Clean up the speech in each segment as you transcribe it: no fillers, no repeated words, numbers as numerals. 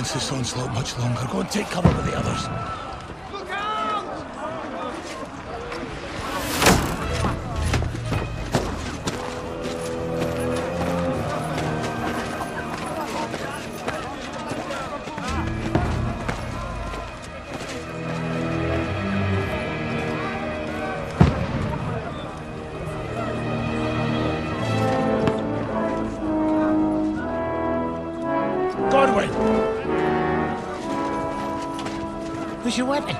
against this onslaught much longer. Go and take cover with the others. Look out! Godwin! Where's your weapon?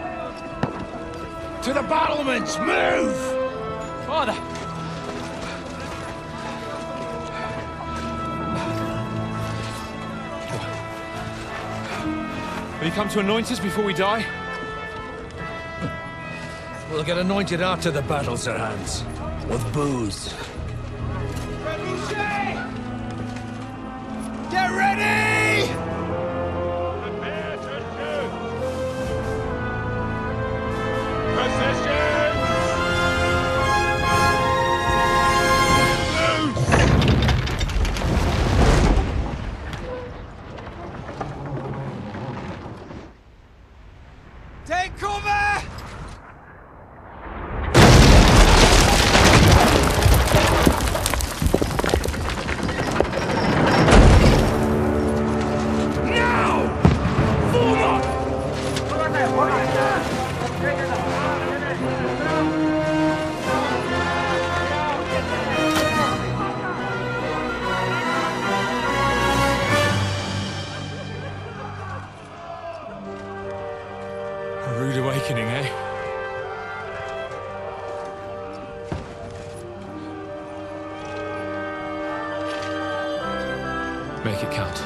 To the battlements! Move! Father! Will you come to anoint us before we die? We'll get anointed after the battles are hands. With booze. Get ready! Prepare to shoot! Position! Take cover! A rude awakening, eh? Make it count.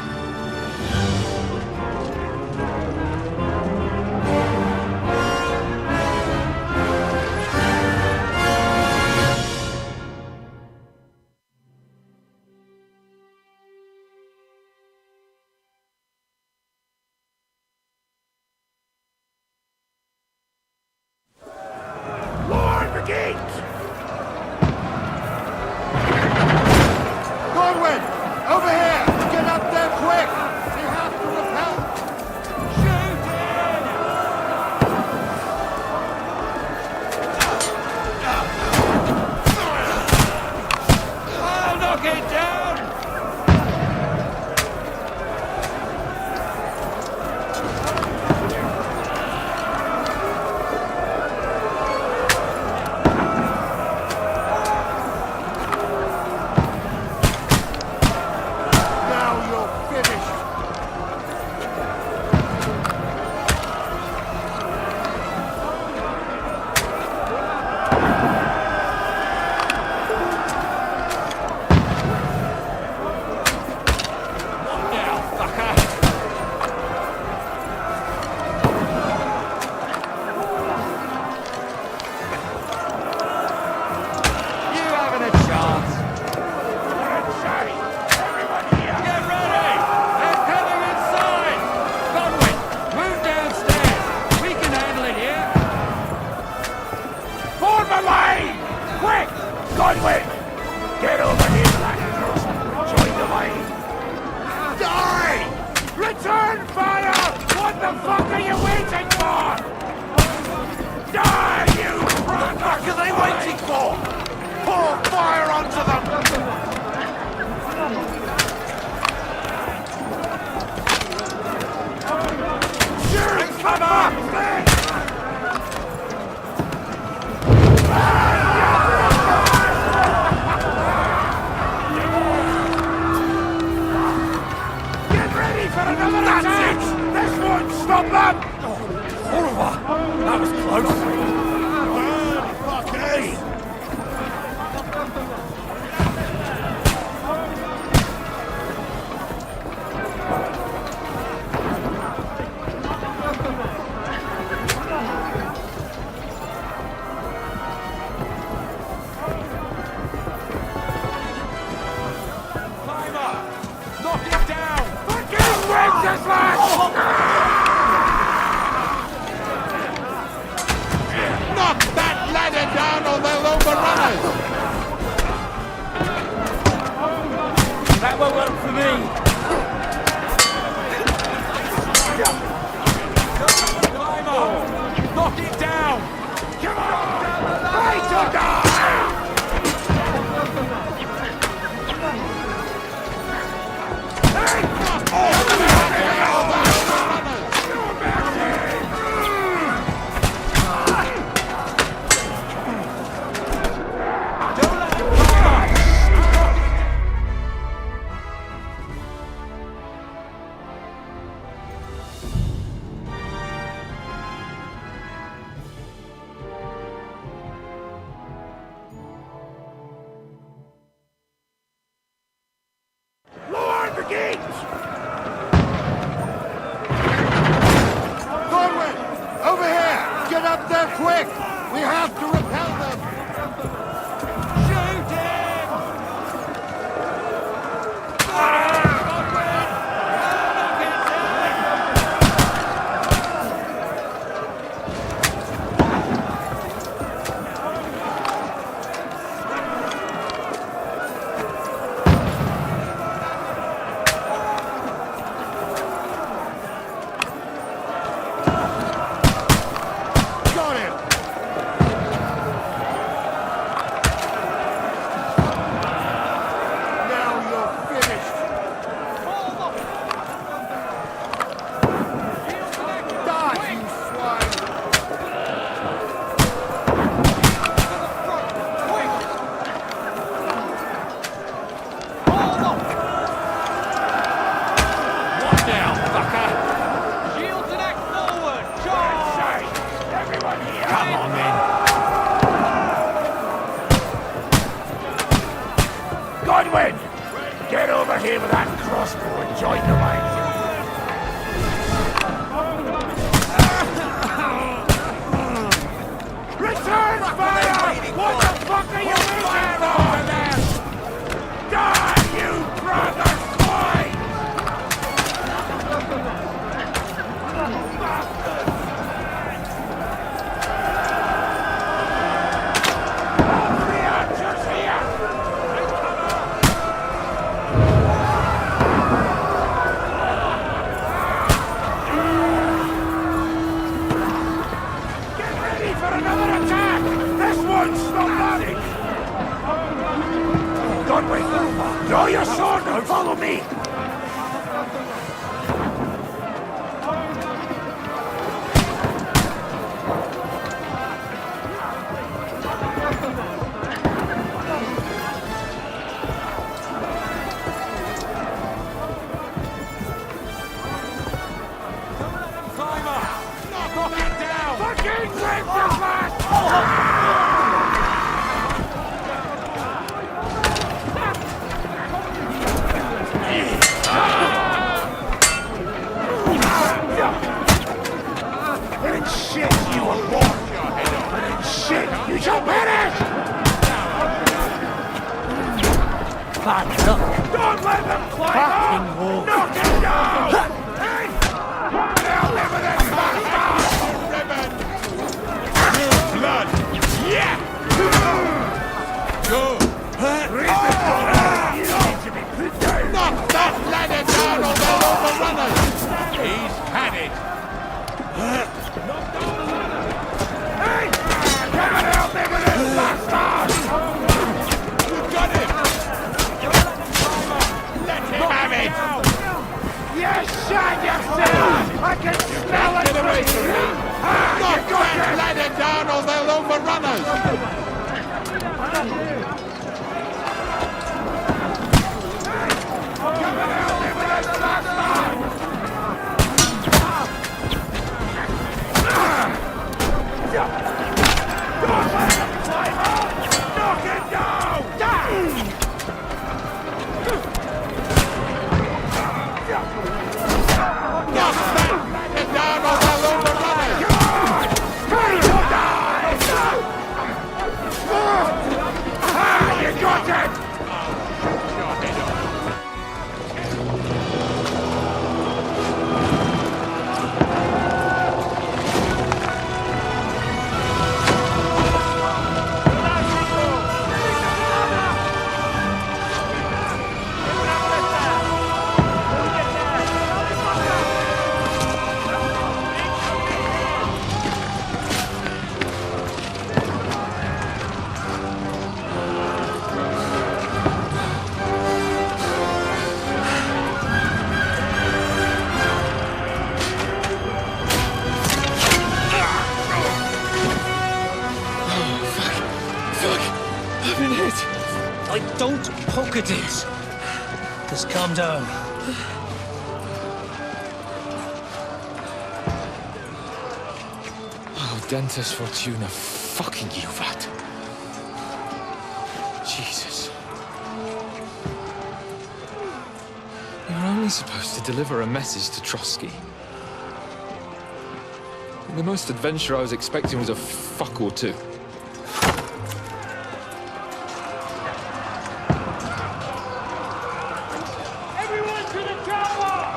Lord Brigade! Godwin! Over here! Get up there quick! You have to repel! I'll knock it down! Now you're finished! You haven't a chance! Get ready! They're coming inside! Godwin, move downstairs! We can handle it here! Form a line! Quick! Godwin! Get over here, lads! Join the line! Die! Return fire! What the fuck are you waiting for? Die, you! What the fuck are they waiting for? Pour fire onto them! Shoot! Cover! Get ready for another attack! This won't stop them! That was close! Fucking! Climber! Knock it down! Fucking Princess lads! They're quick! We have to repel them! Shoot him! Got him! Now you're finished! Die, you swine! What now, fucker? Shields and act forward! Charge! Say, everyone here. Come on, then. Godwin! Get over here with that crossbow and join the line. Return fire! What the fuck are you waiting for? Die, you brother swine! All the archers here! Get ready for another attack! This one's not running! Godwin, draw your sword and follow me! Climber! Knock that down! Fucking Rangers, lad! In shit you were born! And in shit you shall perish! Bad luck. Don't let them climb Fucking up! wolf. Knock it down! Hey! They'll live with this bastard! Blood! Yeah! Good! You need to be put down! Knock that ladder down or they'll overrun us! He's had it! Hey! Come and help me with this bastard! You got him! Let him have it! You shot yourself! I can smell it Get away from from here! me! Ah, Knock you got that it! ladder down or they'll overrun us! Come and help me with this bastard! Don't let him climb up! Knock him down! Knock that ladder down or they'll overrun us! You got it! I've been hit. Don't poke at it. Just calm down. Oh, Dentes Fortuna, fucking you, vat. Jesus. You're only supposed to deliver a message to Trotsky. The most adventure I was expecting was a fuck or two. Everyone to the tower!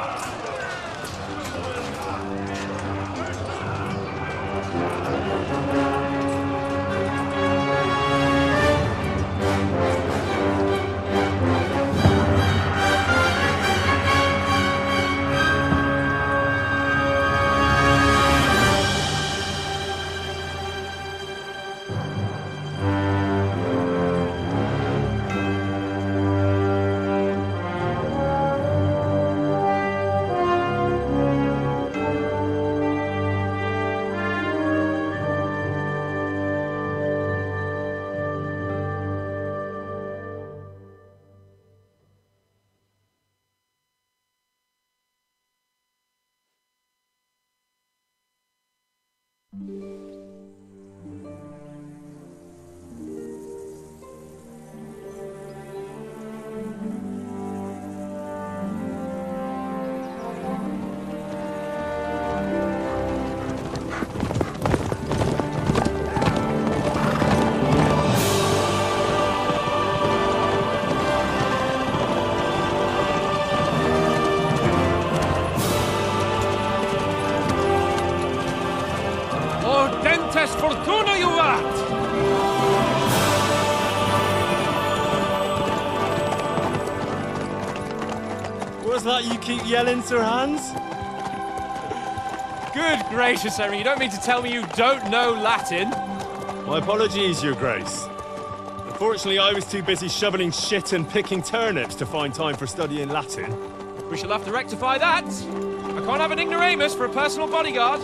Ordentes fortuna juvat! What's that you keep yelling, Sir Hans? Good gracious, Henry, you don't mean to tell me you don't know Latin? My apologies, Your Grace. Unfortunately, I was too busy shoveling shit and picking turnips to find time for studying Latin. We shall have to rectify that. I can't have an ignoramus for a personal bodyguard.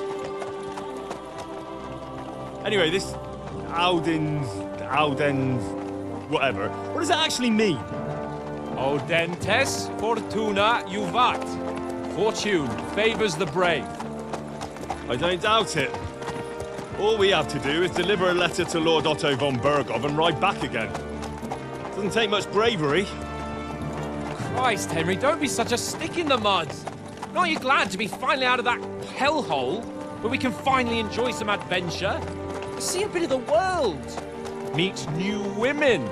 Anyway, this Audens, whatever. What does that actually mean? Audentes fortuna juvat. Fortune favors the brave. I don't doubt it. All we have to do is deliver a letter to Lord Otto von Bergov and ride back again. Doesn't take much bravery. Christ, Henry, don't be such a stick in the mud. Aren't you glad to be finally out of that hellhole where we can finally enjoy some adventure? See a bit of the world, meet new women,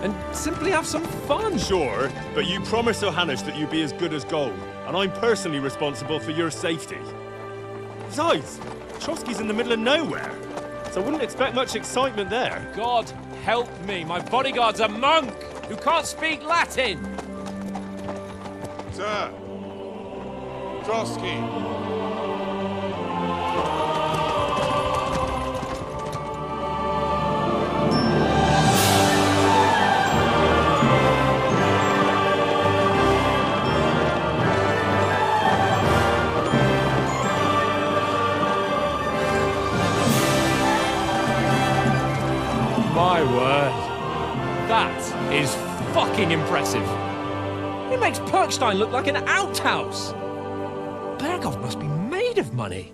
and simply have some fun. Sure, but you promised Johannes that you'd be as good as gold, and I'm personally responsible for your safety. Besides, Trotsky's in the middle of nowhere, so I wouldn't expect much excitement there. God help me, my bodyguard's a monk who can't speak Latin. Sir! Trotsky! My word. That is fucking impressive. It makes Perkstein look like an outhouse. Bergov must be made of money.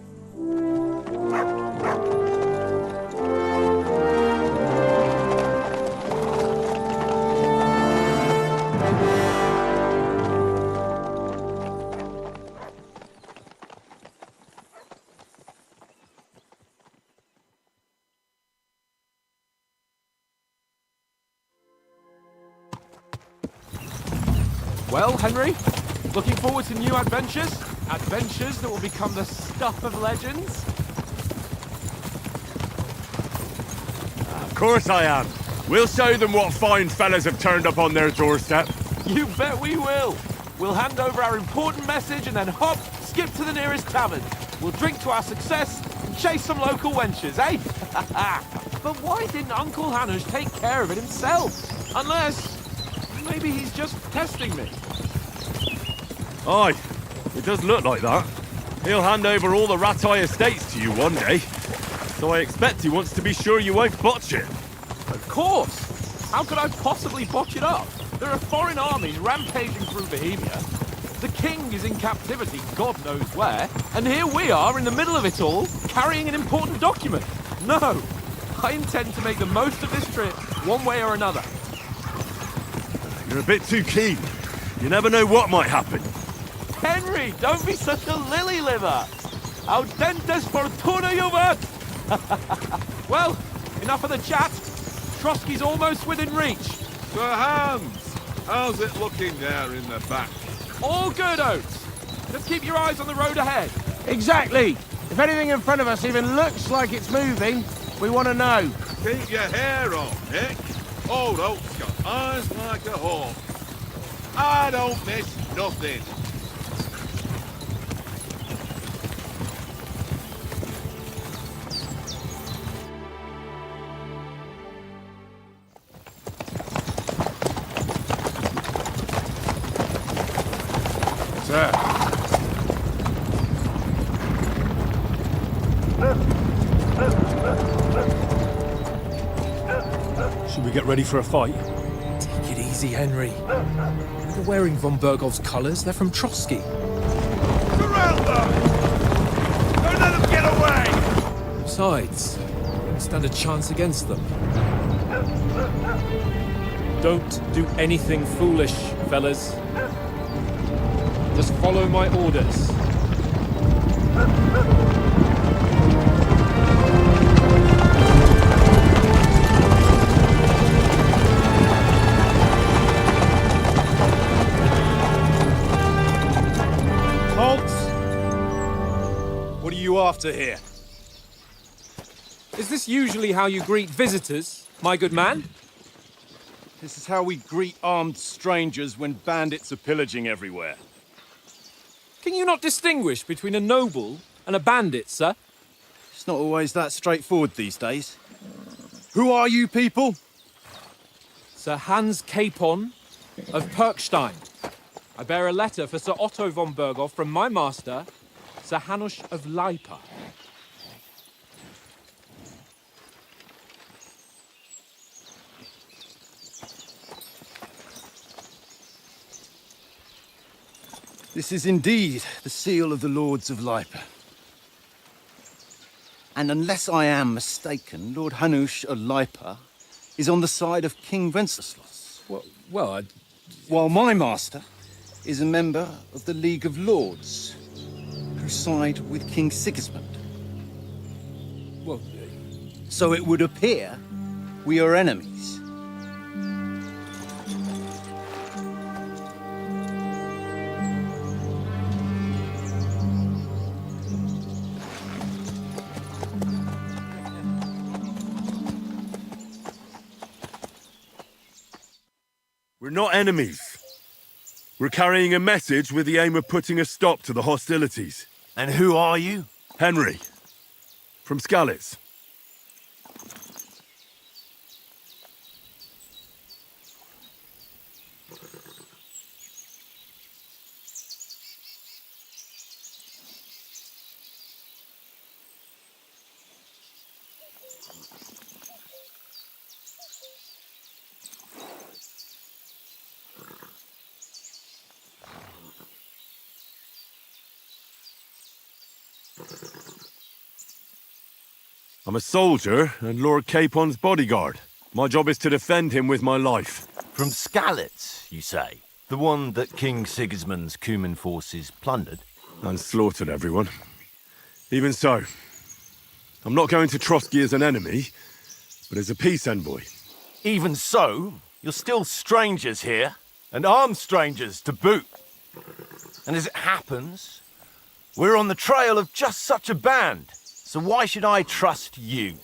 Well, Henry, looking forward to new adventures? Adventures that will become the stuff of legends? Of course I am. We'll show them what fine fellas have turned up on their doorstep. You bet we will. We'll hand over our important message and then hop, skip to the nearest tavern. We'll drink to our success and chase some local wenches, eh? But why didn't Uncle Hanush take care of it himself? Unless maybe he's just testing me. Aye, it does look like that. He'll hand over all the Ratai estates to you one day. So I expect he wants to be sure you won't botch it. Of course! How could I possibly botch it up? There are foreign armies rampaging through Bohemia. The king is in captivity, God knows where, and here we are in the middle of it all, carrying an important document. No! I intend to make the most of this trip, one way or another. You're a bit too keen. You never know what might happen. Henry, don't be such a lily liver! Audentes fortuna juvat! Well, enough of the chat. Trotsky's almost within reach. Sir Hans, how's it looking there in the back? All good, Oates. Just keep your eyes on the road ahead. Exactly. If anything in front of us even looks like it's moving, we want to know. Keep your hair on, Nick. Old Oak's got eyes like a hawk. I don't miss nothing. Sir. Should we get ready for a fight? Take it easy, Henry. They're wearing von Bergov's colours. They're from Trotsky. Surround them! Don't let them get away! Besides, we don't stand a chance against them. Don't do anything foolish, fellas. Just follow my orders. What are you after here? Is this usually how you greet visitors, my good man? This is how we greet armed strangers when bandits are pillaging everywhere. Can you not distinguish between a noble and a bandit, sir? It's not always that straightforward these days. Who are you people? Sir Hans Capon of Perkstein. I bear a letter for Sir Otto von Berghoff from my master, Sir Hanush of Lipa. This is indeed the seal of the Lords of Lipa. And unless I am mistaken, Lord Hanush of Lipa is on the side of King Wenceslas. Well, While my master is a member of the League of Lords, who side with King Sigismund. well, So it would appear we are enemies. We're not enemies. We're carrying a message with the aim of putting a stop to the hostilities. And who are you? Henry, from Skalitz. I'm a soldier and Lord Capon's bodyguard. My job is to defend him with my life. From Skalitz, you say? The one that King Sigismund's Cuman forces plundered? And slaughtered everyone. Even so, I'm not going to Trotsky as an enemy, but as a peace envoy. Even so, you're still strangers here, and armed strangers to boot. And as it happens, we're on the trail of just such a band. So why should I trust you?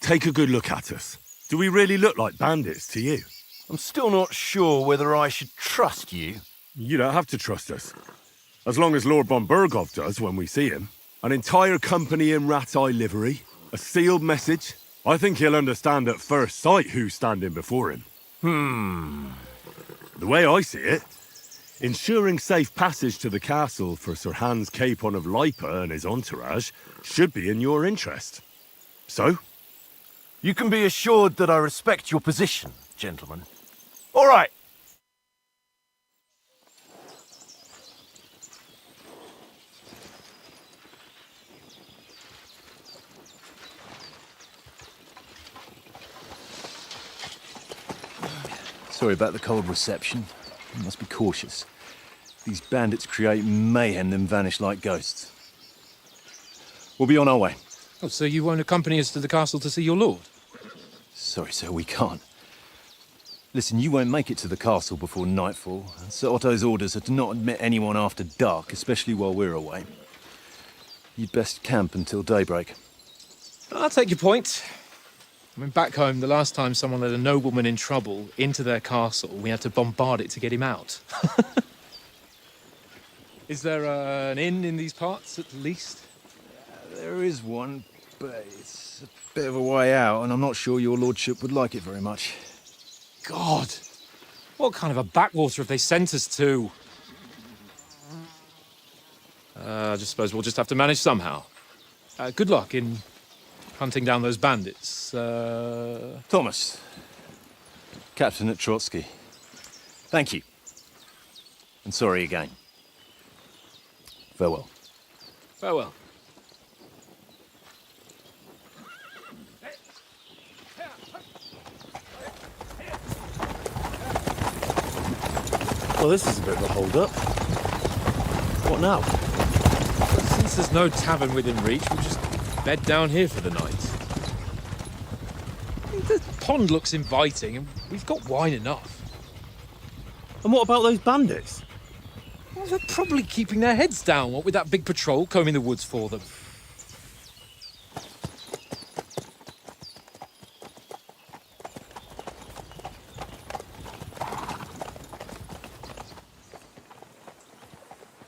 take a good look at us. Do we really look like bandits to you? I'm still not sure whether I should trust you. You don't have to trust us. As long as Lord von Burgov does when we see him. An entire company in rat-eye livery, a sealed message. I think he'll understand at first sight who's standing before him. The way I see it, ensuring safe passage to the castle for Sir Hans Capon of Lipa and his entourage should be in your interest. So? You can be assured that I respect your position, gentlemen. All right. Sorry about the cold reception. You must be cautious. These bandits create mayhem then vanish like ghosts. We'll be on our way. Oh, so you won't accompany us to the castle to see your lord? Sorry, sir, we can't. Listen, you won't make it to the castle before nightfall. Sir Otto's orders are to not admit anyone after dark, especially while we're away. You'd best camp until daybreak. I'll take your point. I mean, back home, the last time someone let a nobleman in trouble into their castle, we had to bombard it to get him out. Is there an inn in these parts, at least? There is one, but it's a bit of a way out, and I'm not sure your lordship would like it very much. God! What kind of a backwater have they sent us to? I just suppose we'll just have to manage somehow. Good luck in hunting down those bandits. Thomas, Captain at Trotsky. Thank you. And sorry again. Farewell. Farewell. Well, this is a bit of a hold-up. What now? Since there's no tavern within reach, we'll just bed down here for the night. The pond looks inviting, and we've got wine enough. And what about those bandits? Well, they're probably keeping their heads down, what with that big patrol combing the woods for them.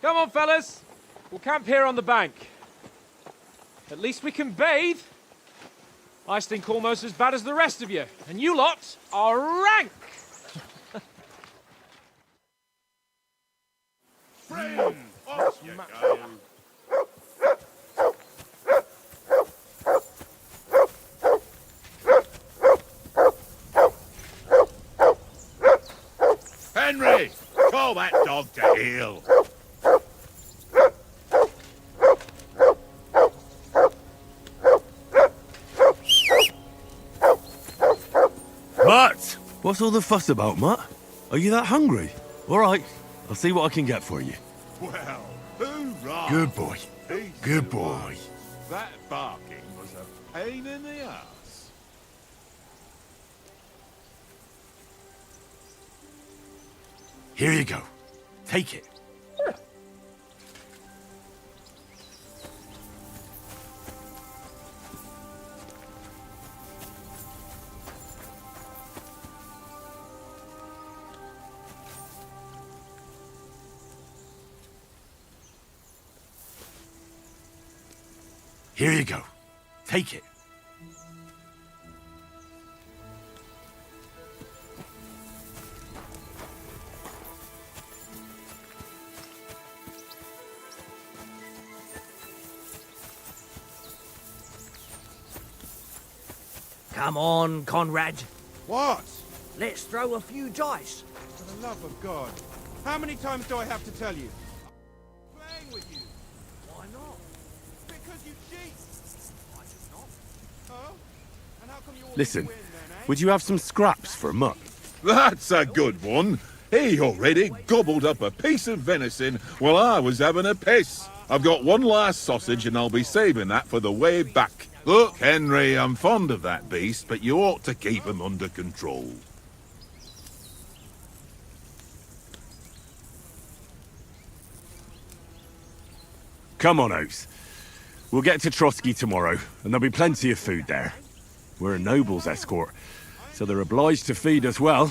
Come on, fellas. We'll camp here on the bank. At least we can bathe. I stink almost as bad as the rest of you, and you lot are rank! Friend, off you go. Henry, call that dog to heel. Mutt! What's all the fuss about, Mutt? Are you that hungry? All right, I'll see what I can get for you. Well, hoorah! Good boy. Peace Good and boy. love. That barking was a pain in the ass. Here you go. Take it. Here you go. Take it. Come on, Conrad. What? Let's throw a few dice. For the love of God. How many times do I have to tell you? I'm playing with you. Why not? Because you cheat. I do not. Oh? And how come you always Listen, win then, eh? would you have some scraps for Mutt? That's a good one. He already gobbled up a piece of venison while I was having a piss. I've got one last sausage and I'll be saving that for the way back. Look, Henry, I'm fond of that beast, but you ought to keep him under control. Come on, Oates. We'll get to Trotsky tomorrow, and there'll be plenty of food there. We're a noble's escort, so they're obliged to feed us well.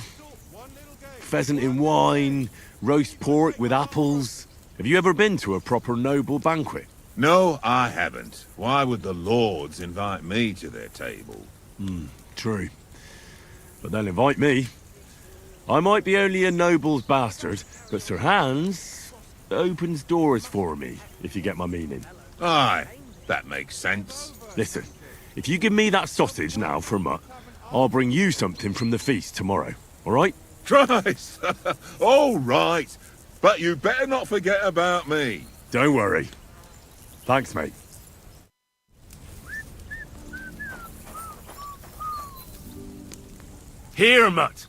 Pheasant in wine, roast pork with apples. Have you ever been to a proper noble banquet? No, I haven't. Why would the lords invite me to their table? True. But they'll invite me. I might be only a noble's bastard, but Sir Hans opens doors for me, if you get my meaning. Aye, that makes sense. Listen, if you give me that sausage now for Mutt, I'll bring you something from the feast tomorrow, all right? Christ! All right, but you better not forget about me. Don't worry. Thanks, mate. Here, Mutt.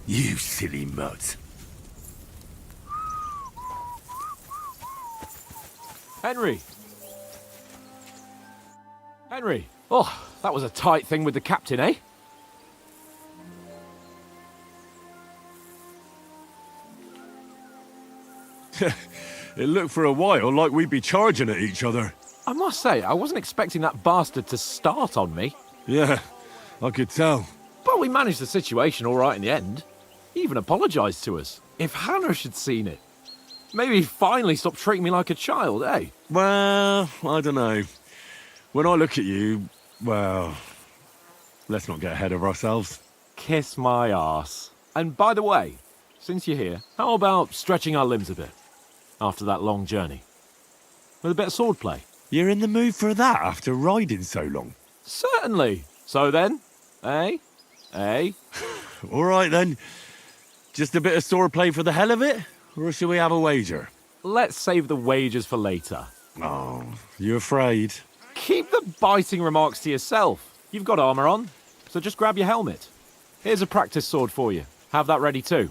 You silly mutt. Henry! Henry! Oh, that was a tight thing with the captain, eh? It looked for a while like we'd be charging at each other. I must say, I wasn't expecting that bastard to start on me. Yeah, I could tell. But we managed the situation all right in the end. He even apologised to us. If Hannah had seen it, maybe he'd finally stop treating me like a child, eh? Well, I don't know. When I look at you, well, let's not get ahead of ourselves. Kiss my arse. And by the way, since you're here, how about stretching our limbs a bit after that long journey? With a bit of swordplay. You're in the mood for that after riding so long? Certainly. So then, eh? Eh? All right then. Just a bit of swordplay for the hell of it? Or shall we have a wager? Let's save the wagers for later. Oh, you afraid? Keep the biting remarks to yourself. You've got armour on, so just grab your helmet. Here's a practice sword for you. Have that ready too.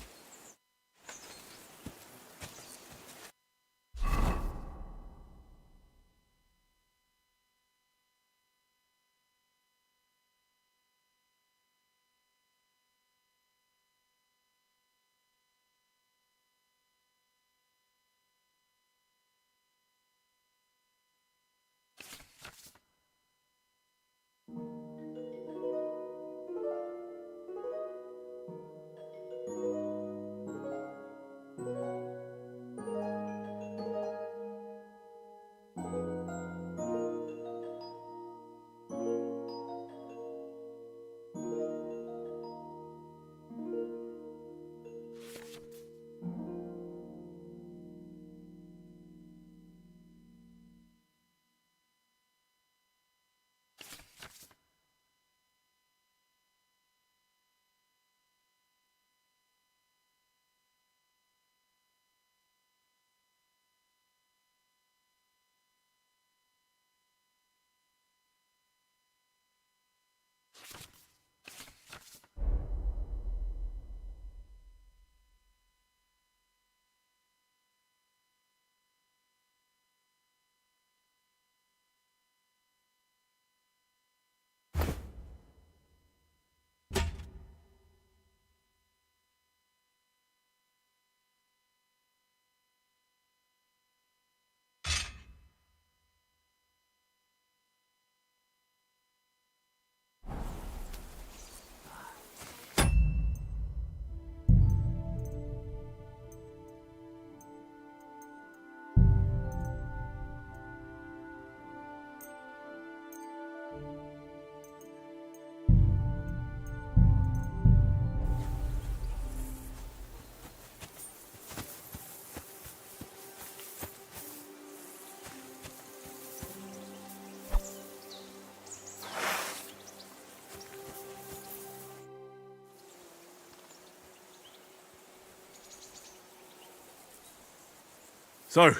So,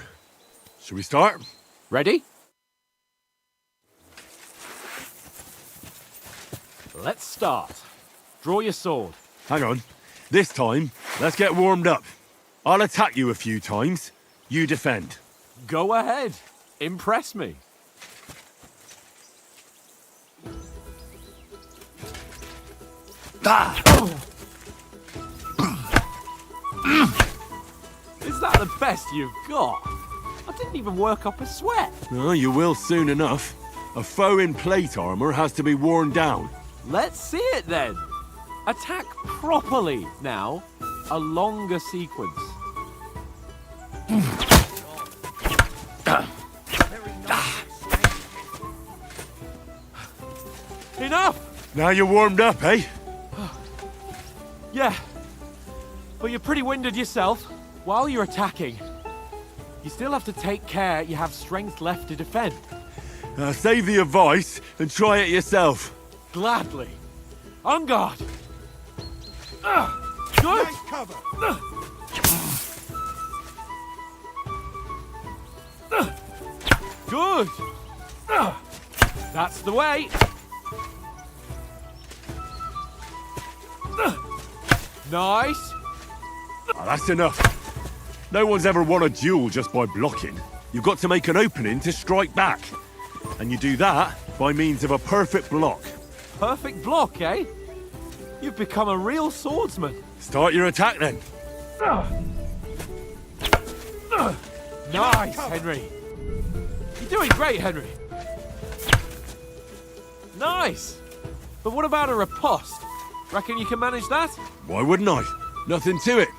should we start? Ready? Let's start. Draw your sword. Hang on. This time, let's get warmed up. I'll attack you a few times. You defend. Go ahead. Impress me. Is that the best you've got? I didn't even work up a sweat. Oh, you will soon enough. A foe in plate armor has to be worn down. Let's see it then. Attack properly now. A longer sequence. Enough! Now you're warmed up, eh? Yeah. But you're pretty winded yourself. While you're attacking, you still have to take care you have strength left to defend. Save the advice and try it yourself. Gladly. On guard. Good. Nice cover. Good. That's the way. Nice. Oh, that's enough. No one's ever won a duel just by blocking. You've got to make an opening to strike back. And you do that by means of a perfect block. Perfect block, eh? You've become a real swordsman. Start your attack then. Nice, Henry. You're doing great, Henry. Nice. But what about a riposte? Reckon you can manage that? Why wouldn't I? Nothing to it.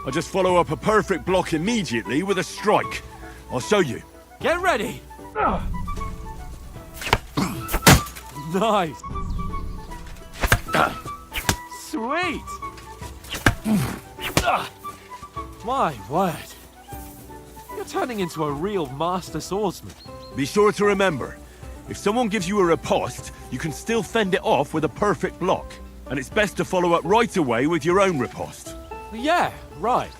I just follow up a perfect block immediately with a strike. I'll show you. Get ready. Nice. Sweet. My word. You're turning into a real master swordsman. Be sure to remember, if someone gives you a riposte, you can still fend it off with a perfect block. And it's best to follow up right away with your own riposte. Yeah, right.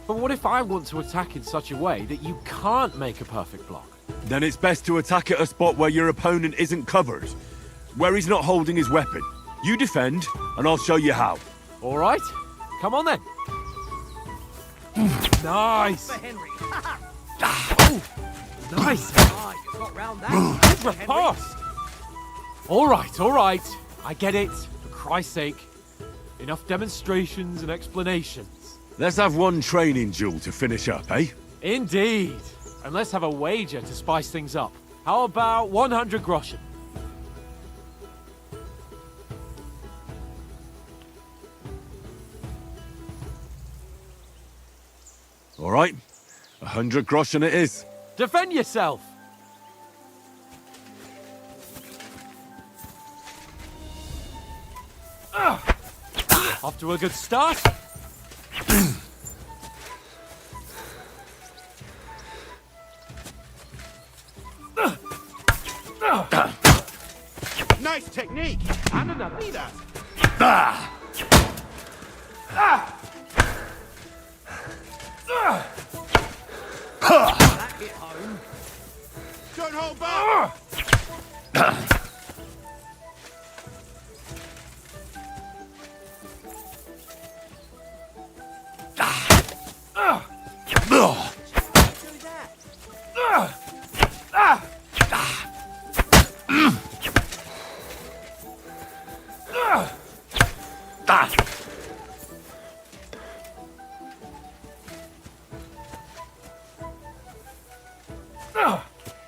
But what if I want to attack in such a way that you can't make a perfect block? Then it's best to attack at a spot where your opponent isn't covered. Where he's not holding his weapon. You defend, and I'll show you how. All right. Come on then. Nice. For Henry. Oh, nice. Ah, you got round that. Good riposte. All right. I get it. For Christ's sake. Enough demonstrations and explanations. Let's have one training duel to finish up, eh? Indeed. And let's have a wager to spice things up. How about 100 groschen? All right. 100 groschen it is. Defend yourself. Off to a good start. Nice technique. And another. See that? That hit home. Don't hold back.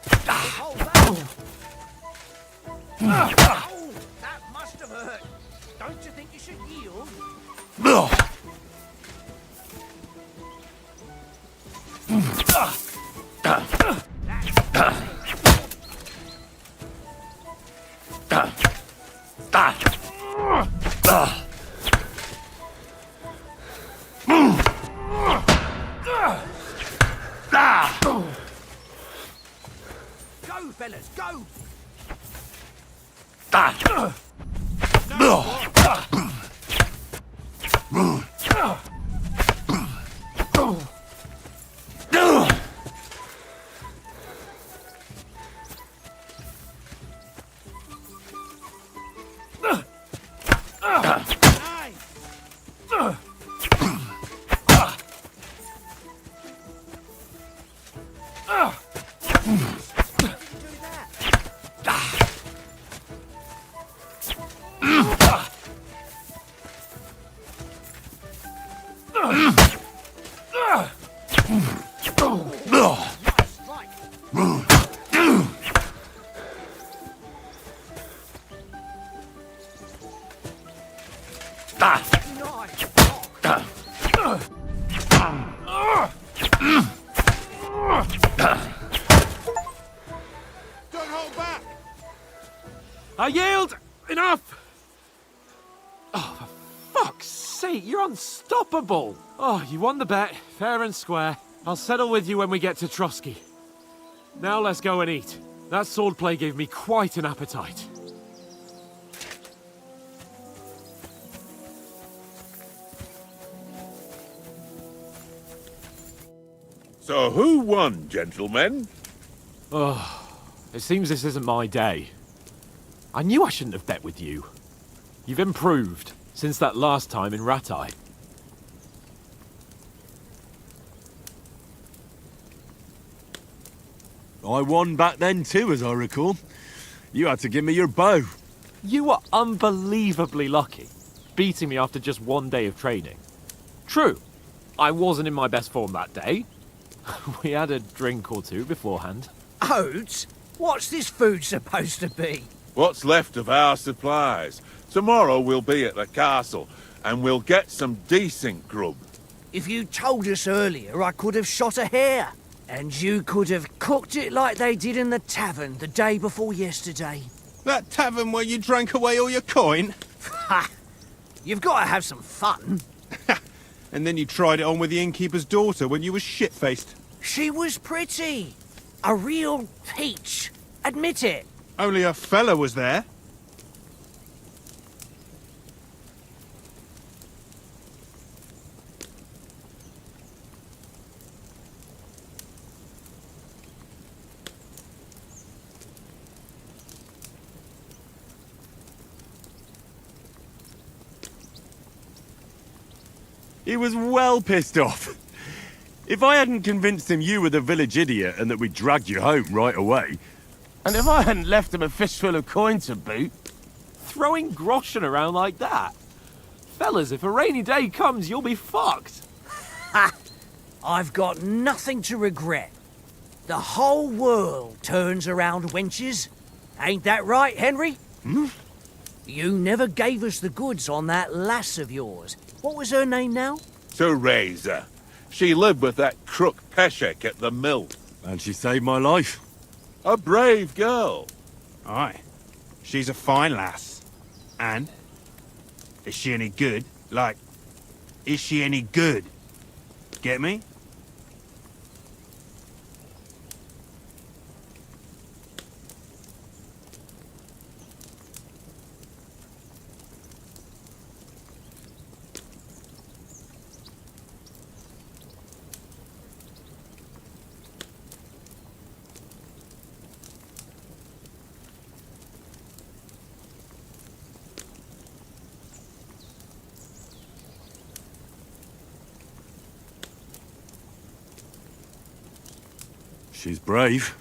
Do that. Hold that. Oh, that must have hurt. Don't you think you should yield? Go, fellas, go! unstoppable! Oh, you won the bet, fair and square. I'll settle with you when we get to Trotsky. Now let's go and eat. That swordplay gave me quite an appetite. So who won, gentlemen? Oh, it seems this isn't my day. I knew I shouldn't have bet with you. You've improved since that last time in Ratai. I won back then too, as I recall. You had to give me your bow. You were unbelievably lucky, beating me after just one day of training. True, I wasn't in my best form that day. We had a drink or two beforehand. Oats? What's this food supposed to be? What's left of our supplies. Tomorrow we'll be at the castle, and we'll get some decent grub. If you told us earlier, I could have shot a hare. And you could have cooked it like they did in the tavern the day before yesterday. That tavern where you drank away all your coin? Ha! You've got to have some fun. And then you tried it on with the innkeeper's daughter when you were shit-faced. She was pretty. A real peach. Admit it. Only a fella was there. He was well pissed off. If I hadn't convinced him you were the village idiot and that we'd dragged you home right away... And if I hadn't left him a fistful of coin to boot... Throwing groschen around like that? Fellas, if a rainy day comes, you'll be fucked. Ha! I've got nothing to regret. The whole world turns around wenches. Ain't that right, Henry? Hmm? You never gave us the goods on that lass of yours. What was her name now? Teresa. She lived with that crook Peshek at the mill. And she saved my life. A brave girl. Aye. She's a fine lass. And? Is she any good? Like, is she any good? Get me? She's brave.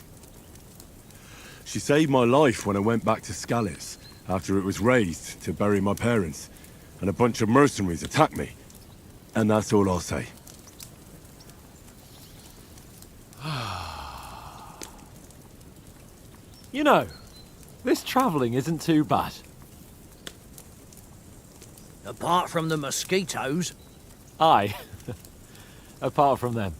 She saved my life when I went back to Skalitz after it was razed to bury my parents, and a bunch of mercenaries attacked me. And that's all I'll say. You know, this travelling isn't too bad. Apart from the mosquitoes. Aye. Apart from them.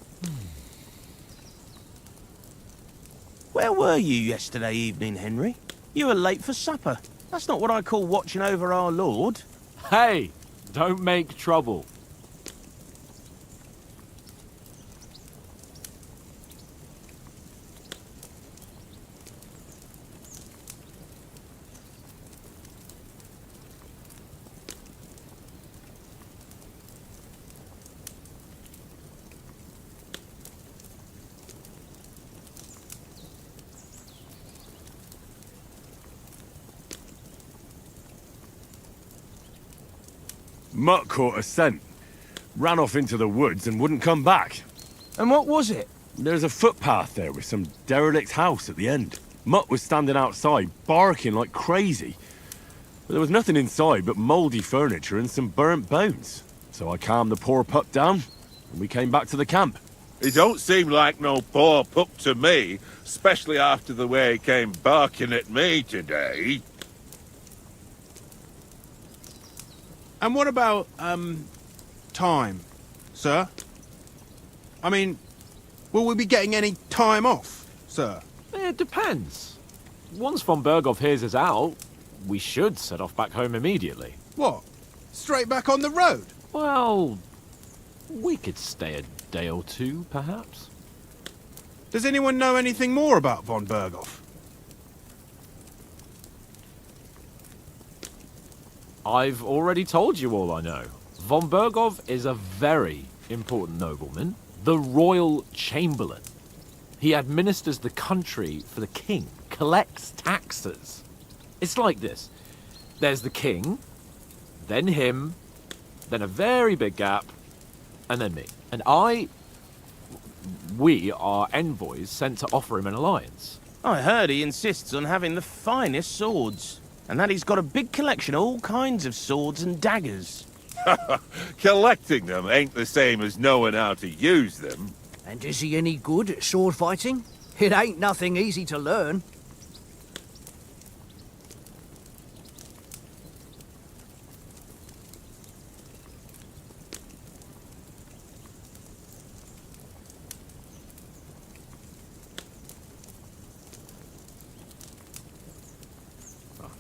Where were you yesterday evening, Henry? You were late for supper. That's not what I call watching over our lord. Hey, don't make trouble. Mutt caught a scent, ran off into the woods and wouldn't come back. And what was it? There's a footpath there with some derelict house at the end. Mutt was standing outside, barking like crazy. But there was nothing inside but mouldy furniture and some burnt bones. So I calmed the poor pup down, and we came back to the camp. He don't seem like no poor pup to me, especially after the way he came barking at me today. And what about, time, sir? I mean, will we be getting any time off, sir? It depends. Once von Berghoff hears us out, we should set off back home immediately. What? Straight back on the road? Well, we could stay a day or two, perhaps. Does anyone know anything more about von Berghoff? I've already told you all I know. Von Berghoff is a very important nobleman, the royal chamberlain. He administers the country for the king, collects taxes. It's like this. There's the king, then him, then a very big gap, and then me. And we are envoys sent to offer him an alliance. I heard he insists on having the finest swords, and that he's got a big collection of all kinds of swords and daggers. Collecting them ain't the same as knowing how to use them. And is he any good at sword fighting? It ain't nothing easy to learn.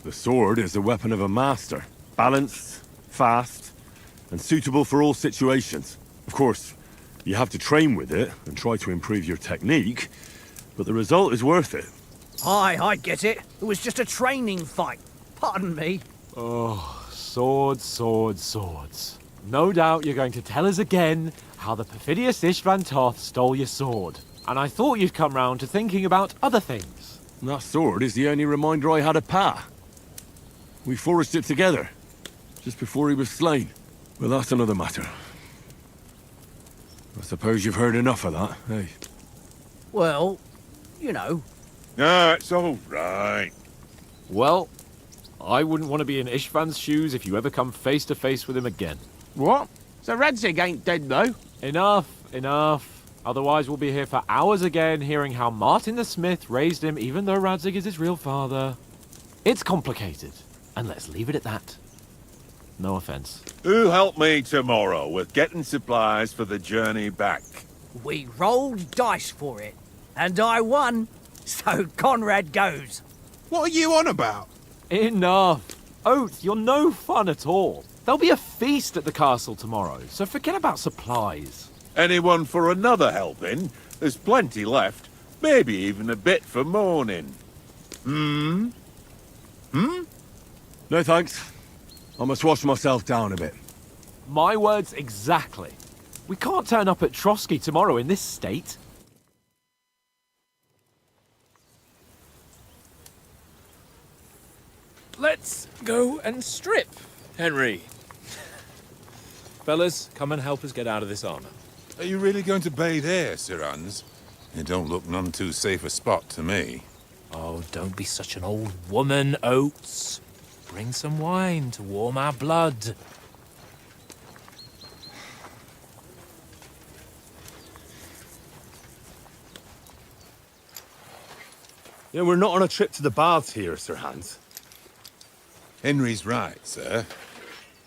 The sword is the weapon of a master. Balanced, fast, and suitable for all situations. Of course, you have to train with it and try to improve your technique, but the result is worth it. Aye, I get it. It was just a training fight. Pardon me. Oh, swords, swords, swords. No doubt you're going to tell us again how the perfidious Istvan Toth stole your sword. And I thought you'd come round to thinking about other things. And that sword is the only reminder I had of Pa. We forged it together, just before he was slain. But that's another matter. I suppose you've heard enough of that, eh? Well, you know. No, it's all right. Well, I wouldn't want to be in Istvan's shoes if you ever come face to face with him again. What? So Radzig ain't dead, though? Enough, enough. Otherwise we'll be here for hours again hearing how Martin the Smith raised him even though Radzig is his real father. It's complicated, and let's leave it at that. No offense. Who'll help me tomorrow with getting supplies for the journey back? We rolled dice for it, and I won, so Conrad goes. What are you on about? Enough. Oath, you're no fun at all. There'll be a feast at the castle tomorrow, so forget about supplies. Anyone for another helping? There's plenty left. Maybe even a bit for morning. No thanks. I must wash myself down a bit. My words exactly. We can't turn up at Trotsky tomorrow in this state. Let's go and strip, Henry. Fellas, come and help us get out of this armor. Are you really going to bathe here, Sir Hans? It don't look none too safe a spot to me. Oh, don't be such an old woman, Oates. Bring some wine to warm our blood. Yeah, we're not on a trip to the baths here, Sir Hans. Henry's right, sir.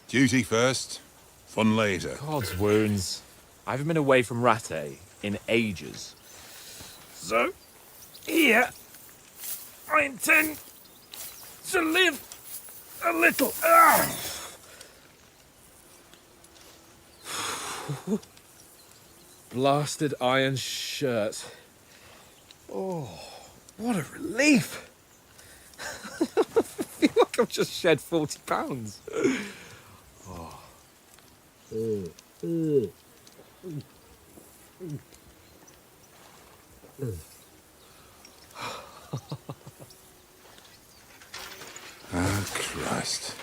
Duty first, fun later. God's wounds. I haven't been away from Rattay in ages. So, here, I intend to live a little. Blasted iron shirt. Oh, what a relief. I feel like I've just shed 40 pounds. Oh. Ah, Christ.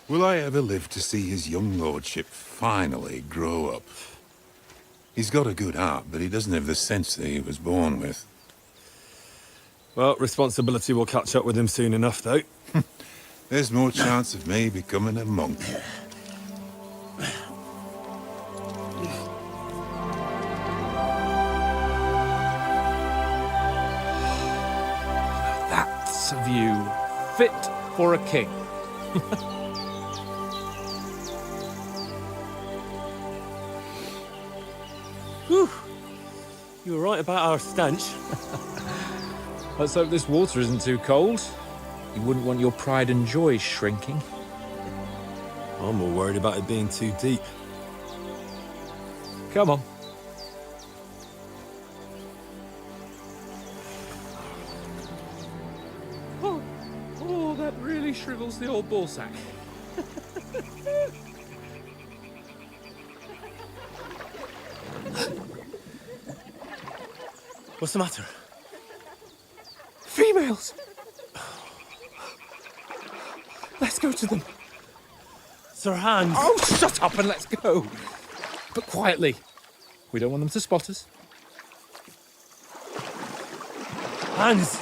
Will I ever live to see his young lordship finally grow up? He's got a good heart, but he doesn't have the sense that he was born with. Well, responsibility will catch up with him soon enough, though. There's more chance of me becoming a monk. That's a view fit for a king. Whew. You were right about our stench. Let's hope this water isn't too cold. You wouldn't want your pride and joy shrinking. I'm more worried about it being too deep. Come on. Oh, that really shrivels the old ballsack. What's the matter? Females! Let's go to them. Sir Hans! Oh, shut up and let's go. But quietly. We don't want them to spot us. Hans!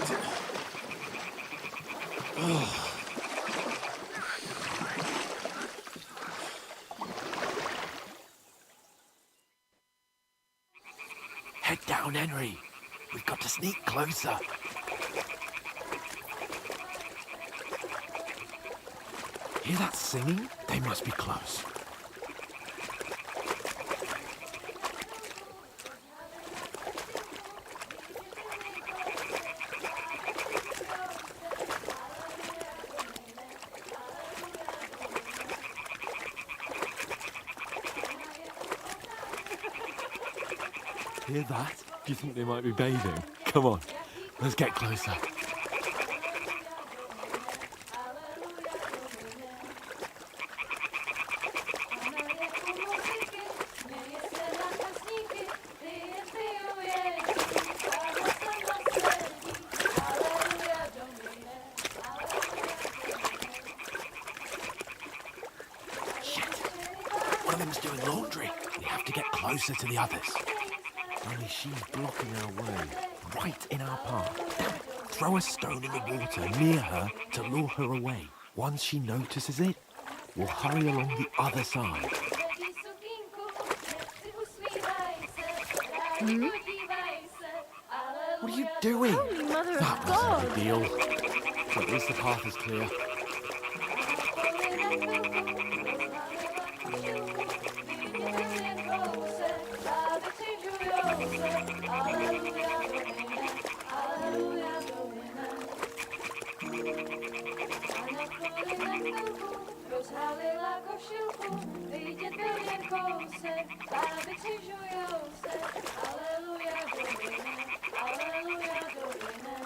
Head down, Henry. We've got to sneak closer. Hear that singing? They must be close. Hear that? Do you think they might be bathing? Come on, let's get closer. One of them's doing laundry. We have to get closer to the others. Only she's blocking our way, right in our path. Damn it. Throw a stone in the water near her to lure her away. Once she notices it, we'll hurry along the other side. Hmm? What are you doing? Holy Mother That of wasn't God! a big deal. At least the path is clear. Rozhalila košilku, vidět byl jen kousek, bábičky žujou se, aleluja do vine, aleluja do vine.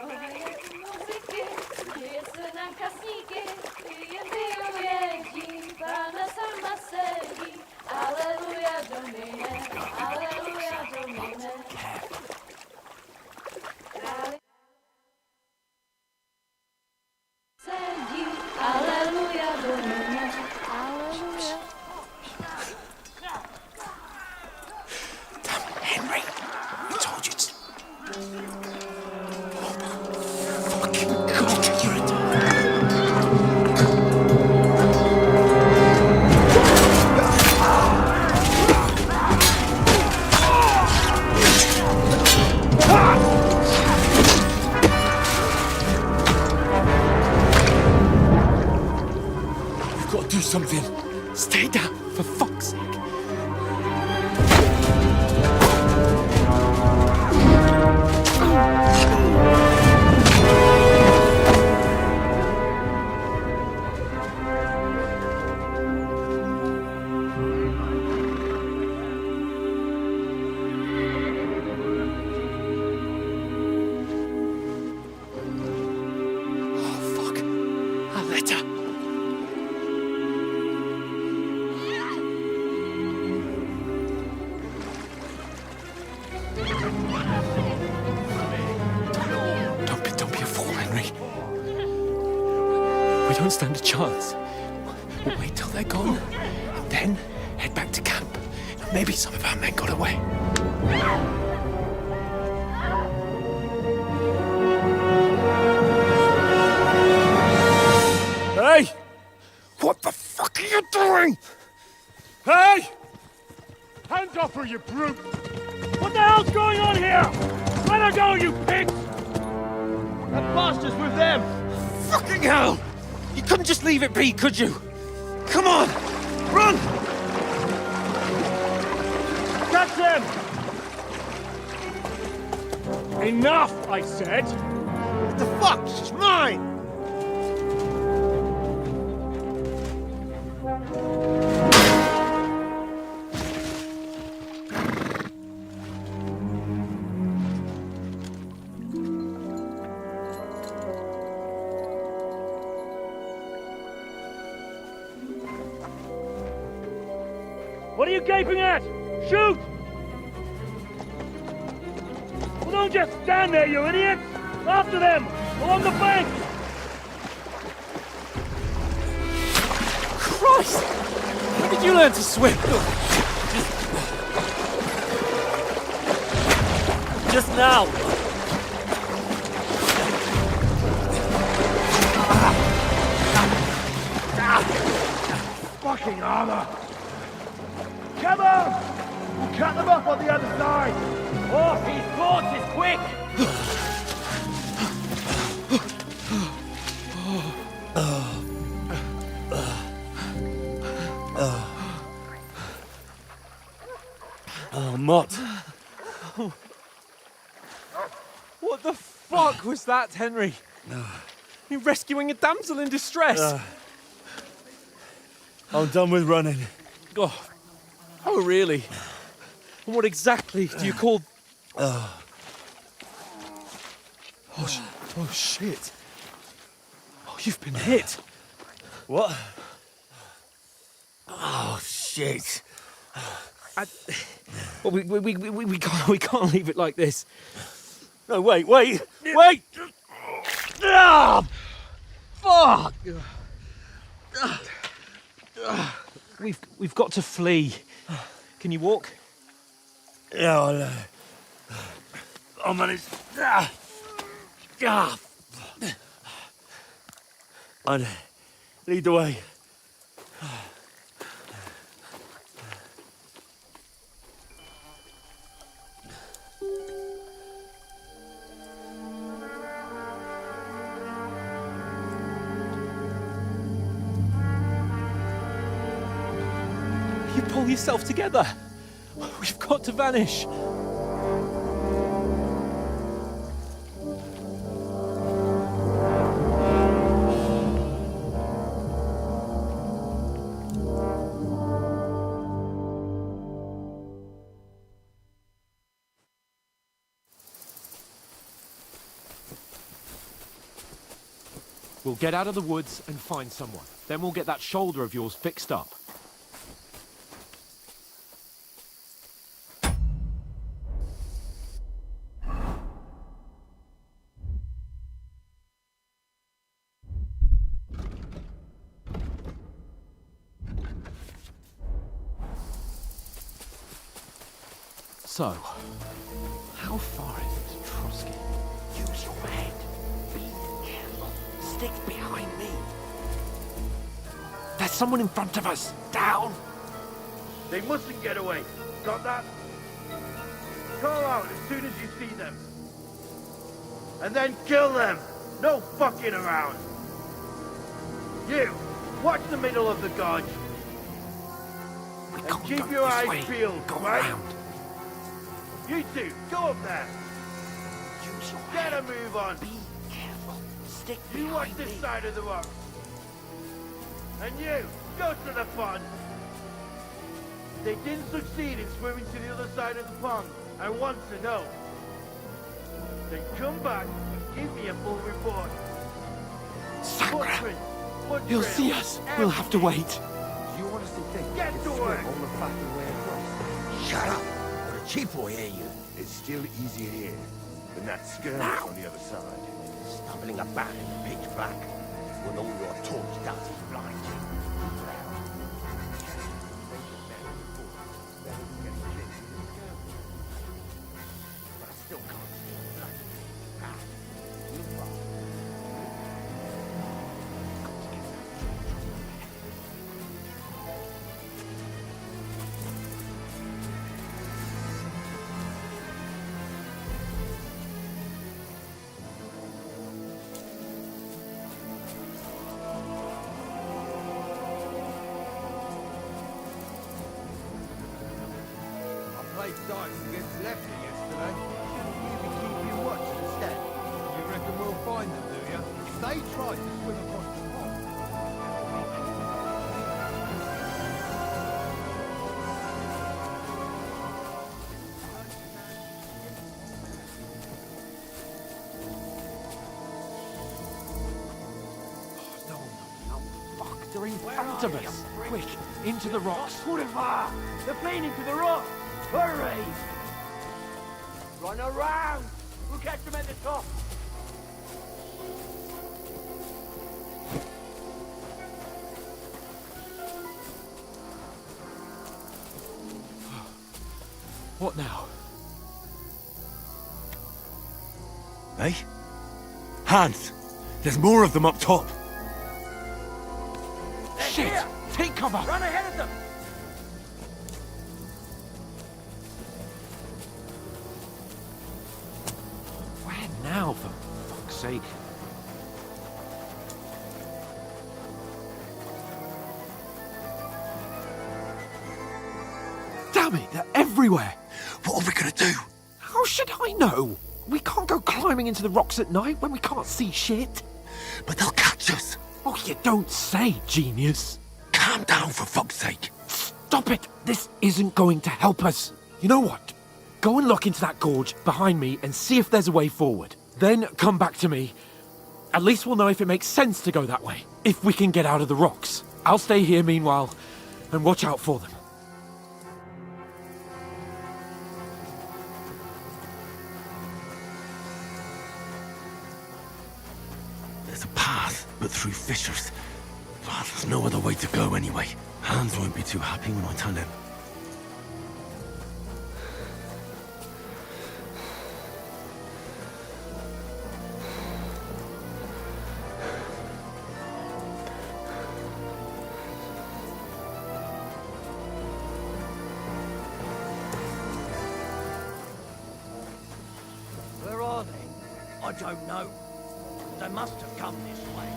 Hraje muziky, děje se na kasníky, jen biju jedí, Pána sama sedí, aleluja do vine, aleluja do vine. Sedí, aleluja do vine, aleluja. Henry, I told you to... You've got to do something. Stay down, for fuck's sake. Oh, fuck. A letter. Don't be a fool, Henry. We don't stand a chance. We'll wait till they're gone, and then head back to camp. Maybe some of our men got away. Hey! What the fuck are you doing? Hey! Hands off her, you brute! What the hell's going on here? Let her go, you pigs! That bastard's with them! Fucking hell! You couldn't just leave it be, could you? Come on! Run! Catch them! Enough, I said! What the fuck? She's mine! What are you gaping at? Shoot! Well, don't just stand there, you idiots! After them! Along the bank! Christ! When did you learn to swim? Just now. Fucking armor! Come on! We'll cut them off on the other side! Oh, his torch is quick! Oh, Mott. What the fuck was that, Henry? You rescuing a damsel in distress? I'm done with running. Oh, really? And what exactly do you call... Oh, shit. Oh, you've been hit. What? Oh, shit. Well, we can't leave it like this. No, wait! Ah! Fuck! We've got to flee. Can you walk? Yeah, I'll manage. Ah! I'd lead the way. You pull yourself together. We've got to vanish. We'll get out of the woods and find someone. Then we'll get that shoulder of yours fixed up. So, how far is it to Trotsky? Use your head. Be careful. Stick behind me. There's someone in front of us! Down! They mustn't get away. Got that? Call out as soon as you see them. And then kill them. No fucking around. You, watch the middle of the gorge. And keep your eyes peeled, right? You two, go up there. Get a move on. Be careful. Stick behind me. You watch this side of the rock. And you, go to the pond. They didn't succeed in swimming to the other side of the pond. I want to know. Then come back and give me a full report. Sakra! He'll see us. We'll have to wait. You honestly think get to work all the fucking way across? Shut up, or the chief will hear you. It's still easier here than that skirmish on the other side. Stumbling about in the pitch black when all your torch does is blind you. But I still can't see the blood. You dice against Lefty yesterday. Maybe keep your watch instead. You reckon we'll find them, do you? If they tried to swim across the pond. No, fuck, they're in front of us. Quick, into the rocks. Kurva! They're playing into the rock! Hurry! Run around! We'll catch them at the top! What now? Eh? Hans! There's more of them up top! Shit! Take cover! Run ahead of them! Where now, for fuck's sake? Damn it, they're everywhere! What are we gonna do? How should I know? We can't go climbing into the rocks at night when we can't see shit. But they'll catch us! Oh, you don't say, genius. Calm down, for fuck's sake! Stop it! This isn't going to help us. You know what? Go and look into that gorge behind me and see if there's a way forward. Then come back to me. At least we'll know if it makes sense to go that way. If we can get out of the rocks. I'll stay here meanwhile and watch out for them. There's a path, but through fissures. Oh, there's no other way to go anyway. Hans won't be too happy when I tell him. Where are they? I don't know. They must have come this way.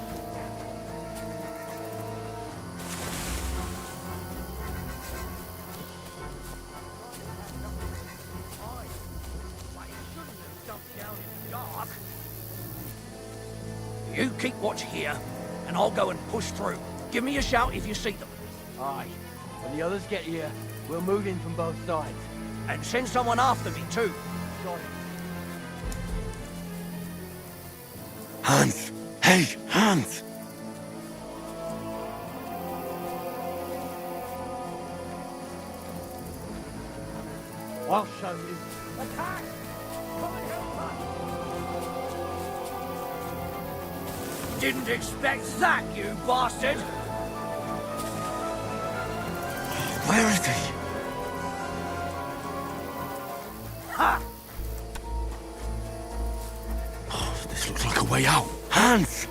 You keep watch here, and I'll go and push through. Give me a shout if you see them. Aye. When the others get here, we'll move in from both sides. And send someone after me, too. Got it. Hans! Hey, Hans! I'll show you. Attack! Come and help us! Didn't expect that, you bastard! Where is he? Ha! Oh, this looks like a way out. Hans!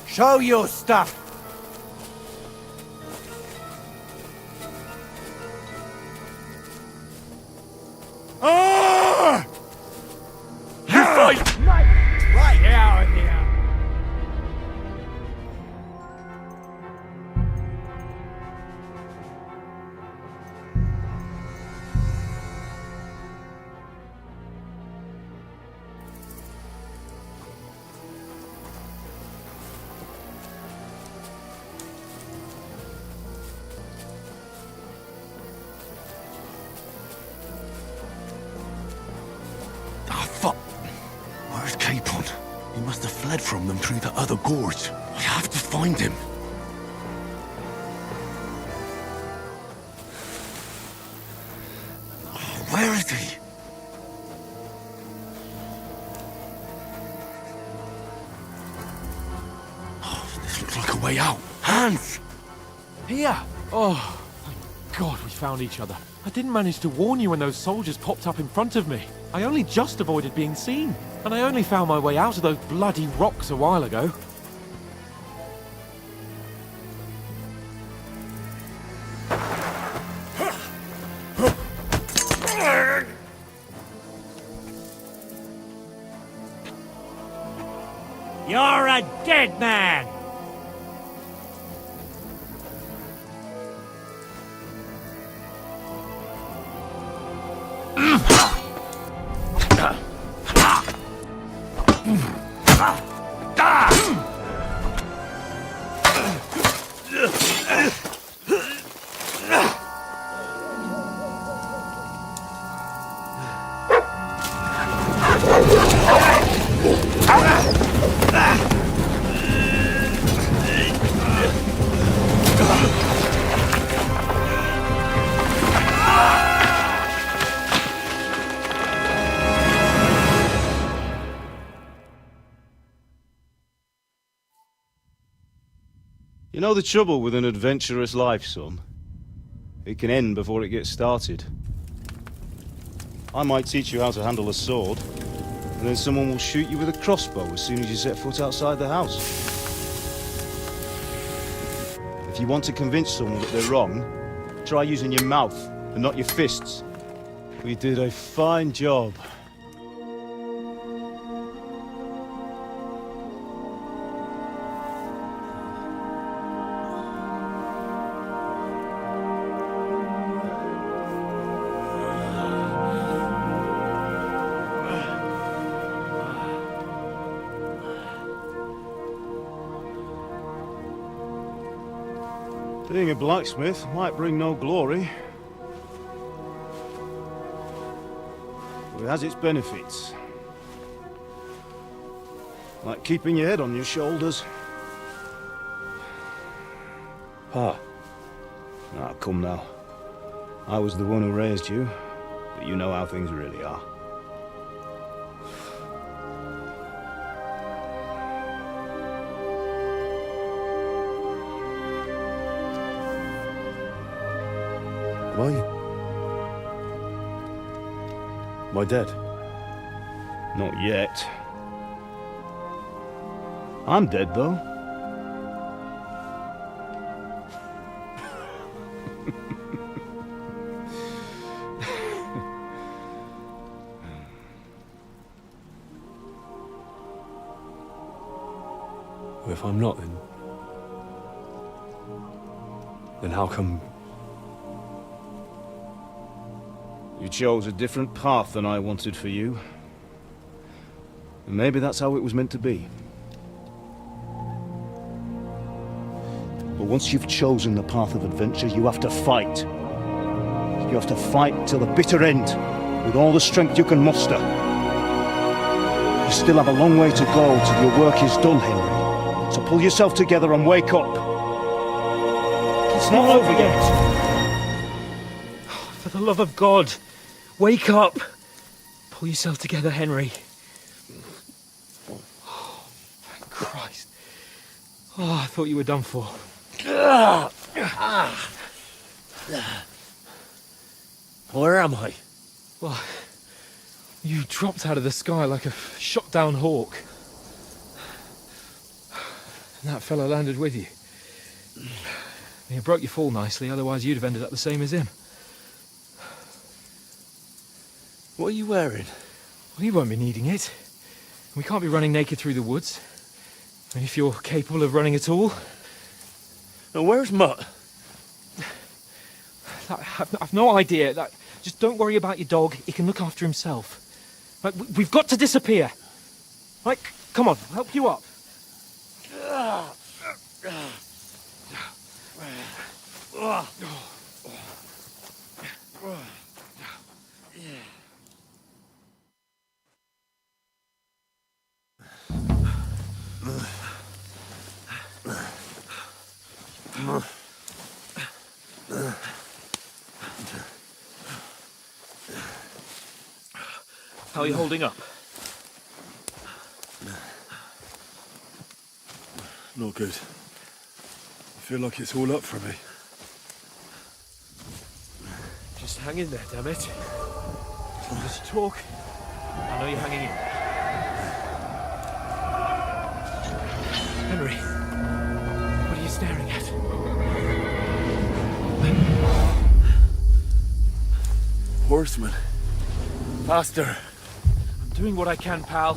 Show your stuff! Ah! You fight! Right out of here! Ah, fuck. Where's Capon? He must have fled from them through the other gorge. I have to find him. Oh, where is he? Oh, this looks like a way out. Hans! Here! Oh, thank God we found each other. I didn't manage to warn you when those soldiers popped up in front of me. I only just avoided being seen. And I only found my way out of those bloody rocks a while ago. You're a dead man! You know the trouble with an adventurous life, son? It can end before it gets started. I might teach you how to handle a sword, and then someone will shoot you with a crossbow as soon as you set foot outside the house. If you want to convince someone that they're wrong, try using your mouth and not your fists. We did a fine job. Being a blacksmith might bring no glory, but it has its benefits. Like keeping your head on your shoulders. Pa. Ah, come now. I was the one who raised you, but you know how things really are. Why? Am I dead? Not yet. I'm dead, though. Well, if I'm not, then how come... You chose a different path than I wanted for you. And maybe that's how it was meant to be. But once you've chosen the path of adventure, you have to fight. You have to fight till the bitter end, with all the strength you can muster. You still have a long way to go till your work is done, Henry. So pull yourself together and wake up. It's not over yet. For the love of God, wake up! Pull yourself together, Henry. Oh, thank Christ. Oh, I thought you were done for. Where am I? Well, you dropped out of the sky like a shot-down hawk. And that fella landed with you. You broke your fall nicely, otherwise you'd have ended up the same as him. What are you wearing? Well, you won't be needing it. We can't be running naked through the woods. I mean, if you're capable of running at all. Now, where's Mutt? I've no idea. Just don't worry about your dog. He can look after himself. Right, we've got to disappear. Right, come on, I'll help you up. How are you holding up? Not good. I feel like it's all up for me. Just hang in there, damn it. Just talk. I know you're hanging in. Henry, what are you staring at? Horseman. Faster. I'm doing what I can, pal.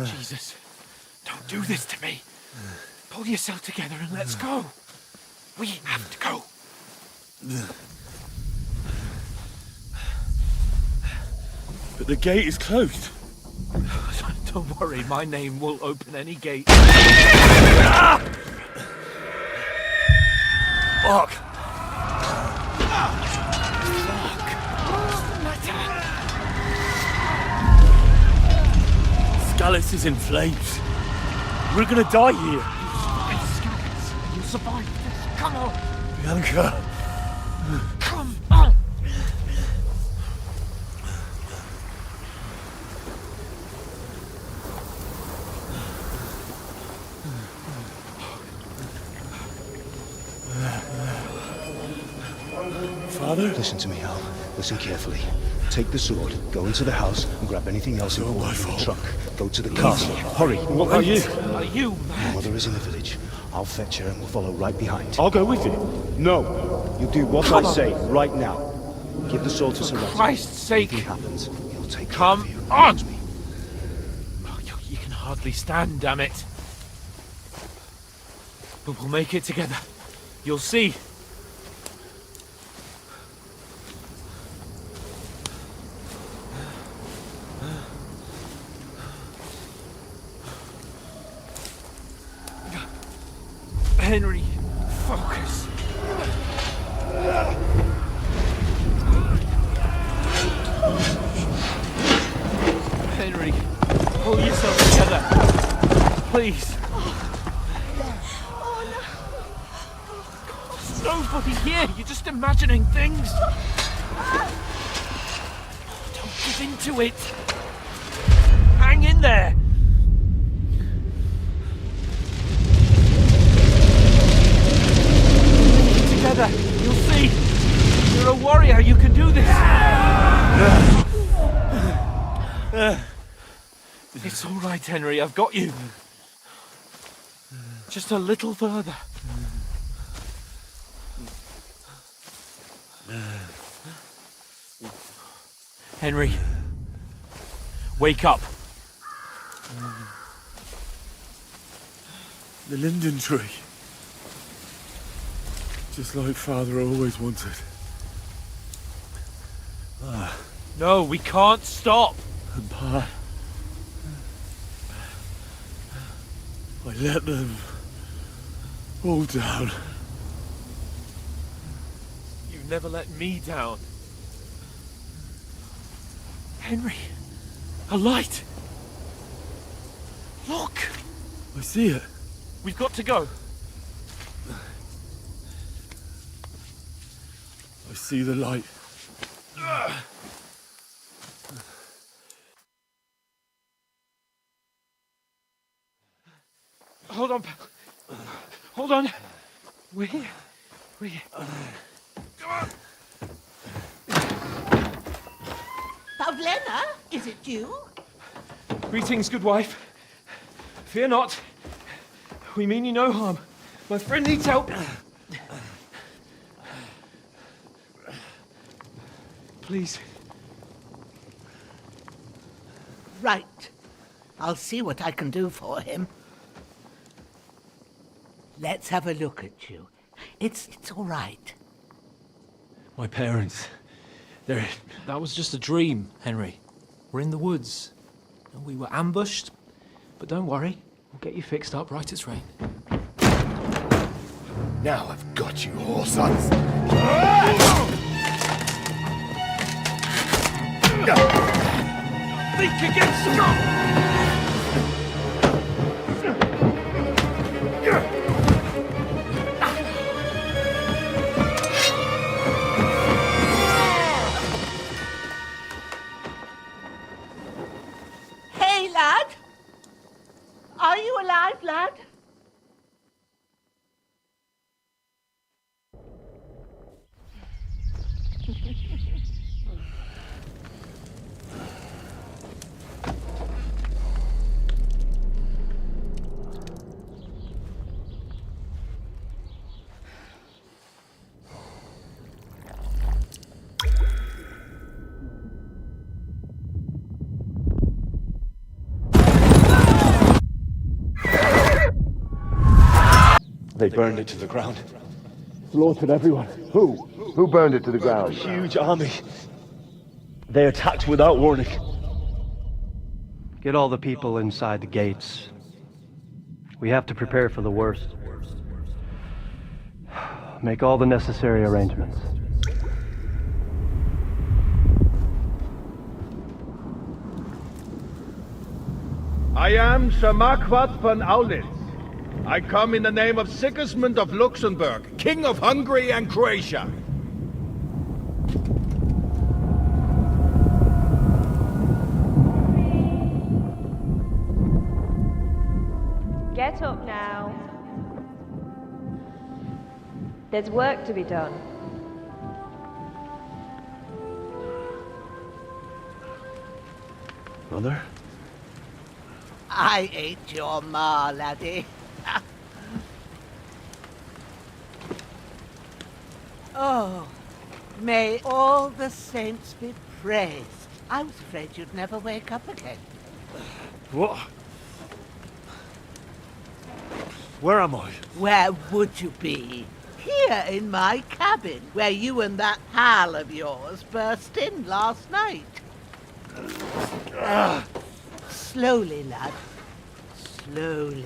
Jesus, don't do this to me. Pull yourself together and let's go. We have to go. But the gate is closed. Don't worry, my name will open any gate. Fuck! Scallis is in flames. We're gonna die here. You'll survive this. Come on. Bianca. Come on. Father? Listen to me, Hal. Listen carefully. Take the sword, go into the house, and grab anything else important in the trunk. Go to the castle. Hurry. What about you? Are you Your mad? mother is in the village. I'll fetch her and we'll follow right behind. I'll go with you. No. You do what I say right now. Give the sword to Sir Ratty. Christ's sake! If anything happens, he'll take care Come of you. on! Trust me. Oh, you can hardly stand, damn it. But we'll make it together. You'll see. Henry, focus. Henry, pull yourself together. Please. There's nobody here. You're just imagining things. Don't give in to it. Hang in there. Together, you'll see. You're a warrior. You can do this. It's all right, Henry. I've got you. Just a little further. Henry, wake up. The linden tree. Just like Father always wanted. No, we can't stop. And Pa, I let them all down. You never let me down. Henry, a light. Look. I see it. We've got to go. I see the light. Hold on, pal. Hold on. We're here. We're here. Come on. Pavlena, is it you? Greetings, good wife. Fear not. We mean you no harm. My friend needs help. Please. Right. I'll see what I can do for him. Let's have a look at you. It's all right. My parents. That was just a dream, Henry. We're in the woods. We were ambushed. But don't worry. We'll get you fixed up right as rain. Now I've got you, whoresons. Think against Hey, lad! Are you alive, lad? They burned it to the ground. Slaughtered everyone. Who? Who burned it to the ground? Huge army. They attacked without warning. Get all the people inside the gates. We have to prepare for the worst. Make all the necessary arrangements. I am Sir Marquardt von Aulitz. I come in the name of Sigismund of Luxembourg, King of Hungary and Croatia. Get up now. There's work to be done. brother. I ain't your ma, laddie. Oh, may all the saints be praised. I was afraid you'd never wake up again. What? Where am I? Where would you be? Here in my cabin, where you and that pal of yours burst in last night. Slowly, lad. Slowly.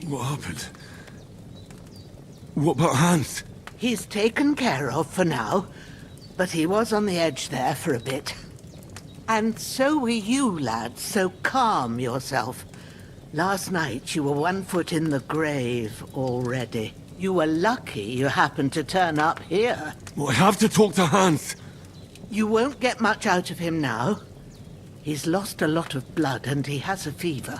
What happened? What about Hans? He's taken care of for now, but he was on the edge there for a bit. And so were you, lad, so calm yourself. Last night you were 1 foot in the grave already. You were lucky you happened to turn up here. Well, I have to talk to Hans. You won't get much out of him now. He's lost a lot of blood and he has a fever.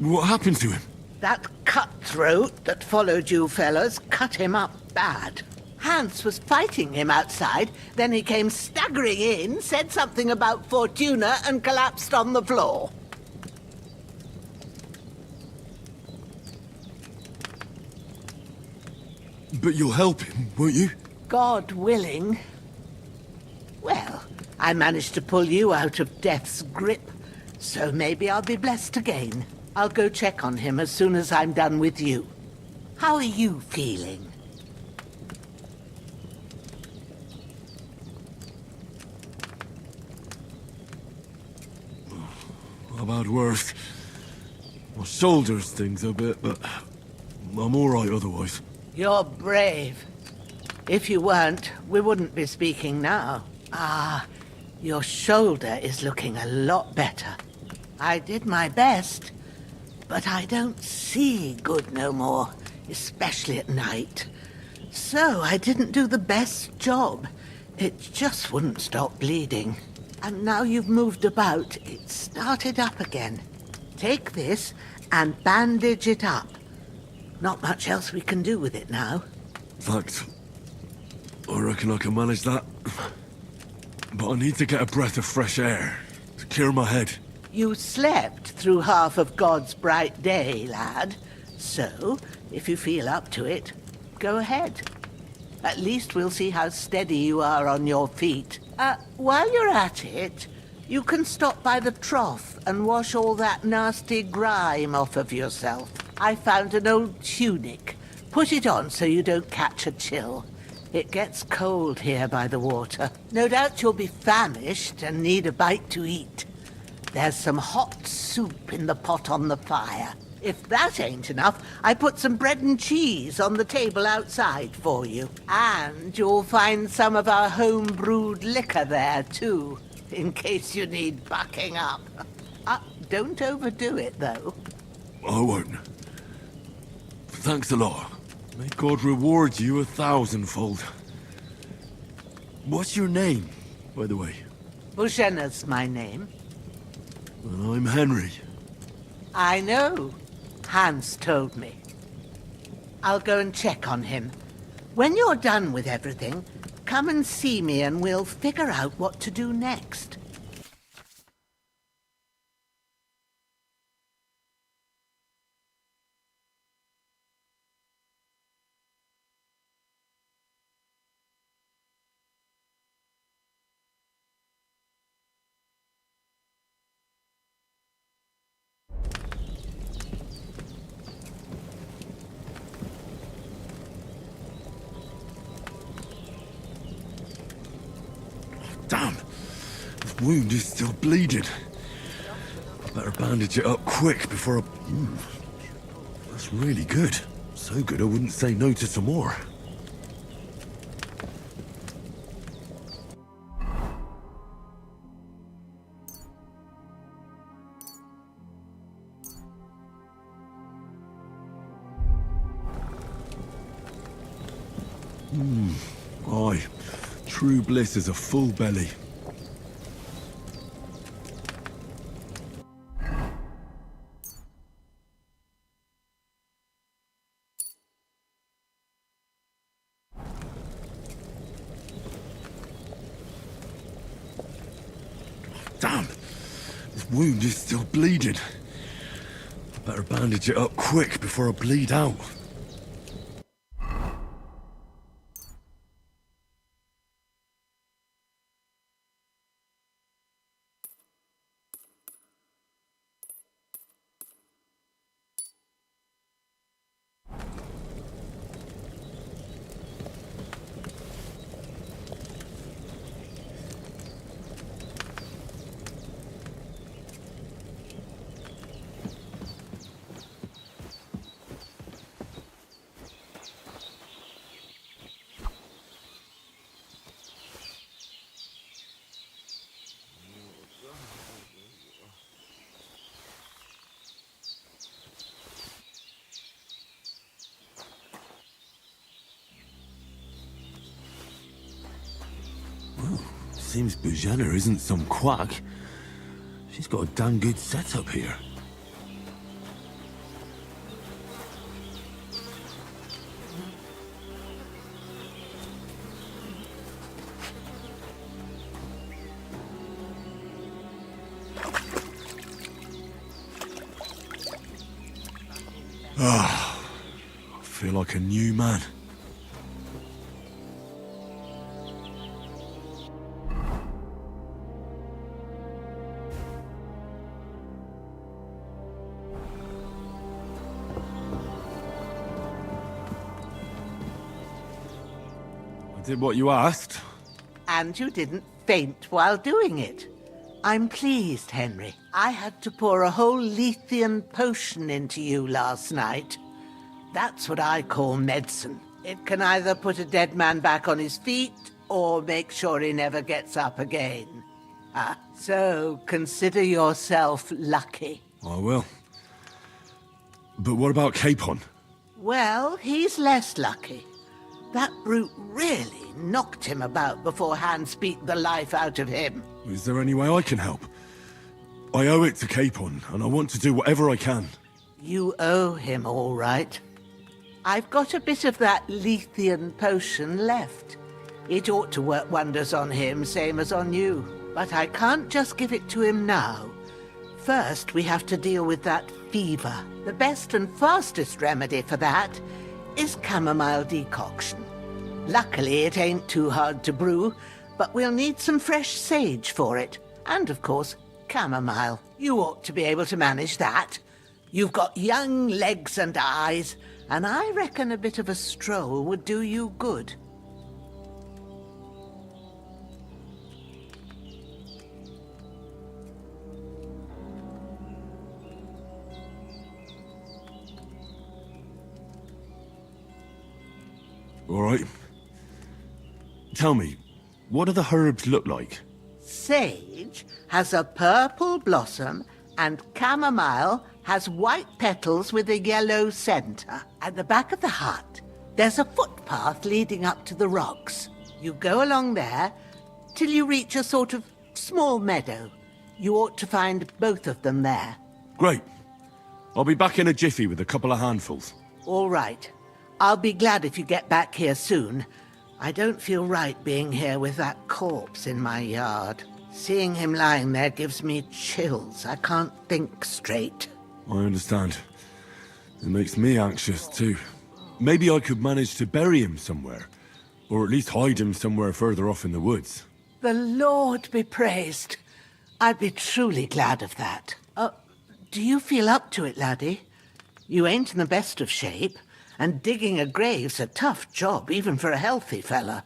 What happened to him? That cutthroat that followed you fellas cut him up bad. Hans was fighting him outside, then he came staggering in, said something about Fortuna, and collapsed on the floor. But you'll help him, won't you? God willing. Well, I managed to pull you out of death's grip, so maybe I'll be blessed again. I'll go check on him as soon as I'm done with you. How are you feeling? I've had worse. My shoulder stings a bit, but I'm all right otherwise. You're brave. If you weren't, we wouldn't be speaking now. Ah, your shoulder is looking a lot better. I did my best, but I don't see good no more, especially at night. So I didn't do the best job. It just wouldn't stop bleeding. And now you've moved about, it started up again. Take this and bandage it up. Not much else we can do with it now. Thanks. I reckon I can manage that. But I need to get a breath of fresh air to clear my head. You slept through half of God's bright day, lad. So, if you feel up to it, go ahead. At least we'll see how steady you are on your feet. While you're at it, you can stop by the trough and wash all that nasty grime off of yourself. I found an old tunic. Put it on so you don't catch a chill. It gets cold here by the water. No doubt you'll be famished and need a bite to eat. There's some hot soup in the pot on the fire. If that ain't enough, I put some bread and cheese on the table outside for you. And you'll find some of our home-brewed liquor there, too, in case you need bucking up. Don't overdo it, though. I won't. Thanks a lot. May God reward you 1,000-fold. What's your name, by the way? Bushenna's my name. And I'm Henry. I know. Hans told me. I'll go and check on him. When you're done with everything, come and see me and we'll figure out what to do next. Damn! This wound is still bleeding. I better bandage it up quick before I... That's really good. So good I wouldn't say no to some more. Aye. True bliss is a full belly. Damn! This wound is still bleeding. I better bandage it up quick before I bleed out. Seems Bujana isn't some quack. She's got a damn good setup here. Ah, I feel like a new man. Did what you asked. And you didn't faint while doing it. I'm pleased, Henry. I had to pour a whole Lethean potion into you last night. That's what I call medicine. It can either put a dead man back on his feet, or make sure he never gets up again. So consider yourself lucky. I will. But what about Capon? Well, he's less lucky. That brute really knocked him about before Hans beat the life out of him. Is there any way I can help? I owe it to Capon, and I want to do whatever I can. You owe him, all right. I've got a bit of that Lethean potion left. It ought to work wonders on him, same as on you. But I can't just give it to him now. First, we have to deal with that fever. The best and fastest remedy for that is chamomile decoction. Luckily, it ain't too hard to brew, but we'll need some fresh sage for it. And, of course, chamomile. You ought to be able to manage that. You've got young legs and eyes, and I reckon a bit of a stroll would do you good. All right. Tell me, what do the herbs look like? Sage has a purple blossom, and chamomile has white petals with a yellow center. At the back of the hut, there's a footpath leading up to the rocks. You go along there till you reach a sort of small meadow. You ought to find both of them there. Great. I'll be back in a jiffy with a couple of handfuls. All right. I'll be glad if you get back here soon. I don't feel right being here with that corpse in my yard. Seeing him lying there gives me chills. I can't think straight. I understand. It makes me anxious too. Maybe I could manage to bury him somewhere. Or at least hide him somewhere further off in the woods. The Lord be praised. I'd be truly glad of that. Do you feel up to it, laddie? You ain't in the best of shape. And digging a grave's a tough job, even for a healthy fella.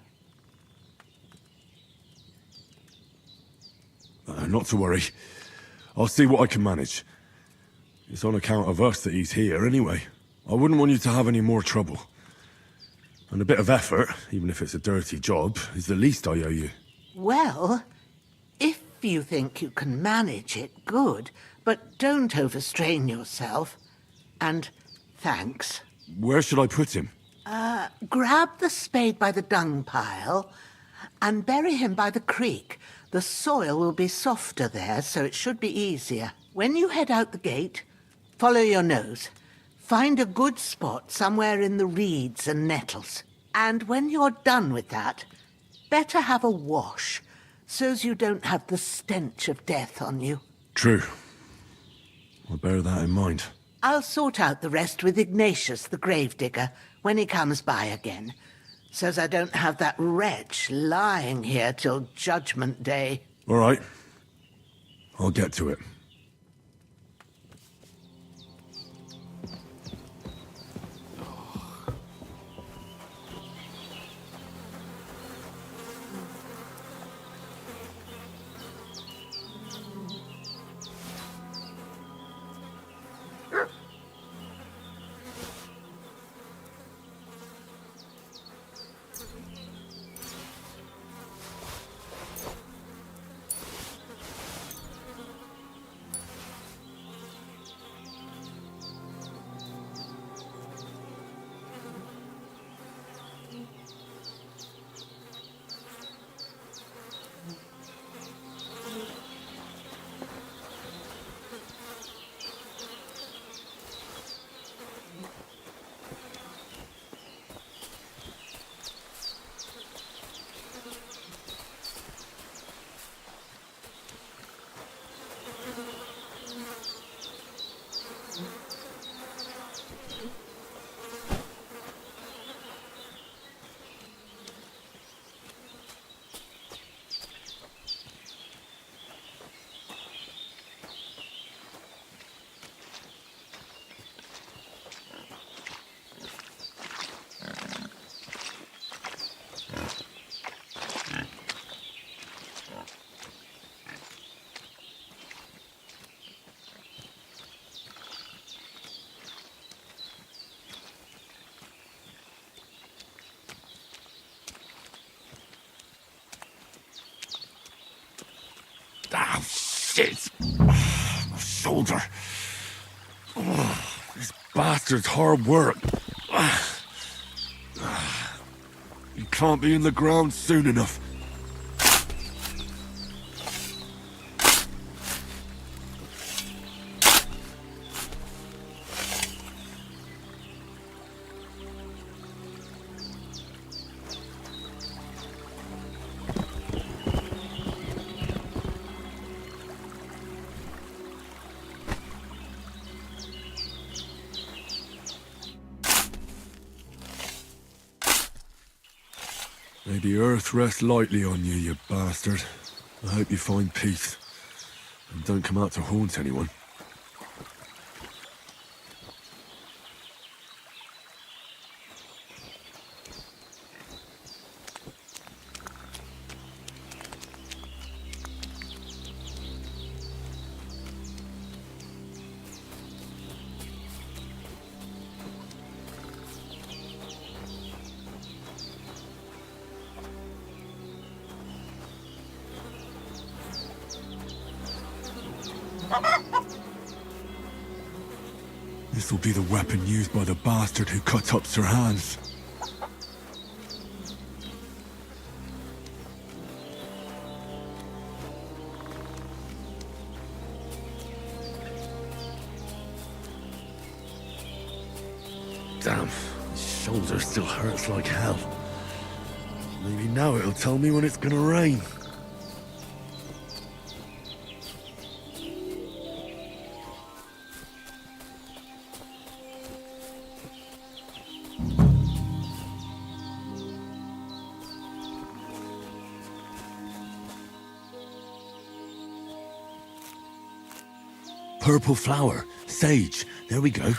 Not to worry. I'll see what I can manage. It's on account of us that he's here anyway. I wouldn't want you to have any more trouble. And a bit of effort, even if it's a dirty job, is the least I owe you. Well, if you think you can manage it, good. But don't overstrain yourself. And thanks. Where should I put him? Grab the spade by the dung pile and bury him by the creek. The soil will be softer there, so it should be easier. When you head out the gate, follow your nose. Find a good spot somewhere in the reeds and nettles. And when you're done with that, better have a wash, so's you don't have the stench of death on you. True. I'll bear that in mind. I'll sort out the rest with Ignatius, the gravedigger, when he comes by again, so's I don't have that wretch lying here till Judgment Day. All right. I'll get to it. Ah, shit! My shoulder. This bastard's hard work. You can't be in the ground soon enough. May the earth rest lightly on you, you bastard. I hope you find peace. And don't come out to haunt anyone. This'll be the weapon used by the bastard who cut up Sir Hans. Damn, his shoulder still hurts like hell. Maybe now it'll tell me when it's gonna rain. Purple flower, sage, there we go.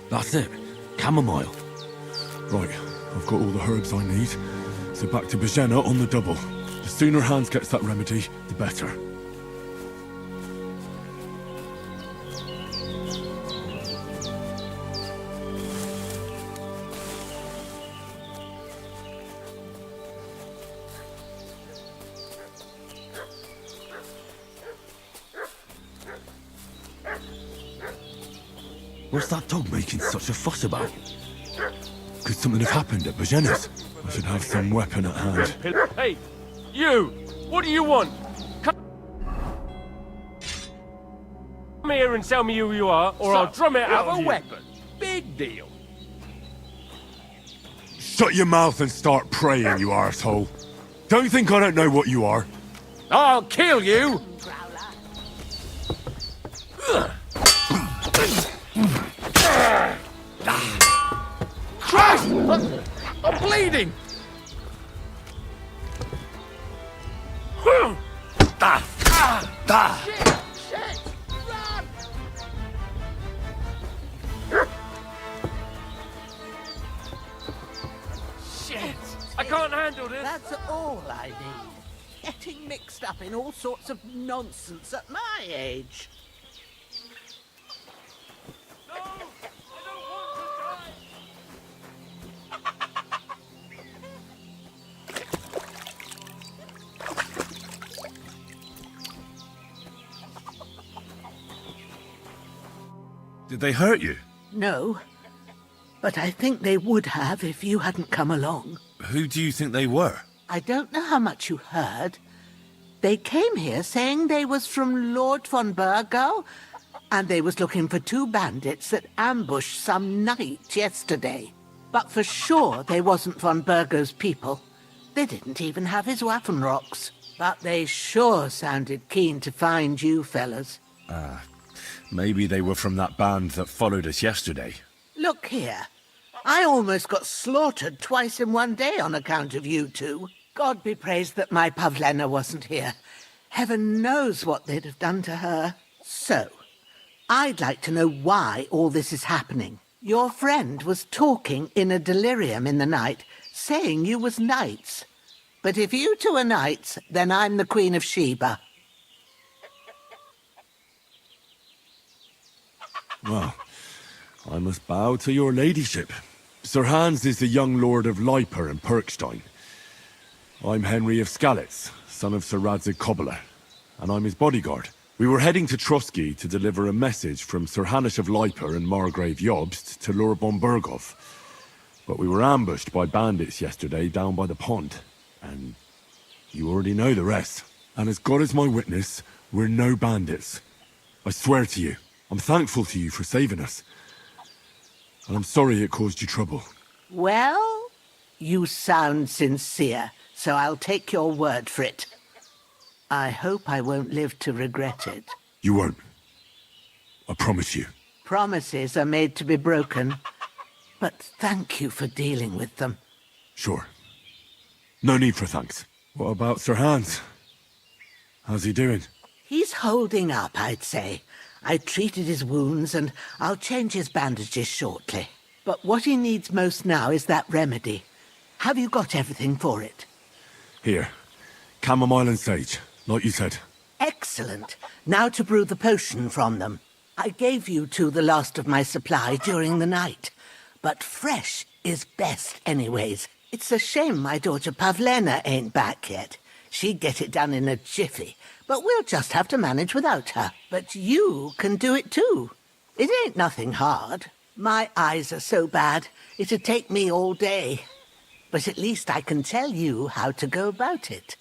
That's it, chamomile. Right, I've got all the herbs I need. So back to Bajena on the double. The sooner Hans gets that remedy, the better. What's that dog making such a fuss about? Could something have happened at Bajena's? I should have some weapon at hand. Hey, you! What do you want? Come here and tell me who you are, or I'll drum it out of you. weapon. Big deal. Shut your mouth and start praying, you arsehole. Don't think I don't know what you are. I'll kill you! Christ! I'm bleeding! Shit! Run! Shit! I can't handle this! That's all I need. Getting mixed up in all sorts of nonsense at my age. Did they hurt you? No, but I think they would have if you hadn't come along. Who do you think they were? I don't know how much you heard. They came here saying they was from Lord von Burgo, and they was looking for 2 bandits that ambushed some knight yesterday. But for sure they wasn't von Burgo's people. They didn't even have his Waffenrocks. But they sure sounded keen to find you fellas. Maybe they were from that band that followed us yesterday. Look here. I almost got slaughtered twice in one day on account of you two. God be praised that my Pavlena wasn't here. Heaven knows what they'd have done to her. So, I'd like to know why all this is happening. Your friend was talking in a delirium in the night, saying you was knights. But if you two are knights, then I'm the Queen of Sheba. Well, I must bow to your ladyship. Sir Hans is the young lord of Leiper and Perkstein. I'm Henry of Skalitz, son of Sir Radzig Cobbler, and I'm his bodyguard. We were heading to Trotsky to deliver a message from Sir Hanish of Leiper and Margrave Jobst to Lord von Burgov. But we were ambushed by bandits yesterday down by the pond, and you already know the rest. And as God is my witness, we're no bandits. I swear to you. I'm thankful to you for saving us. And I'm sorry it caused you trouble. Well, you sound sincere, so I'll take your word for it. I hope I won't live to regret it. You won't. I promise you. Promises are made to be broken, but thank you for dealing with them. Sure. No need for thanks. What about Sir Hans? How's he doing? He's holding up, I'd say. I treated his wounds, and I'll change his bandages shortly. But what he needs most now is that remedy. Have you got everything for it? Here. Chamomile and sage, like you said. Excellent. Now to brew the potion from them. I gave you two the last of my supply during the night. But fresh is best anyways. It's a shame my daughter Pavlena ain't back yet. She'd get it done in a jiffy, but we'll just have to manage without her. But you can do it too. It ain't nothing hard. My eyes are so bad, it'd take me all day. But at least I can tell you how to go about it.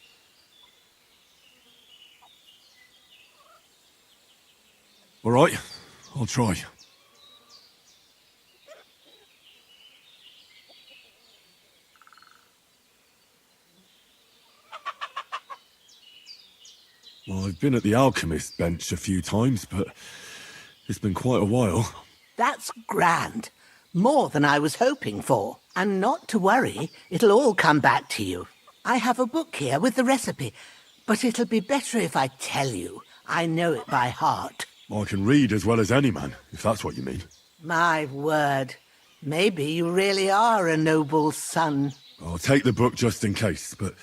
All right, I'll try. Well, I've been at the alchemist bench a few times, but it's been quite a while. That's grand. More than I was hoping for. And not to worry, it'll all come back to you. I have a book here with the recipe, but it'll be better if I tell you. I know it by heart. I can read as well as any man, if that's what you mean. My word. Maybe you really are a noble son. I'll take the book just in case, but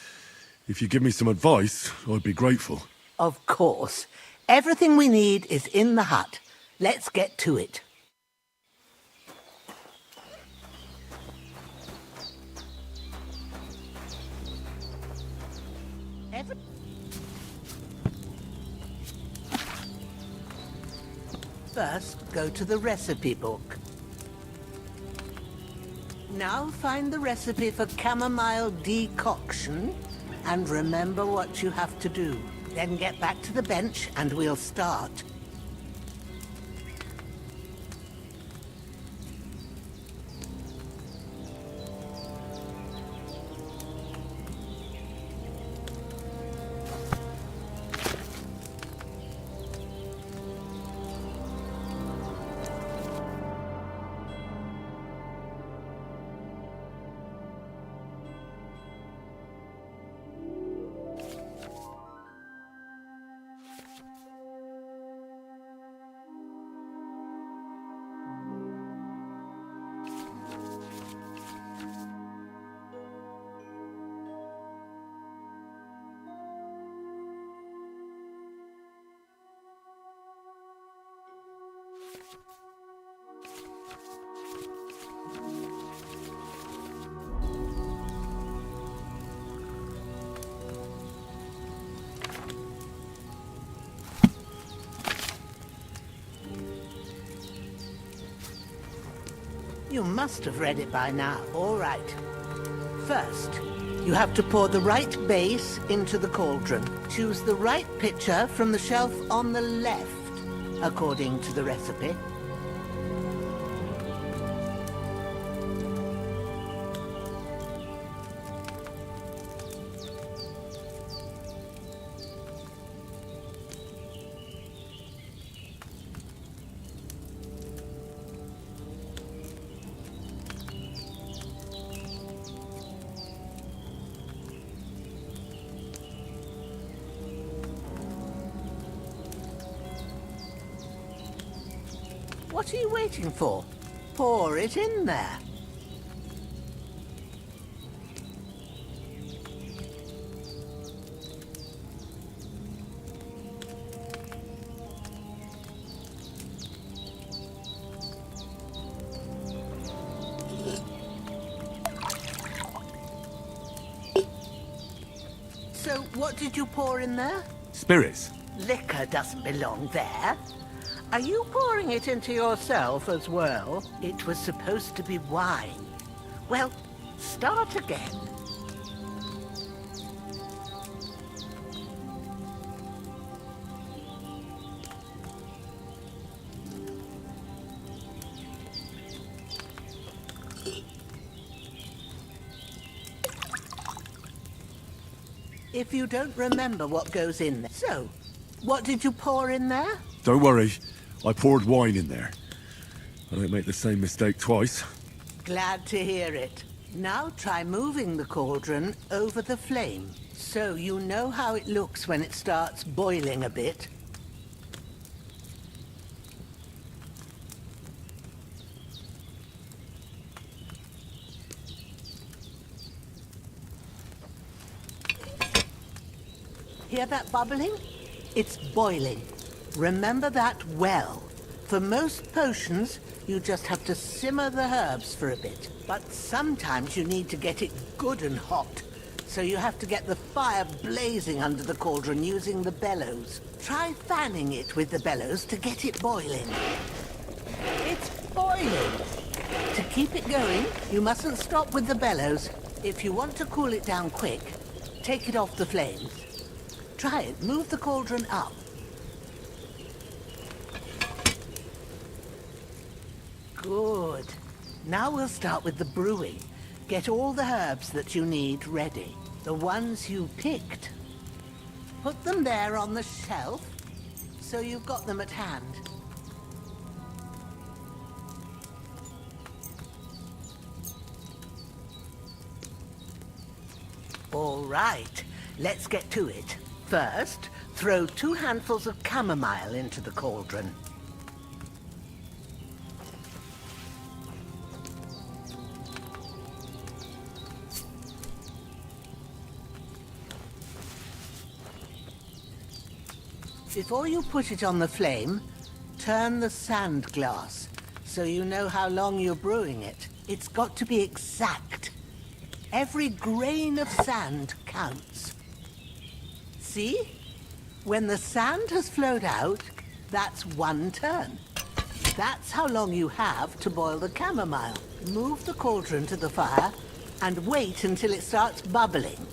if you give me some advice, I'd be grateful. Of course. Everything we need is in the hut. Let's get to it. First, go to the recipe book. Now find the recipe for chamomile decoction and remember what you have to do. Then get back to the bench and we'll start. You must have read it by now. All right. First, you have to pour the right base into the cauldron. Choose the right pitcher from the shelf on the left, according to the recipe. What are you waiting for? Pour it in there. So, what did you pour in there? Spirits. Liquor doesn't belong there. Are you pouring it into yourself as well? It was supposed to be wine. Well, start again. If you don't remember what goes in there. So, what did you pour in there? Don't worry. I poured wine in there. I don't make the same mistake twice. Glad to hear it. Now try moving the cauldron over the flame, so you know how it looks when it starts boiling a bit. Hear that bubbling? It's boiling. Remember that well. For most potions, you just have to simmer the herbs for a bit. But sometimes you need to get it good and hot. So you have to get the fire blazing under the cauldron using the bellows. Try fanning it with the bellows to get it boiling. It's boiling! To keep it going, you mustn't stop with the bellows. If you want to cool it down quick, take it off the flames. Try it. Move the cauldron up. Good. Now we'll start with the brewing. Get all the herbs that you need ready. The ones you picked. Put them there on the shelf, so you've got them at hand. All right, let's get to it. First, throw 2 handfuls of chamomile into the cauldron. Before you put it on the flame, turn the sand glass, so you know how long you're brewing it. It's got to be exact. Every grain of sand counts. See? When the sand has flowed out, that's 1 turn. That's how long you have to boil the chamomile. Move the cauldron to the fire and wait until it starts bubbling.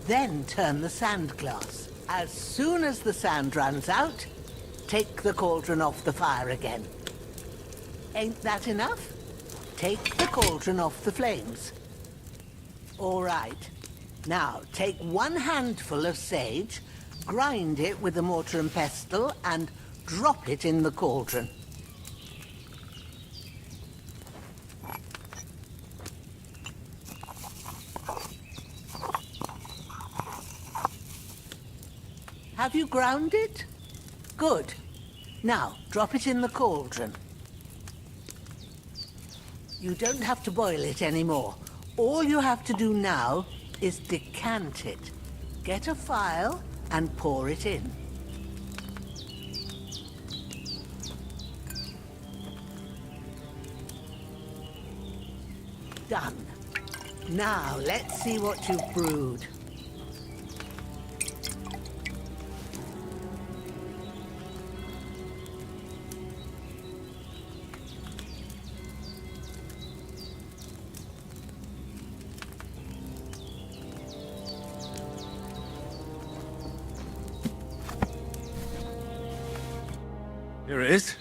Then turn the sand glass. As soon as the sand runs out, take the cauldron off the fire again. Ain't that enough? Take the cauldron off the flames. All right. Now, take 1 handful of sage, grind it with a mortar and pestle, and drop it in the cauldron. Have you ground it? Good. Now, drop it in the cauldron. You don't have to boil it anymore. All you have to do now is decant it. Get a phial and pour it in. Done. Now, let's see what you've brewed. Here it is.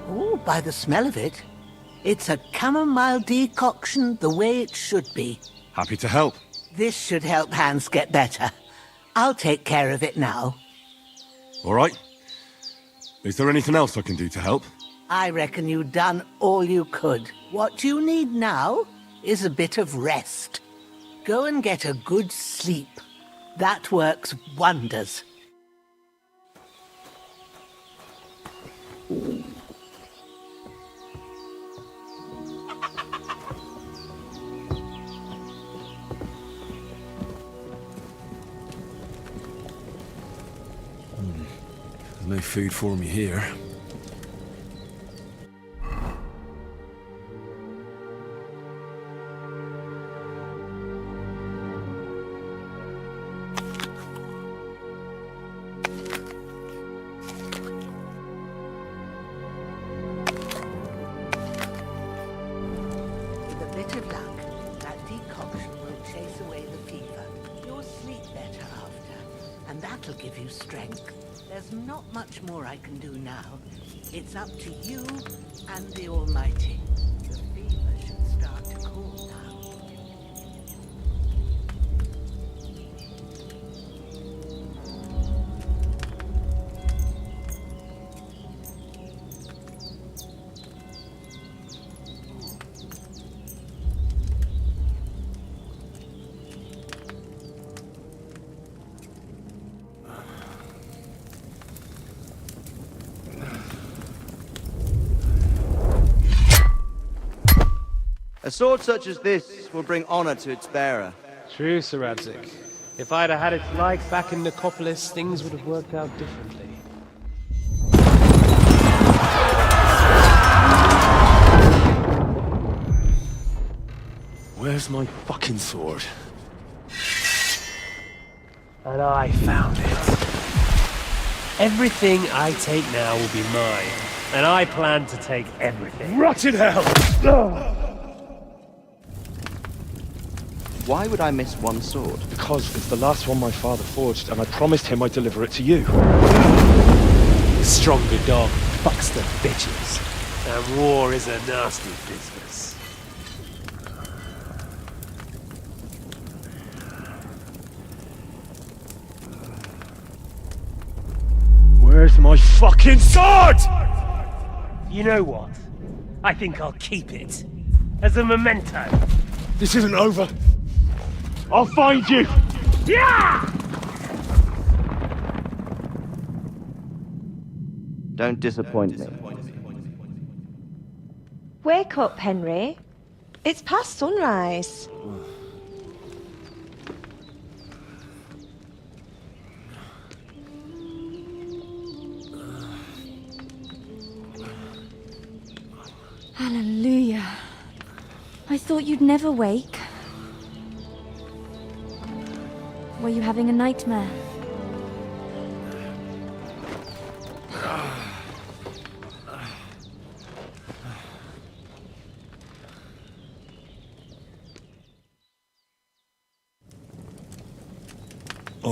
Oh, by the smell of it, it's a chamomile decoction the way it should be. Happy to help. This should help Hans get better. I'll take care of it now. All right. Is there anything else I can do to help? I reckon you've done all you could. What you need now is a bit of rest. Go and get a good sleep. That works wonders. There's no food for me here. With a bit of luck, that decoction will chase away the fever. You'll sleep better after, and that'll give you strength. There's not much more I can do now. It's up to you and the Almighty. The fever should start to cool now. A sword such as this will bring honor to its bearer. True, Sir Radzik. If I'd have had its like back in Nicopolis, things would have worked out differently. Where's my fucking sword? And I found it. Everything I take now will be mine, and I plan to take everything. Rot in hell! Why would I miss one sword? Because it's the last one my father forged, and I promised him I'd deliver it to you. Stronger dog fucks the bitches. And war is a nasty business. Where's my fucking sword? You know what? I think I'll keep it. As a memento. This isn't over. I'll find you! Yeah! Don't disappoint me. Wake up, Henry. It's past sunrise. Hallelujah. I thought you'd never wake. Were you having a nightmare?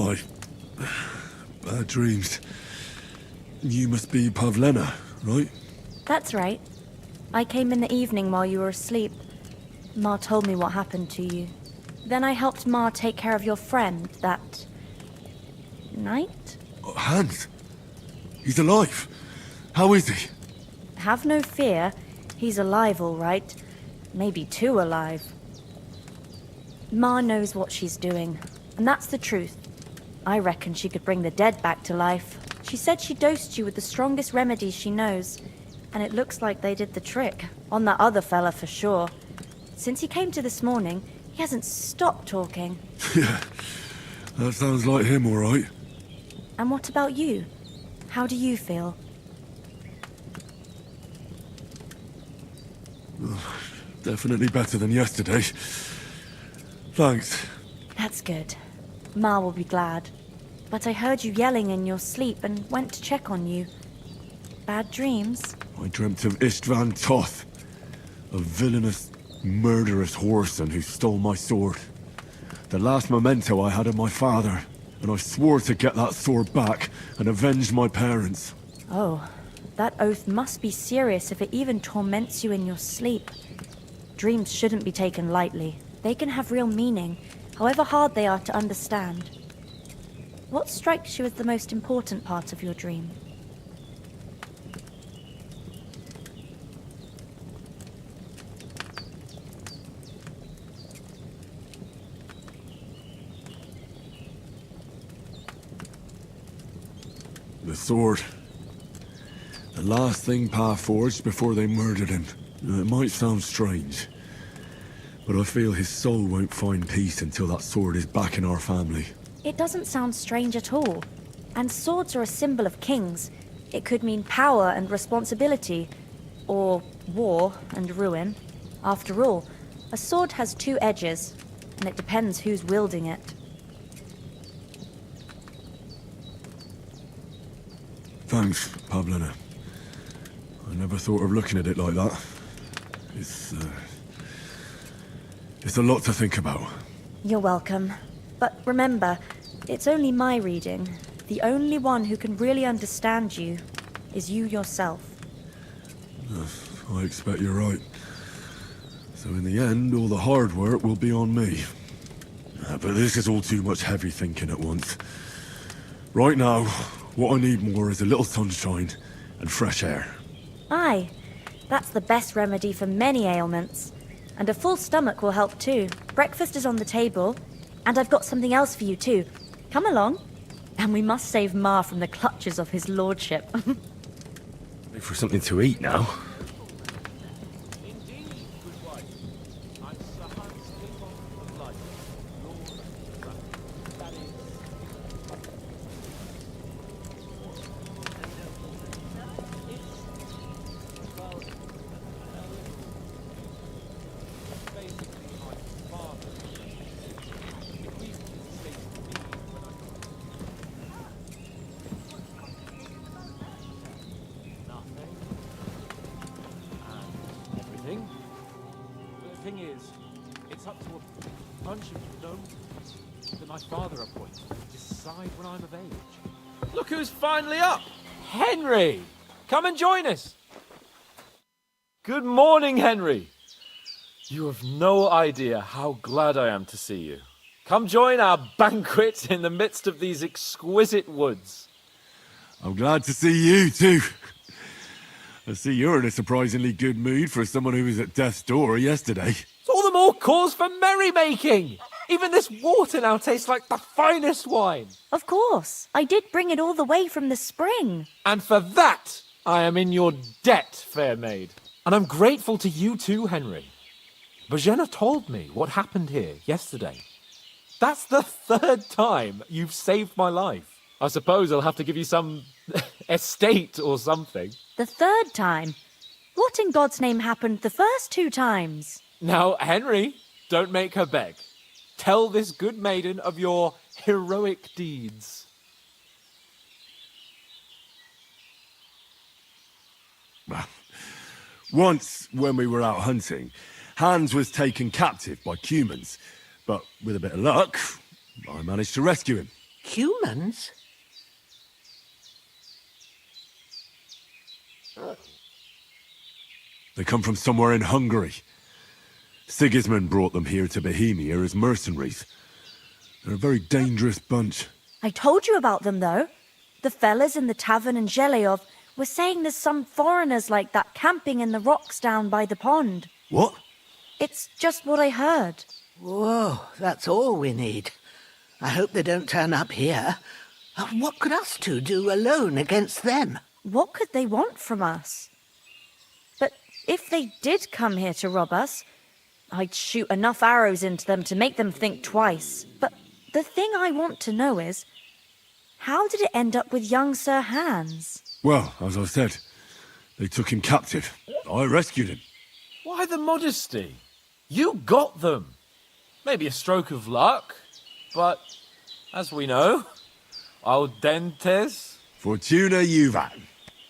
Aye. Bad dreams. You must be Pavlena, right? That's right. I came in the evening while you were asleep. Ma told me what happened to you. Then I helped Ma take care of your friend that night? Hans? He's alive. How is he? Have no fear. He's alive, all right. Maybe too alive. Ma knows what she's doing, and that's the truth. I reckon she could bring the dead back to life. She said she dosed you with the strongest remedies she knows, and it looks like they did the trick. On that other fella for sure. Since he came to this morning, he hasn't stopped talking. Yeah, that sounds like him, all right. And what about you? How do you feel? Definitely better than yesterday. Thanks. That's good. Ma will be glad. But I heard you yelling in your sleep and went to check on you. Bad dreams? I dreamt of Istvan Toth, a villainous, murderous whoreson who stole my sword. The last memento I had of my father, and I swore to get that sword back and avenge my parents. Oh, that oath must be serious if it even torments you in your sleep. Dreams shouldn't be taken lightly. They can have real meaning, however hard they are to understand. What strikes you as the most important part of your dream? The sword. The last thing Pa forged before they murdered him. It might sound strange, but I feel his soul won't find peace until that sword is back in our family. It doesn't sound strange at all. And swords are a symbol of kings. It could mean power and responsibility, or war and ruin. After all, a sword has two edges, and it depends who's wielding it. Thanks, Pavlena. I never thought of looking at it like that. It's a lot to think about. You're welcome. But remember, it's only my reading. The only one who can really understand you is you yourself. I expect you're right. So in the end, all the hard work will be on me. But this is all too much heavy thinking at once. Right now, what I need more is a little sunshine and fresh air. Aye, that's the best remedy for many ailments. And a full stomach will help too. Breakfast is on the table, and I've got something else for you too. Come along. And we must save Ma from the clutches of his lordship. Wait for something to eat now. The thing is, it's up to a bunch of gnomes that my father appointed to decide when I'm of age. Look who's finally up! Henry! Come and join us! Good morning, Henry! You have no idea how glad I am to see you. Come join our banquet in the midst of these exquisite woods. I'm glad to see you too. I see you're in a surprisingly good mood for someone who was at death's door yesterday. It's all the more cause for merrymaking! Even this water now tastes like the finest wine. Of course. I did bring it all the way from the spring. And for that, I am in your debt, fair maid. And I'm grateful to you too, Henry. Bojena told me what happened here yesterday. That's the third time you've saved my life. I suppose I'll have to give you some estate or something. The third time? What in God's name happened the first two times? Now, Henry, don't make her beg. Tell this good maiden of your heroic deeds. Well, once, when we were out hunting, Hans was taken captive by humans. But with a bit of luck, I managed to rescue him. Humans? They come from somewhere in Hungary. Sigismund brought them here to Bohemia as mercenaries. They're a very dangerous bunch. I told you about them, though. The fellas in the tavern in Zheleov were saying there's some foreigners like that camping in the rocks down by the pond. What? It's just what I heard. Whoa, that's all we need. I hope they don't turn up here. What could us two do alone against them? What could they want from us? But if they did come here to rob us, I'd shoot enough arrows into them to make them think twice. But the thing I want to know is, how did it end up with young Sir Hans? Well, as I said, they took him captive. I rescued him. Why the modesty? You got them. Maybe a stroke of luck, but as we know, audentes. Fortuna juvat.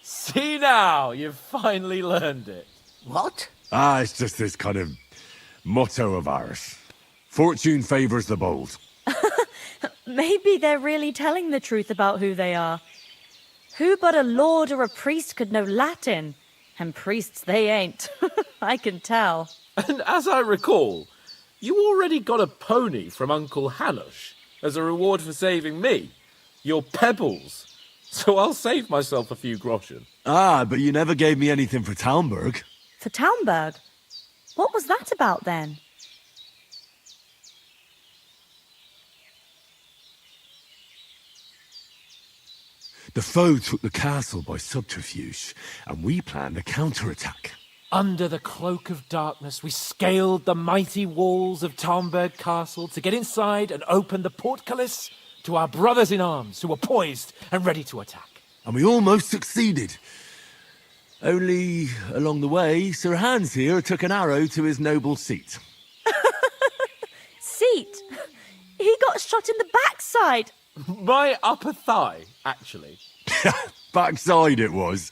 See now, you've finally learned it. What? It's just this kind of motto of ours. Fortune favours the bold. Maybe they're really telling the truth about who they are. Who but a lord or a priest could know Latin? And priests they ain't. I can tell. And as I recall, you already got a pony from Uncle Hanush as a reward for saving me. Your pebbles. So I'll save myself a few groschen. But you never gave me anything for Talmberg. For Talmberg? What was that about then? The foe took the castle by subterfuge, and we planned a counterattack. Under the cloak of darkness, we scaled the mighty walls of Talmberg Castle to get inside and open the portcullis to our brothers in arms who were poised and ready to attack. And we almost succeeded. Only, along the way, Sir Hans here took an arrow to his noble seat. Seat? He got shot in the backside. My upper thigh, actually. Backside it was.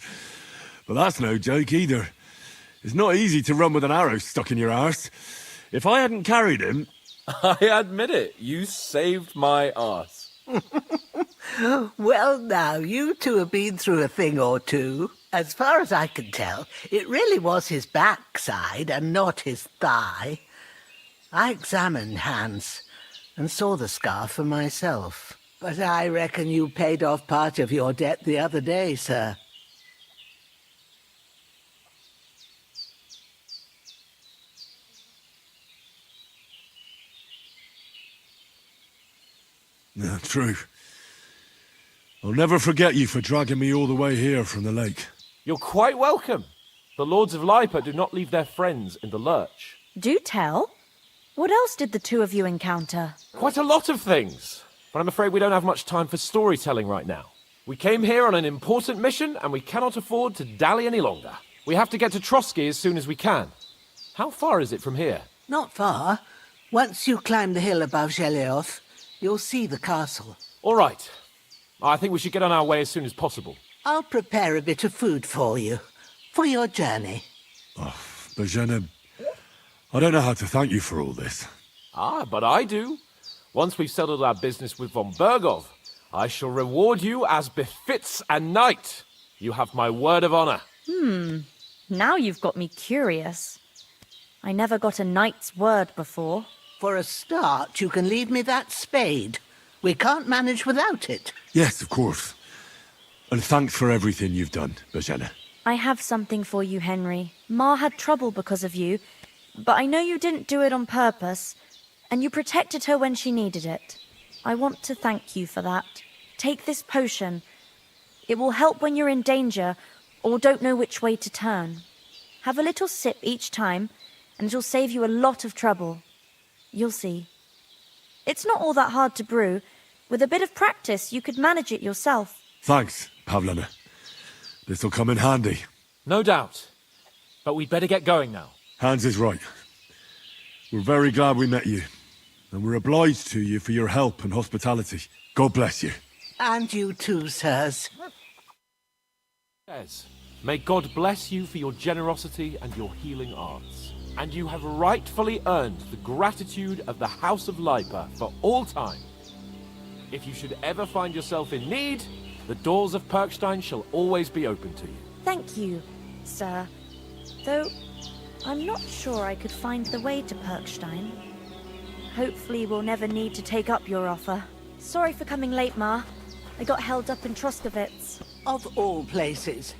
But that's no joke either. It's not easy to run with an arrow stuck in your arse. If I hadn't carried him... I admit it, you saved my arse. Well, now, you two have been through a thing or two. As far as I can tell, it really was his backside and not his thigh. I examined Hans and saw the scar for myself. But I reckon you paid off part of your debt the other day, sir. No, true. I'll never forget you for dragging me all the way here from the lake. You're quite welcome. The Lords of Lipa do not leave their friends in the lurch. Do tell. What else did the two of you encounter? Quite a lot of things. But I'm afraid we don't have much time for storytelling right now. We came here on an important mission, and we cannot afford to dally any longer. We have to get to Trotsky as soon as we can. How far is it from here? Not far. Once you climb the hill above Zheleov, you'll see the castle. All right. I think we should get on our way as soon as possible. I'll prepare a bit of food for you, for your journey. Bozhena, I don't know how to thank you for all this. But I do. Once we've settled our business with von Bergov, I shall reward you as befits a knight. You have my word of honor. Now you've got me curious. I never got a knight's word before. For a start, you can leave me that spade. We can't manage without it. Yes, of course. And thanks for everything you've done, Bozhena. I have something for you, Henry. Ma had trouble because of you, but I know you didn't do it on purpose, and you protected her when she needed it. I want to thank you for that. Take this potion. It will help when you're in danger or don't know which way to turn. Have a little sip each time, and it'll save you a lot of trouble. You'll see. It's not all that hard to brew. With a bit of practice, you could manage it yourself. Thanks, Pavlena. This'll come in handy. No doubt. But we'd better get going now. Hans is right. We're very glad we met you. And we're obliged to you for your help and hospitality. God bless you. And you too, sirs. Yes. May God bless you for your generosity and your healing arts. And you have rightfully earned the gratitude of the House of Lipa for all time. If you should ever find yourself in need, the doors of Perkstein shall always be open to you. Thank you, sir. Though, I'm not sure I could find the way to Perkstein. Hopefully we'll never need to take up your offer. Sorry for coming late, Ma. I got held up in Troskowitz. Of all places.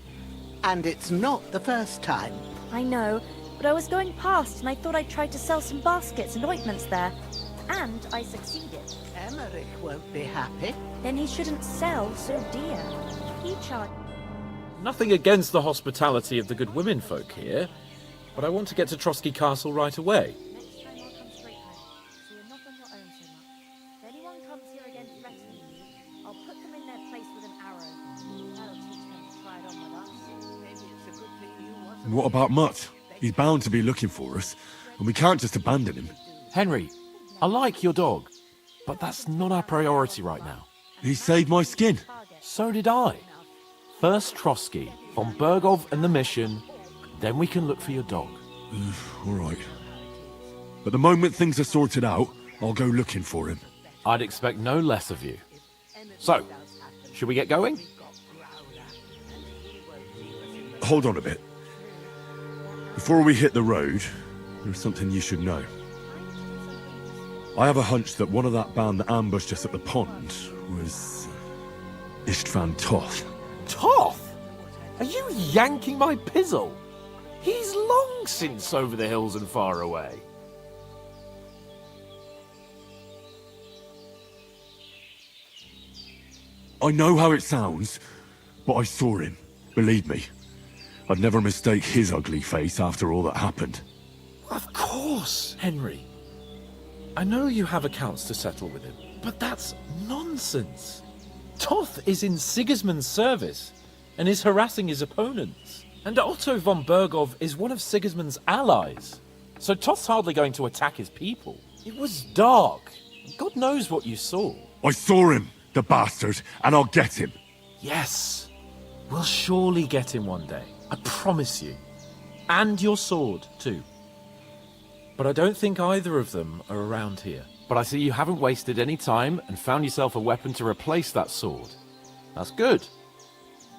And it's not the first time. I know, but I was going past and I thought I'd try to sell some baskets and ointments there. And I succeeded. Emmerich won't be happy. Then he shouldn't sell so dear. He charged... Nothing against the hospitality of the good women folk here, but I want to get to Trotsky Castle right away. Next time I'll come straight home, so you're not on your own so much. If anyone comes here again threatening you, I'll put them in their place with an arrow. That'll teach them to try it on with us. Maybe it's a good thing you wasn't... What about Mutt? He's bound to be looking for us, and we can't just abandon him. Henry, I like your dog, but that's not our priority right now. He saved my skin. So did I. First Trotsky, von Bergov and the mission, then we can look for your dog. All right. But the moment things are sorted out, I'll go looking for him. I'd expect no less of you. So, should we get going? Hold on a bit. Before we hit the road, there's something you should know. I have a hunch that one of that band that ambushed us at the pond was Istvan Toth. Toth? Are you yanking my pizzle? He's long since over the hills and far away. I know how it sounds, but I saw him. Believe me. I'd never mistake his ugly face after all that happened. Of course, Henry. I know you have accounts to settle with him, but that's nonsense. Toth is in Sigismund's service and is harassing his opponents. And Otto von Bergov is one of Sigismund's allies. So Toth's hardly going to attack his people. It was dark. God knows what you saw. I saw him, the bastard, and I'll get him. Yes. We'll surely get him one day. I promise you. And your sword, too. But I don't think either of them are around here. But I see you haven't wasted any time and found yourself a weapon to replace that sword. That's good.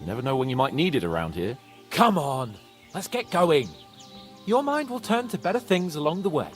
You never know when you might need it around here. Come on, let's get going. Your mind will turn to better things along the way.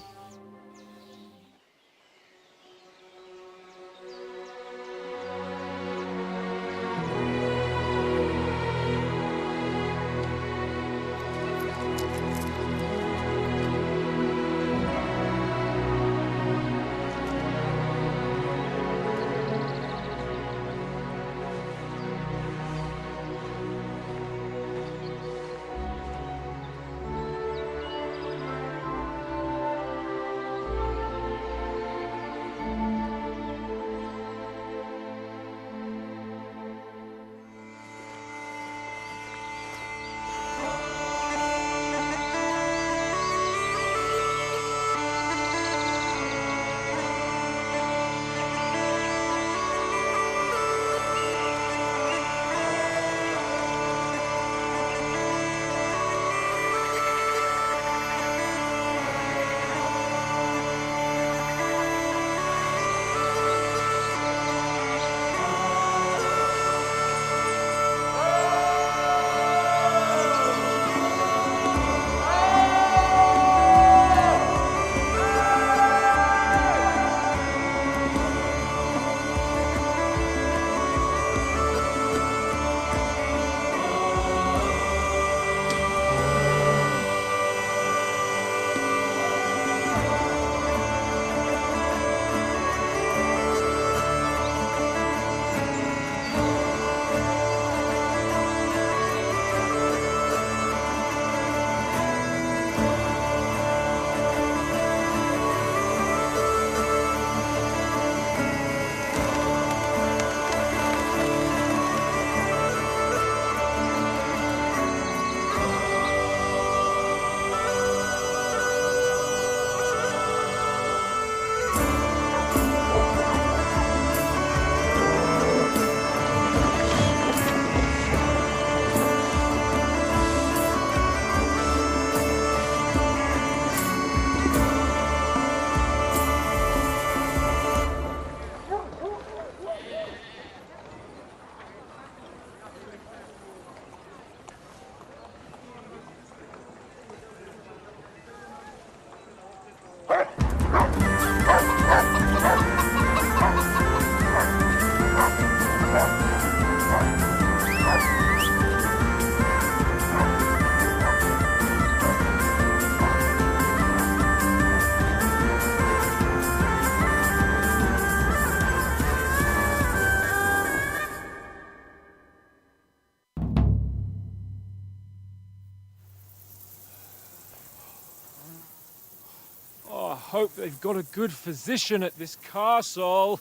hope they've got a good physician at this castle.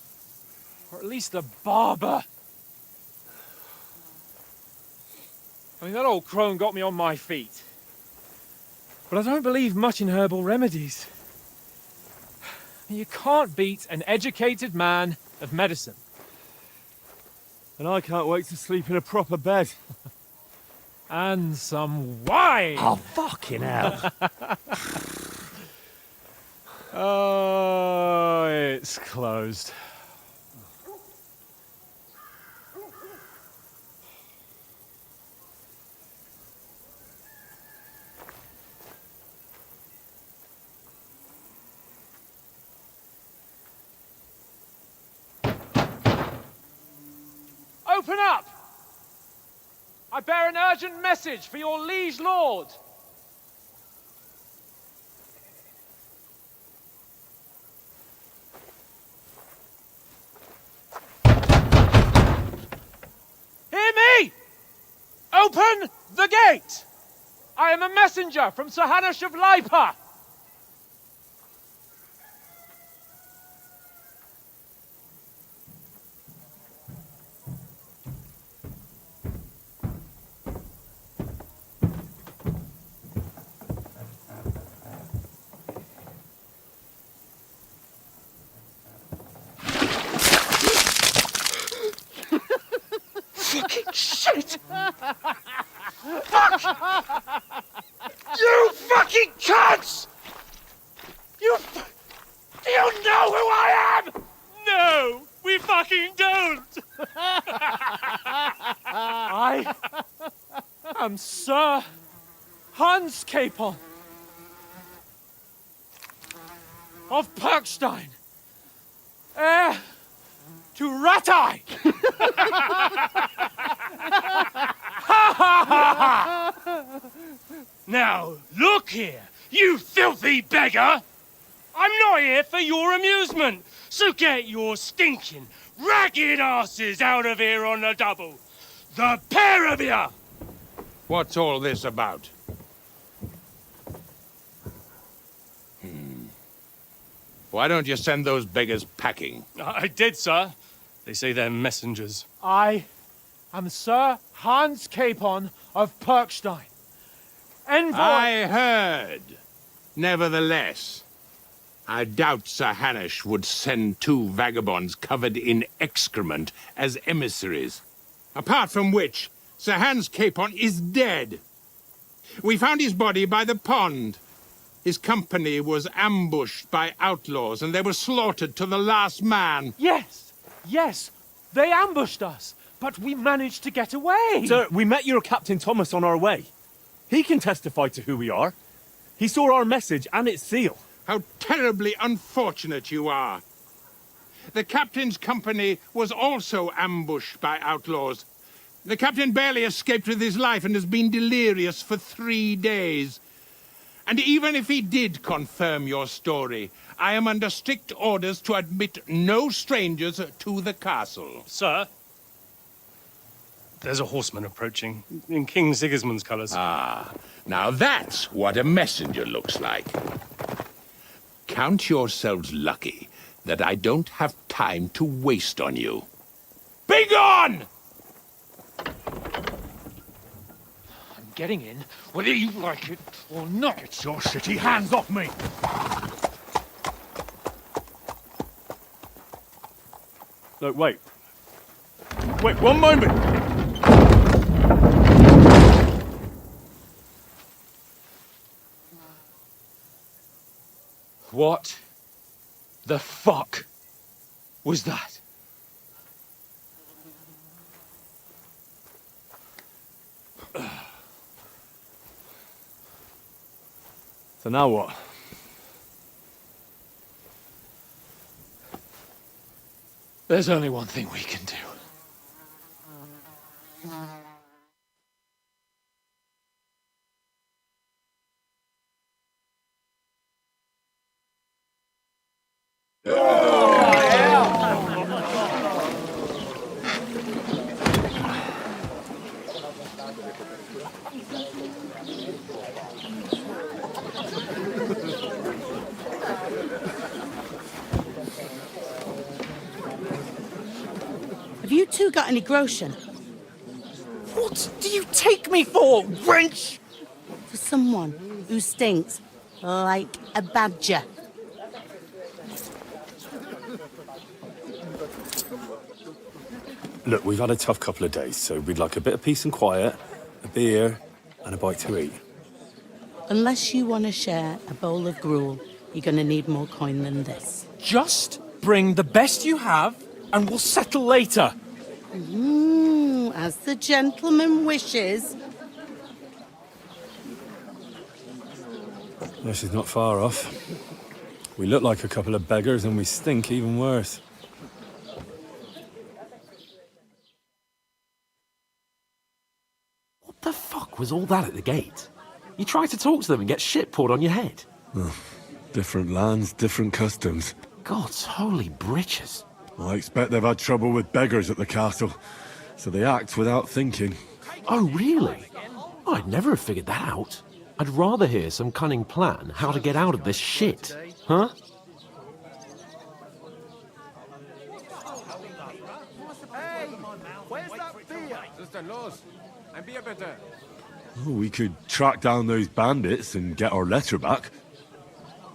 Or at least a barber. I mean, that old crone got me on my feet. But I don't believe much in herbal remedies. You can't beat an educated man of medicine. And I can't wait to sleep in a proper bed. And some wine! Oh, fucking hell. Oh, it's closed. Open up! I bear an urgent message for your liege lord. Hear me! Open the gate! I am a messenger from Sir Hanush of Lipa. Fucking shit! Fuck! You fucking cunts! Do you know who I am? No, we fucking don't! I am Sir Hans Capon of Perkstein, heir to Ratai! Now, look here, you filthy beggar! I'm not here for your amusement, so get your stinking, ragged asses out of here on the double. The pair of you! What's all this about? Why don't you send those beggars packing? I did, sir. They say they're messengers. I am Sir Hans Capon of Perkstein, envoy... I heard. Nevertheless, I doubt Sir Hanush would send two vagabonds covered in excrement as emissaries. Apart from which, Sir Hans Capon is dead. We found his body by the pond. His company was ambushed by outlaws, and they were slaughtered to the last man. Yes, yes, they ambushed us, but we managed to get away. Sir, we met your Captain Thomas on our way. He can testify to who we are. He saw our message and its seal. How terribly unfortunate you are. The captain's company was also ambushed by outlaws. The captain barely escaped with his life and has been delirious for 3 days. And even if he did confirm your story, I am under strict orders to admit no strangers to the castle. Sir, there's a horseman approaching, in King Sigismund's colours. Ah, now that's what a messenger looks like. Count yourselves lucky that I don't have time to waste on you. Be gone! I'm getting in, whether you like it or not. Get your shitty hands off me! Look, wait. Wait, one moment! What the fuck was that? So now what? There's only one thing we can do. got any groschen? What do you take me for, wench? For someone who stinks like a badger. Look, we've had a tough couple of days, so we'd like a bit of peace and quiet, a beer, and a bite to eat. Unless you want to share a bowl of gruel, you're going to need more coin than this. Just bring the best you have, and we'll settle later. As the gentleman wishes. This is not far off. We look like a couple of beggars, and we stink even worse. What the fuck was all that at the gate? You try to talk to them and get shit poured on your head. Oh, different lands, different customs. God's holy britches. I expect they've had trouble with beggars at the castle, so they act without thinking. Oh, really? I'd never have figured that out. I'd rather hear some cunning plan how to get out of this shit. Huh? Oh, we could track down those bandits and get our letter back.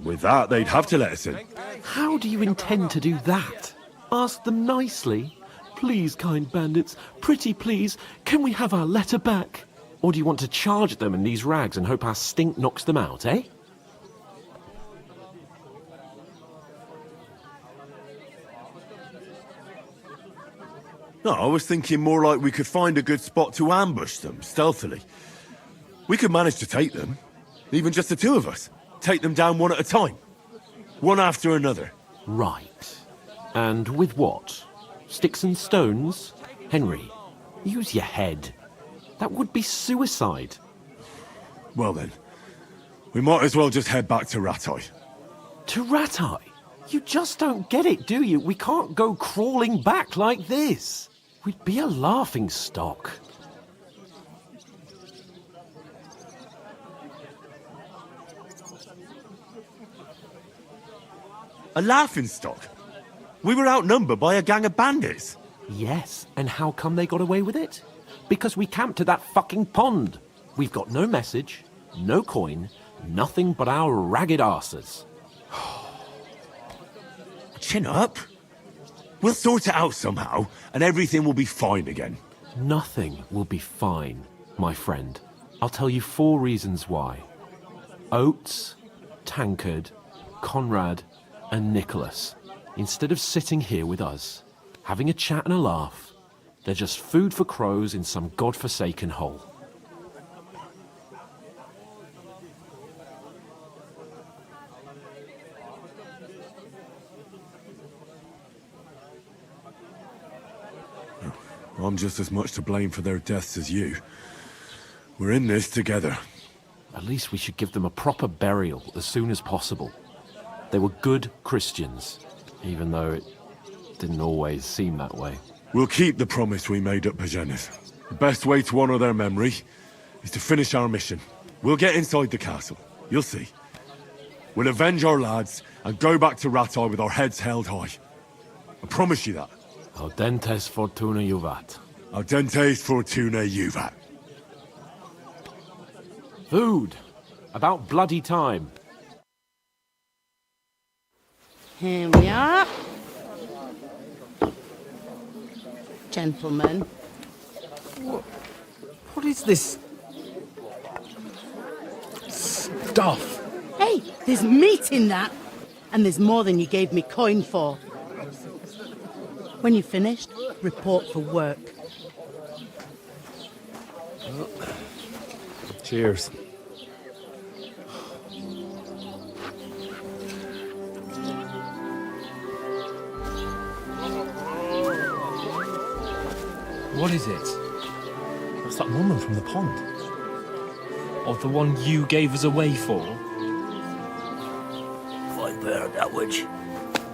With that, they'd have to let us in. How do you intend to do that? Ask them nicely. Please, kind bandits, pretty please, can we have our letter back? Or do you want to charge at them in these rags and hope our stink knocks them out, eh? No, I was thinking more like we could find a good spot to ambush them, stealthily. We could manage to take them, even just the two of us. Take them down one at a time. One after another. Right. And with what? Sticks and stones? Henry, use your head. That would be suicide. Well then, we might as well just head back to Rattay. To Rattay? You just don't get it, do you? We can't go crawling back like this. We'd be a laughing stock. A laughing stock? We were outnumbered by a gang of bandits. Yes, and how come they got away with it? Because we camped at that fucking pond. We've got no message, no coin, nothing but our ragged arses. Chin up. We'll sort it out somehow, and everything will be fine again. Nothing will be fine, my friend. I'll tell you 4 reasons why. Oates, Tankard, Conrad, and Nicholas, instead of sitting here with us, having a chat and a laugh, they're just food for crows in some godforsaken hole. I'm just as much to blame for their deaths as you. We're in this together. At least we should give them a proper burial as soon as possible. They were good Christians, even though it didn't always seem that way. We'll keep the promise we made at Pagenis. The best way to honor their memory is to finish our mission. We'll get inside the castle. You'll see. We'll avenge our lads and go back to Rattay with our heads held high. I promise you that. Audentes fortuna juvat. Audentes fortuna juvat. Food! About bloody time. Here we are. Gentlemen. What is this stuff? Hey, there's meat in that. And there's more than you gave me coin for. When you're finished, report for work. Cheers. What is it? That's that woman from the pond. Or the one you gave us away for? I bear that which.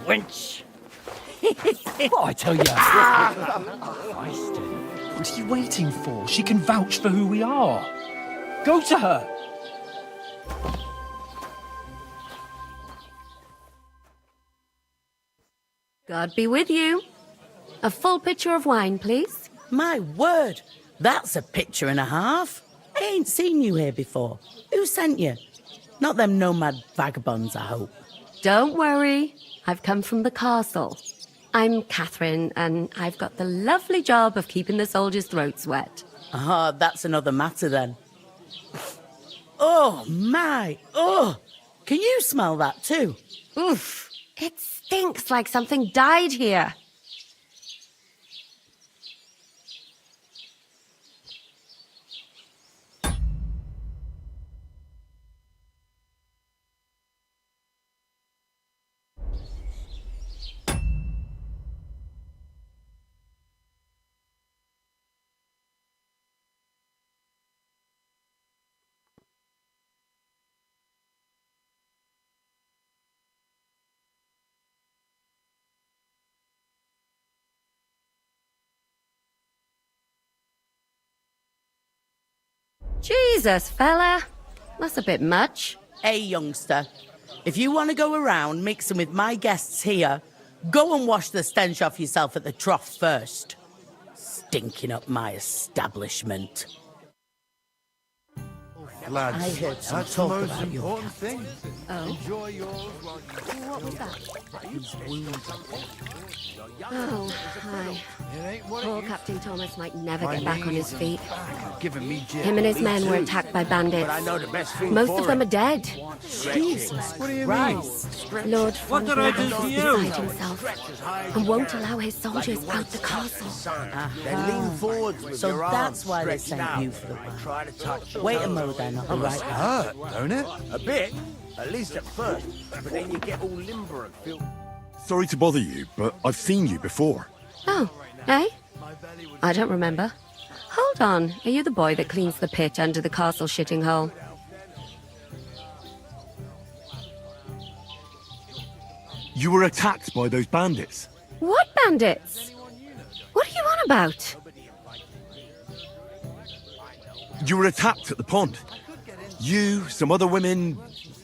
Wench! What I tell you? What are you waiting for? She can vouch for who we are. Go to her. God be with you. A full pitcher of wine, please. My word, that's a picture and a half. I ain't seen you here before. Who sent you? Not them nomad vagabonds, I hope. Don't worry. I've come from the castle. I'm Catherine, and I've got the lovely job of keeping the soldiers' throats wet. Ah, that's another matter then. Oh, my. Oh, can you smell that too? Oof. It stinks like something died here. Jesus, fella. That's a bit much. Hey, youngster. If you want to go around mixing with my guests here, go and wash the stench off yourself at the trough first. Stinking up my establishment. Lads, I heard some that's the talk most about your important captain. thing. Oh. Enjoy yours while you What was that? Oh, Oh, hi. Poor Captain Thomas might never get back on his feet. giving me jet. Him and his men were attacked by bandits. But I know the best thing Most for of them it. are dead. Jesus What do you Christ. Lord What did I do Frontenac to is you? beside himself and won't allow his soldiers out the castle. Then lean forwards with So your that's arms why they stretched sent out. you for the wine. Try to touch Wait a mo then, I'll be right back. hurt, don't it? A bit. At least at first. But then you get all limber and feel... Sorry to bother you, but I've seen you before. Oh, eh? I don't remember. Hold on, are you the boy that cleans the pit under the castle shitting hole? You were attacked by those bandits. What bandits? What are you on about? You were attacked at the pond. You, some other women,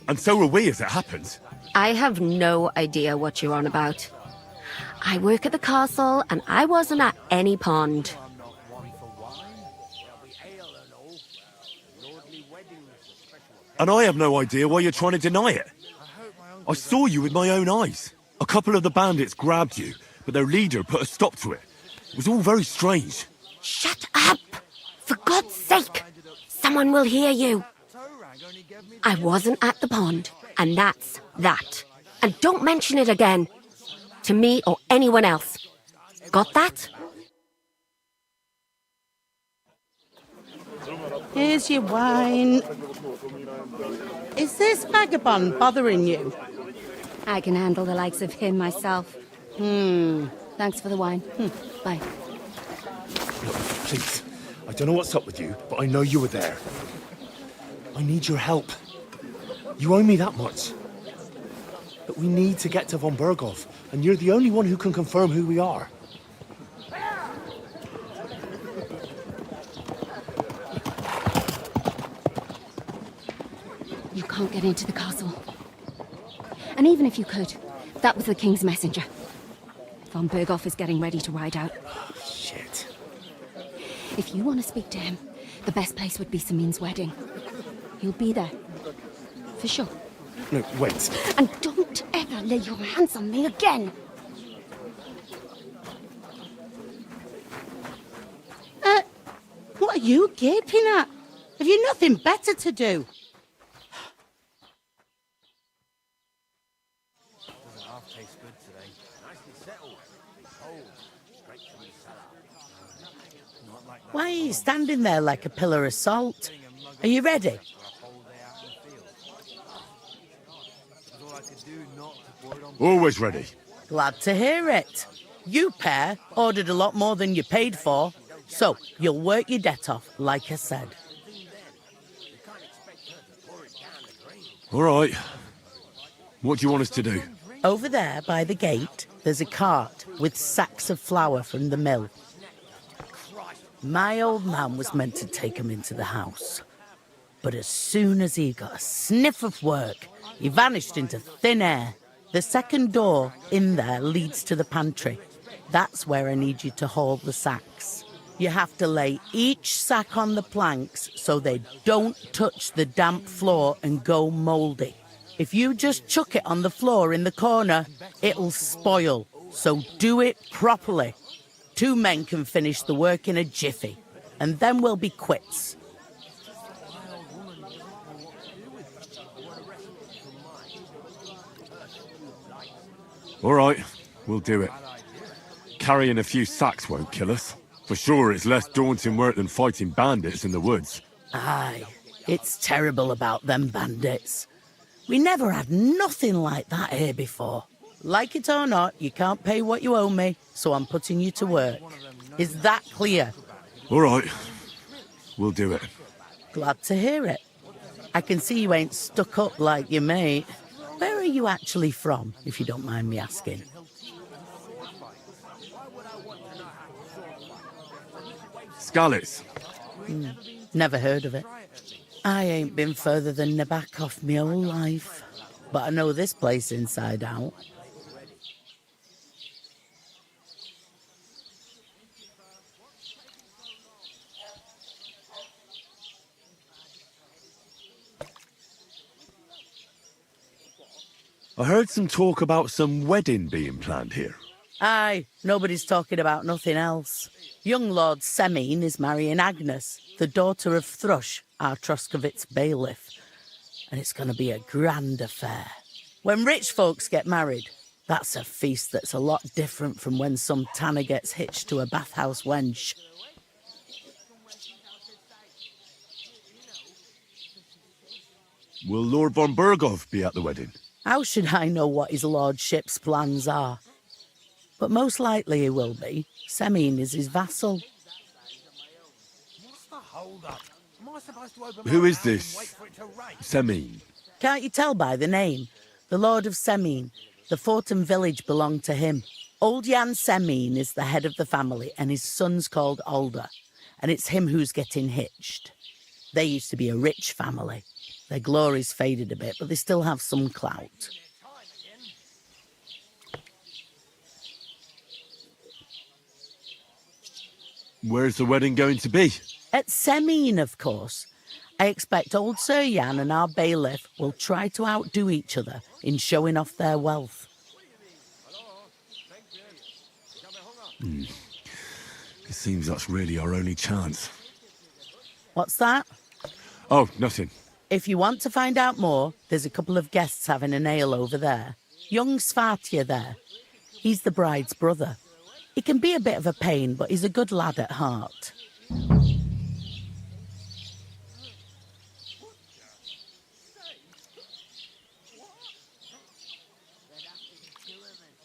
and so were we, as it happens. I have no idea what you're on about. I work at the castle, and I wasn't at any pond. And I have no idea why you're trying to deny it. I saw you with my own eyes. A couple of the bandits grabbed you, but their leader put a stop to it. It was all very strange. Shut up! For God's sake! Someone will hear you. I wasn't at the pond, and that's that. And don't mention it again. To me or anyone else. Got that? Here's your wine. Is this vagabond bothering you? I can handle the likes of him myself. Thanks for the wine. Bye. Look, please. I don't know what's up with you, but I know you were there. I need your help. You owe me that much. But we need to get to von Berghoff, and you're the only one who can confirm who we are. You can't get into the castle. And even if you could, that was the king's messenger. Von Berghoff is getting ready to ride out. Shit. If you want to speak to him, the best place would be Samin's wedding. He'll be there. For sure. No, wait. And don't ever lay your hands on me again! What are you gaping at? Have you nothing better to do? Why are you standing there like a pillar of salt? Are you ready? Always ready. Glad to hear it. You pair ordered a lot more than you paid for, so you'll work your debt off, like I said. All right. What do you want us to do? Over there by the gate, there's a cart with sacks of flour from the mill. My old man was meant to take 'em into the house. But as soon as he got a sniff of work, he vanished into thin air. The second door in there leads to the pantry. That's where I need you to haul the sacks. You have to lay each sack on the planks so they don't touch the damp floor and go mouldy. If you just chuck it on the floor in the corner, it'll spoil. So do it properly. 2 men can finish the work in a jiffy, and then we'll be quits. All right, we'll do it. Carrying a few sacks won't kill us. For sure, it's less daunting work than fighting bandits in the woods. Aye, it's terrible about them bandits. We never had nothing like that here before. Like it or not, you can't pay what you owe me, so I'm putting you to work. Is that clear? All right, we'll do it. Glad to hear it. I can see you ain't stuck up like your mate. Where are you actually from, if you don't mind me asking? Scallis. Never heard of it. I ain't been further than Nabakov my whole life, but I know this place inside out. I heard some talk about some wedding being planned here. Aye, nobody's talking about nothing else. Young Lord Semine is marrying Agnes, the daughter of Thrush, our Troskovitz bailiff. And it's going to be a grand affair. When rich folks get married, that's a feast that's a lot different from when some tanner gets hitched to a bathhouse wench. Will Lord von Berghoff be at the wedding? How should I know what his lordship's plans are? But most likely he will be. Semine is his vassal. Who is this Semine? Can't you tell by the name? The Lord of Semine. The fort and village belong to him. Old Jan Semine is the head of the family, and his son's called Alder. And it's him who's getting hitched. They used to be a rich family. Their glory's faded a bit, but they still have some clout. Where's the wedding going to be? At Semine, of course. I expect old Sir Jan and our bailiff will try to outdo each other in showing off their wealth. It seems that's really our only chance. What's that? Oh, nothing. If you want to find out more, there's a couple of guests having an ale over there. Young Svartje there. He's the bride's brother. He can be a bit of a pain, but he's a good lad at heart.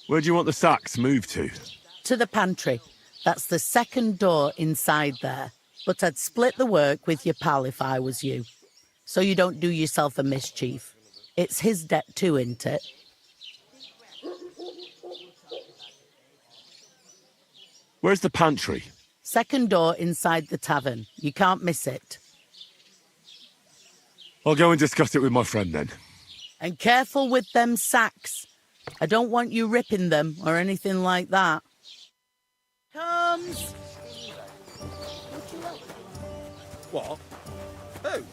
Where do you want the sacks moved to? To the pantry. That's the second door inside there. But I'd split the work with your pal if I was you. So you don't do yourself a mischief. It's his debt too, isn't it? Where's the pantry? Second door inside the tavern. You can't miss it. I'll go and discuss it with my friend then. And careful with them sacks. I don't want you ripping them or anything like that. Comes! What? Who?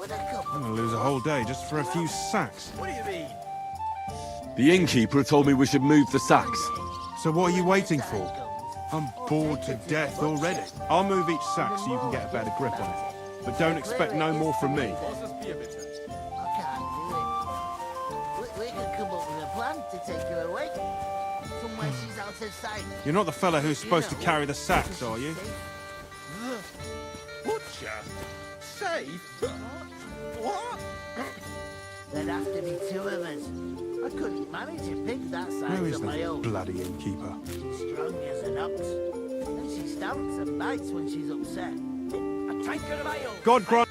I'm gonna lose a whole day just for a few sacks. What do you mean? The innkeeper told me we should move the sacks. So what are you waiting for? I'm bored to death already. I'll move each sack so you can get a better grip on it. But don't expect no more from me. We could come up with a plan to take her away. Somewhere she's out of sight. You're not the fella who's supposed to carry the sacks, are you? Butcher? Safe? What? There'd have to be 2 of us. I couldn't manage a pig that Who size is on my the own. bloody innkeeper? She's strong as an ox. And she stamps and bites when she's upset. A tanker of my own. God grant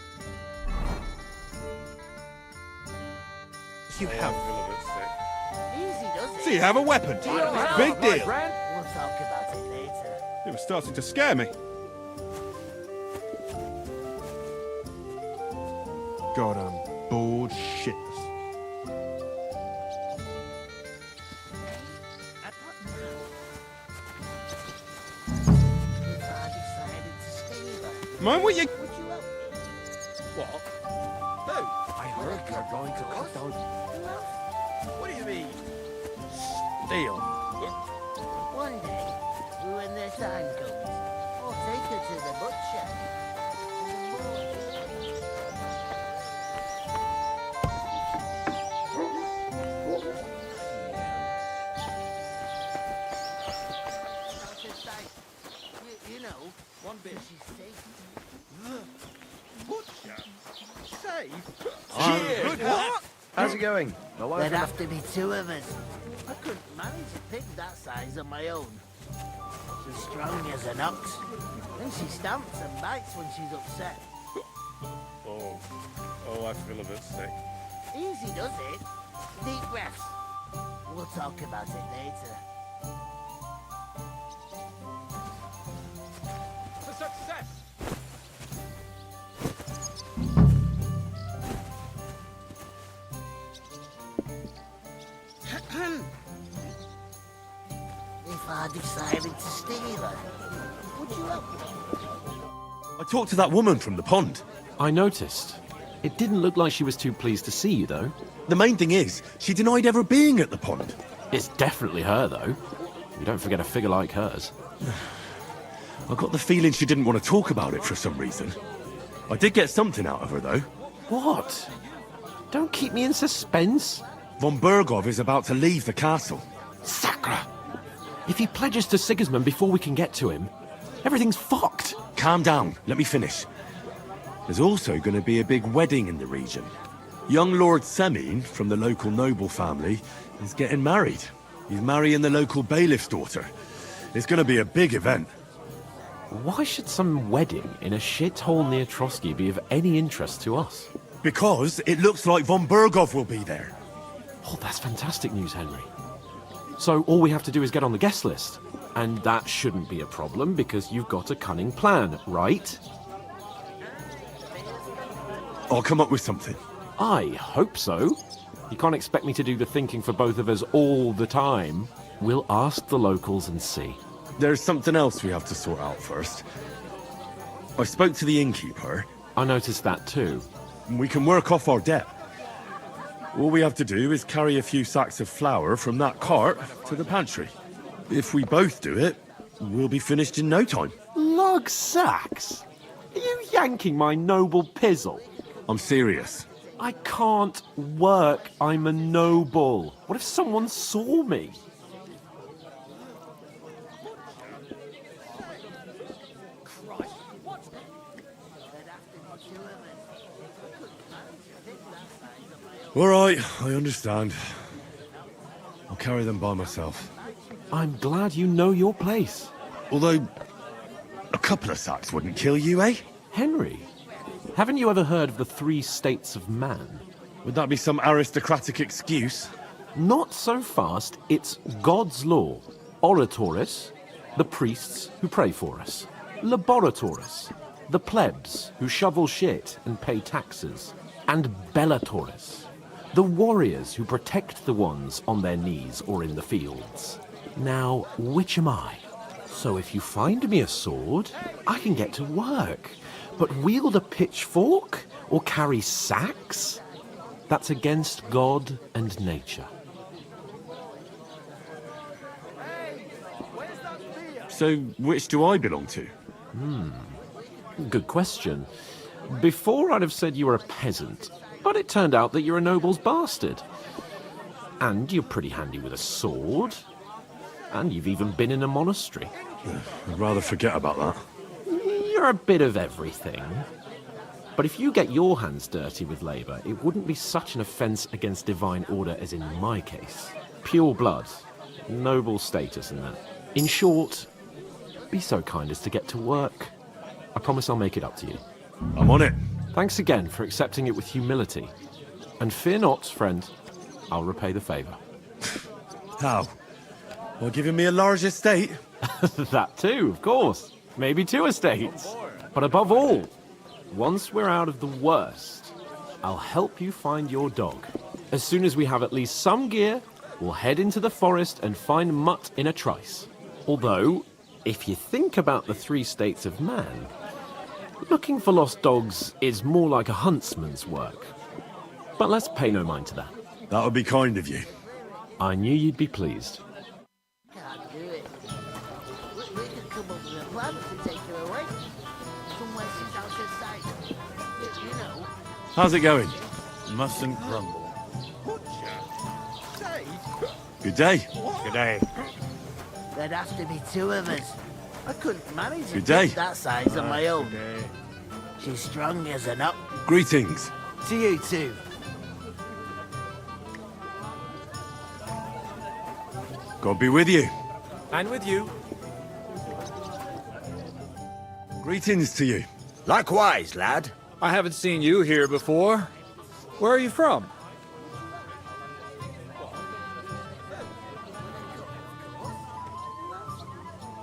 you have. Easy, does it? So you have a weapon. Big deal. We'll talk about it later. It was starting to scare me. God, I'm bored shitless. Mind what you... What? Who? I heard you're going to cut down... What do you mean? Steal? One day, when the time comes, I'll take her to the butcher. You know, one bit she's safe. Butcher? Safe? Good. What? How's it going? My wife There'd and I- have to be two of us. I couldn't manage a pig that size on my own. She's strong as an ox. And she stamps and bites when she's upset. Oh, I feel a bit sick. Easy does it. Deep breaths. We'll talk about it later. For success! If I decided to steal her, would you help me? I talked to that woman from the pond. I noticed. It didn't look like she was too pleased to see you, though. The main thing is, she denied ever being at the pond. It's definitely her, though. You don't forget a figure like hers. I got the feeling she didn't want to talk about it for some reason. I did get something out of her, though. What? Don't keep me in suspense. Von Bergov is about to leave the castle. Sacre! If he pledges to Sigismund before we can get to him, everything's fucked. Calm down, let me finish. There's also going to be a big wedding in the region. Young Lord Semine, from the local noble family, is getting married. He's marrying the local bailiff's daughter. It's going to be a big event. Why should some wedding in a shithole near Trotsky be of any interest to us? Because it looks like von Bergov will be there. Oh, that's fantastic news, Henry. So all we have to do is get on the guest list. And that shouldn't be a problem because you've got a cunning plan, right? I'll come up with something. I hope so. You can't expect me to do the thinking for both of us all the time. We'll ask the locals and see. There's something else we have to sort out first. I spoke to the innkeeper. I noticed that too. We can work off our debt. All we have to do is carry a few sacks of flour from that cart to the pantry. If we both do it, we'll be finished in no time. Lug sacks? Are you yanking my noble pizzle? I'm serious. I can't work. I'm a noble. What if someone saw me? All right, I understand. I'll carry them by myself. I'm glad you know your place. Although, a couple of sacks wouldn't kill you, eh? Henry, haven't you ever heard of the 3 states of man? Would that be some aristocratic excuse? Not so fast. It's God's law. Oratoris, the priests who pray for us. Laboratoris, the plebs who shovel shit and pay taxes. And Bellatoris, the warriors who protect the ones on their knees or in the fields. Now, which am I? So if you find me a sword, I can get to work. But wield a pitchfork or carry sacks? That's against God and nature. So, which do I belong to? Good question. Before I'd have said you were a peasant, but it turned out that you're a noble's bastard. And you're pretty handy with a sword. And you've even been in a monastery. I'd rather forget about that. You're a bit of everything. But if you get your hands dirty with labour, it wouldn't be such an offence against divine order as in my case. Pure blood, noble status and that. In short, be so kind as to get to work. I promise I'll make it up to you. I'm on it. Thanks again for accepting it with humility. And fear not, friend, I'll repay the favour. How? By giving me a large estate? That too, of course. Maybe 2 estates. But above all, once we're out of the worst, I'll help you find your dog. As soon as we have at least some gear, we'll head into the forest and find Mutt in a trice. Although, if you think about the 3 states of man, Looking for lost dogs is more like a huntsman's work. But let's pay no mind to that. That would be kind of you. I knew you'd be pleased. Can't do it. We could come up with a plan to take her away. Somewhere she's out of sight. You know. How's it going? Mustn't grumble. Good day. Good day. There'd have to be two of us. I couldn't manage a Good day. kid that size on my own. She's strong as an up. Greetings. To you too. God be with you. And with you. Greetings to you. Likewise, lad. I haven't seen you here before. Where are you from?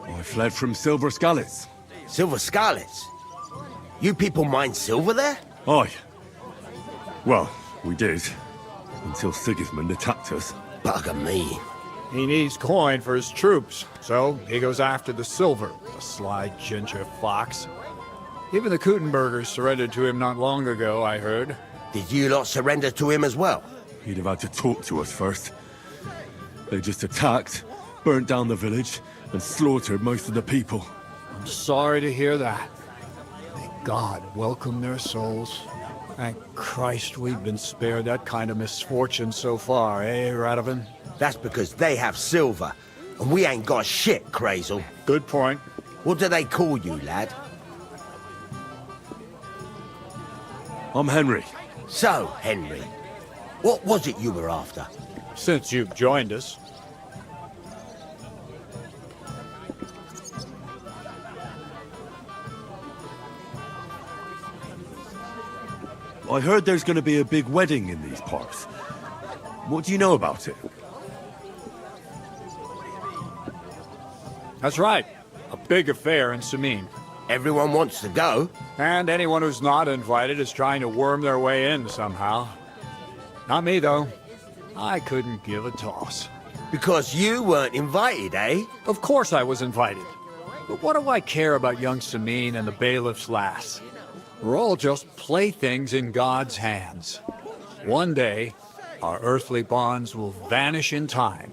I fled from Silver Scalets. Silver Scarlets? You people mine silver there? Aye. Well, we did. Until Sigismund attacked us. Bugger me. He needs coin for his troops, so he goes after the silver, the sly ginger fox. Even the Kuttenbergers surrendered to him not long ago, I heard. Did you lot surrender to him as well? He'd have had to talk to us first. They just attacked, burnt down the village, and slaughtered most of the people. I'm sorry to hear that. May God welcome their souls. Thank Christ we've been spared that kind of misfortune so far, eh, Radovan? That's because they have silver, and we ain't got shit, Crazel. Good point. What do they call you, lad? I'm Henry. So, Henry, what was it you were after? Since you've joined us. I heard there's going to be a big wedding in these parts. What do you know about it? That's right. A big affair in Samin. Everyone wants to go. And anyone who's not invited is trying to worm their way in somehow. Not me, though. I couldn't give a toss. Because you weren't invited, eh? Of course I was invited. But what do I care about young Samin and the bailiff's lass? We're all just playthings in God's hands. One day, our earthly bonds will vanish in time,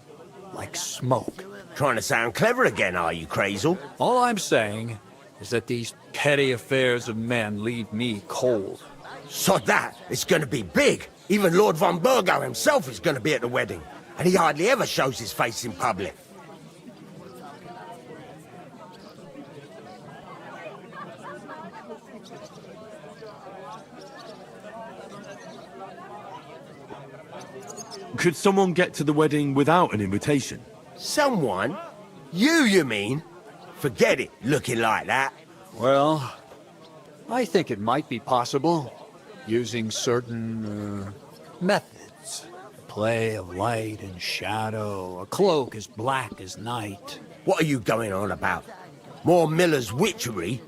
like smoke. Trying to sound clever again, are you, Crazel? All I'm saying is that these petty affairs of men leave me cold. Sod that! It's gonna be big! Even Lord von Burgo himself is gonna be at the wedding. And he hardly ever shows his face in public. Could someone get to the wedding without an invitation? Someone? You mean? Forget it, looking like that. Well, I think it might be possible, using certain, methods. Play of light and shadow, a cloak as black as night. What are you going on about? More Miller's witchery?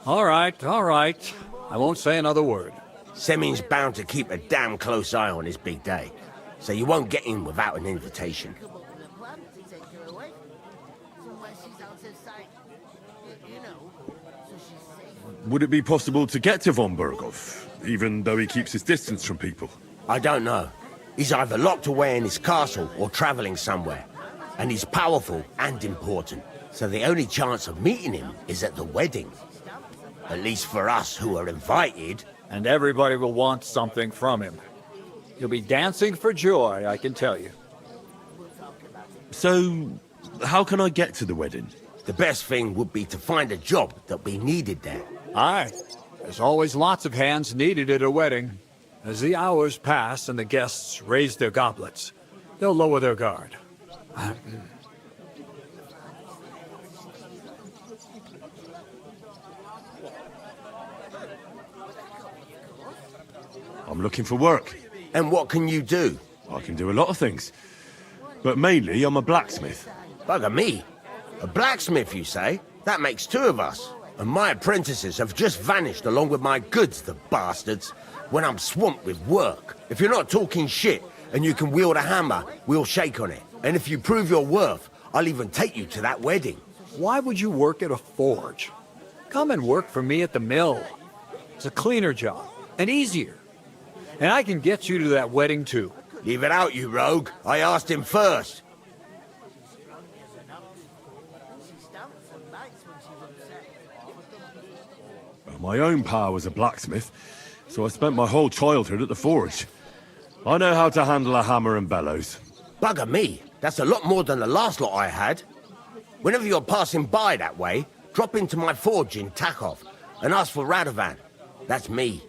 All right. I won't say another word. Semin's bound to keep a damn close eye on his big day, so you won't get in without an invitation. Would it be possible to get to von Burgov, even though he keeps his distance from people? I don't know. He's either locked away in his castle or traveling somewhere. And he's powerful and important. So the only chance of meeting him is at the wedding. At least for us who are invited. And everybody will want something from him. You'll be dancing for joy, I can tell you. So, how can I get to the wedding? The best thing would be to find a job that we needed there. Aye. There's always lots of hands needed at a wedding. As the hours pass and the guests raise their goblets, they'll lower their guard. I'm looking for work. And what can you do? I can do a lot of things. But mainly, I'm a blacksmith. Bugger me. A blacksmith, you say? That makes two of us. And my apprentices have just vanished along with my goods, the bastards, when I'm swamped with work. If you're not talking shit and you can wield a hammer, we'll shake on it. And if you prove your worth, I'll even take you to that wedding. Why would you work at a forge? Come and work for me at the mill. It's a cleaner job, and easier. And I can get you to that wedding, too. Leave it out, you rogue. I asked him first. My own pa was a blacksmith, so I spent my whole childhood at the forge. I know how to handle a hammer and bellows. Bugger me. That's a lot more than the last lot I had. Whenever you're passing by that way, drop into my forge in Takov and ask for Radovan. That's me.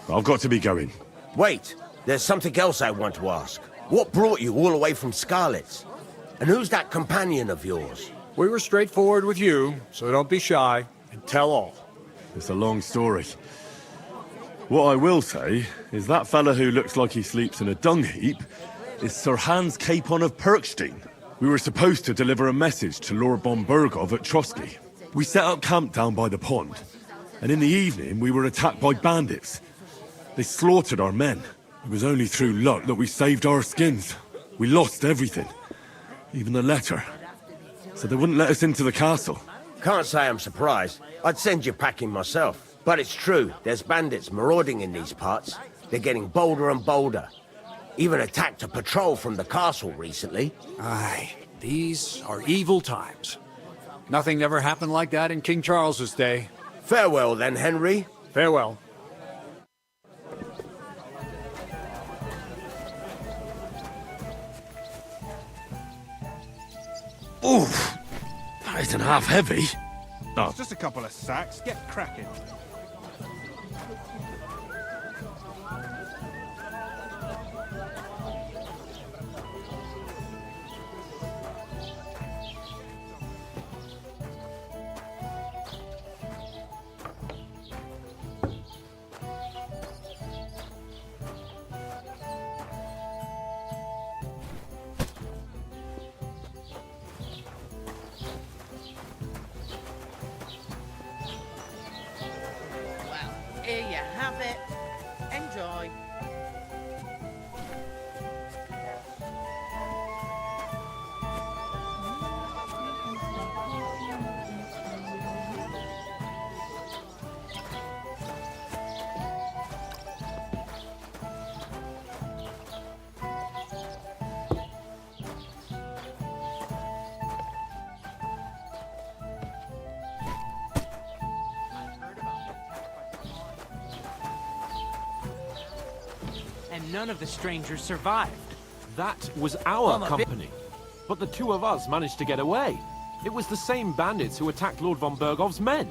I've got to be going. Wait, there's something else I want to ask. What brought you all the way from Scarlet's? And who's that companion of yours? We were straightforward with you, so don't be shy and tell all. It's a long story. What I will say is that fella who looks like he sleeps in a dung heap is Sir Hans Capon of Perkstein. We were supposed to deliver a message to Lord von Bergov at Trotsky. We set up camp down by the pond, and in the evening we were attacked by bandits. They slaughtered our men. It was only through luck that we saved our skins. We lost everything, even the letter. So they wouldn't let us into the castle. Can't say I'm surprised. I'd send you packing myself. But it's true, there's bandits marauding in these parts. They're getting bolder and bolder. Even attacked a patrol from the castle recently. Aye, these are evil times. Nothing ever happened like that in King Charles's day. Farewell then, Henry. Farewell. Oof! That isn't half heavy. Oh. It's just a couple of sacks. Get cracking. Here you have it. Enjoy. And none of the strangers survived. That was our company. But the two of us managed to get away. It was the same bandits who attacked Lord von Bergov's men.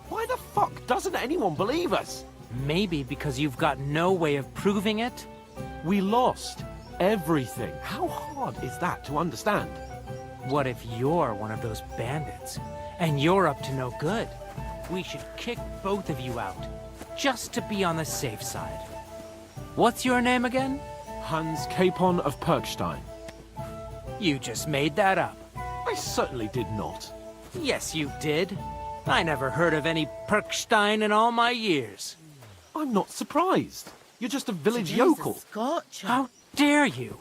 Why the fuck doesn't anyone believe us? Maybe because you've got no way of proving it? We lost everything. How hard is that to understand? What if you're one of those bandits, and you're up to no good? We should kick both of you out, just to be on the safe side. What's your name again? Hans Capon of Perkstein. You just made that up. I certainly did not. Yes, you did. I never heard of any Perkstein in all my years. I'm not surprised. You're just a village yokel. How dare you?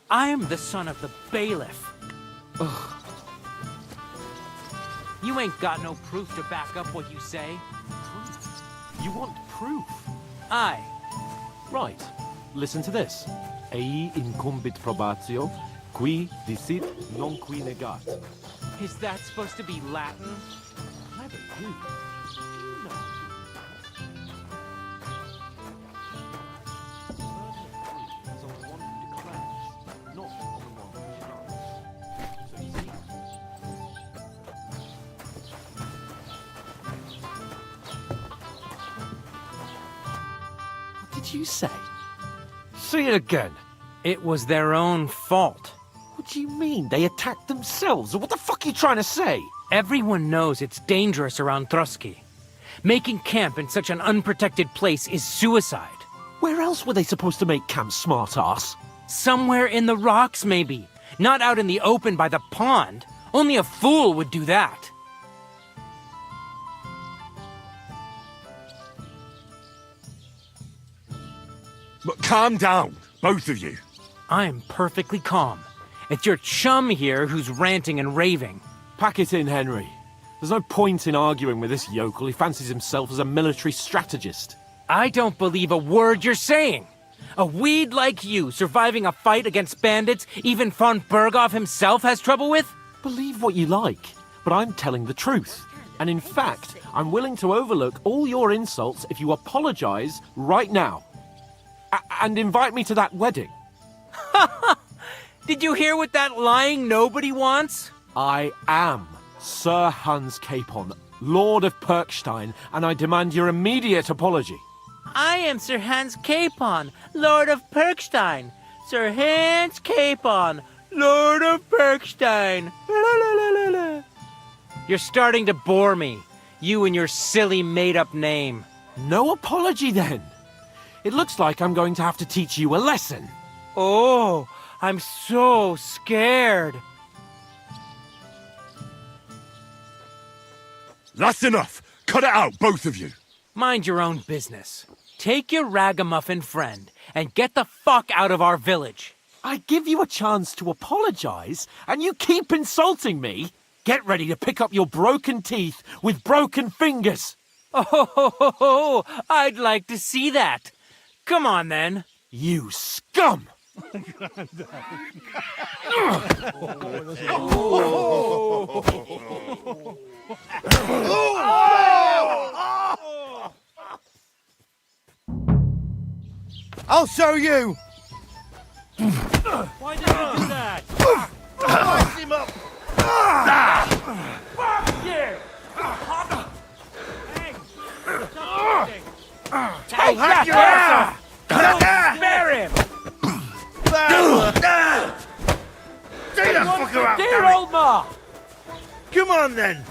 I'm the son of the bailiff. Ugh. You ain't got no proof to back up what you say. Proof? You want proof? Aye. Right. Listen to this. Ei incumbit probatio, qui dicit non qui negat. Is that supposed to be Latin? Clever you. You know. Is on the one who declares, not on the one who denies. So you see. What did you say? Say it again. It was their own fault. What do you mean? They attacked themselves? What the fuck are you trying to say? Everyone knows it's dangerous around Trotsky. Making camp in such an unprotected place is suicide. Where else were they supposed to make camp, smartass? Somewhere in the rocks, maybe. Not out in the open by the pond. Only a fool would do that. But calm down, both of you. I'm perfectly calm. It's your chum here who's ranting and raving. Pack it in, Henry. There's no point in arguing with this yokel. He fancies himself as a military strategist. I don't believe a word you're saying. A weed like you surviving a fight against bandits even von Berghoff himself has trouble with? Believe what you like, but I'm telling the truth. And in fact, I'm willing to overlook all your insults if you apologize right now. And invite me to that wedding. Did you hear what that lying nobody wants? I am Sir Hans Capon, Lord of Perkstein, and I demand your immediate apology. I am Sir Hans Capon, Lord of Perkstein. Sir Hans Capon, Lord of Perkstein. You're starting to bore me. You and your silly made-up name. No apology, then. It looks like I'm going to have to teach you a lesson. Oh, I'm so scared. That's enough. Cut it out, both of you. Mind your own business. Take your ragamuffin friend and get the fuck out of our village. I give you a chance to apologize, and you keep insulting me. Get ready to pick up your broken teeth with broken fingers. Oh, I'd like to see that. Come on, then. You scum! I'll show you! Why did you do that? Rise him up! Fuck you! I'll hack your ass off! Don't spare him! Take that fucker out! Dear old ma! Come on then!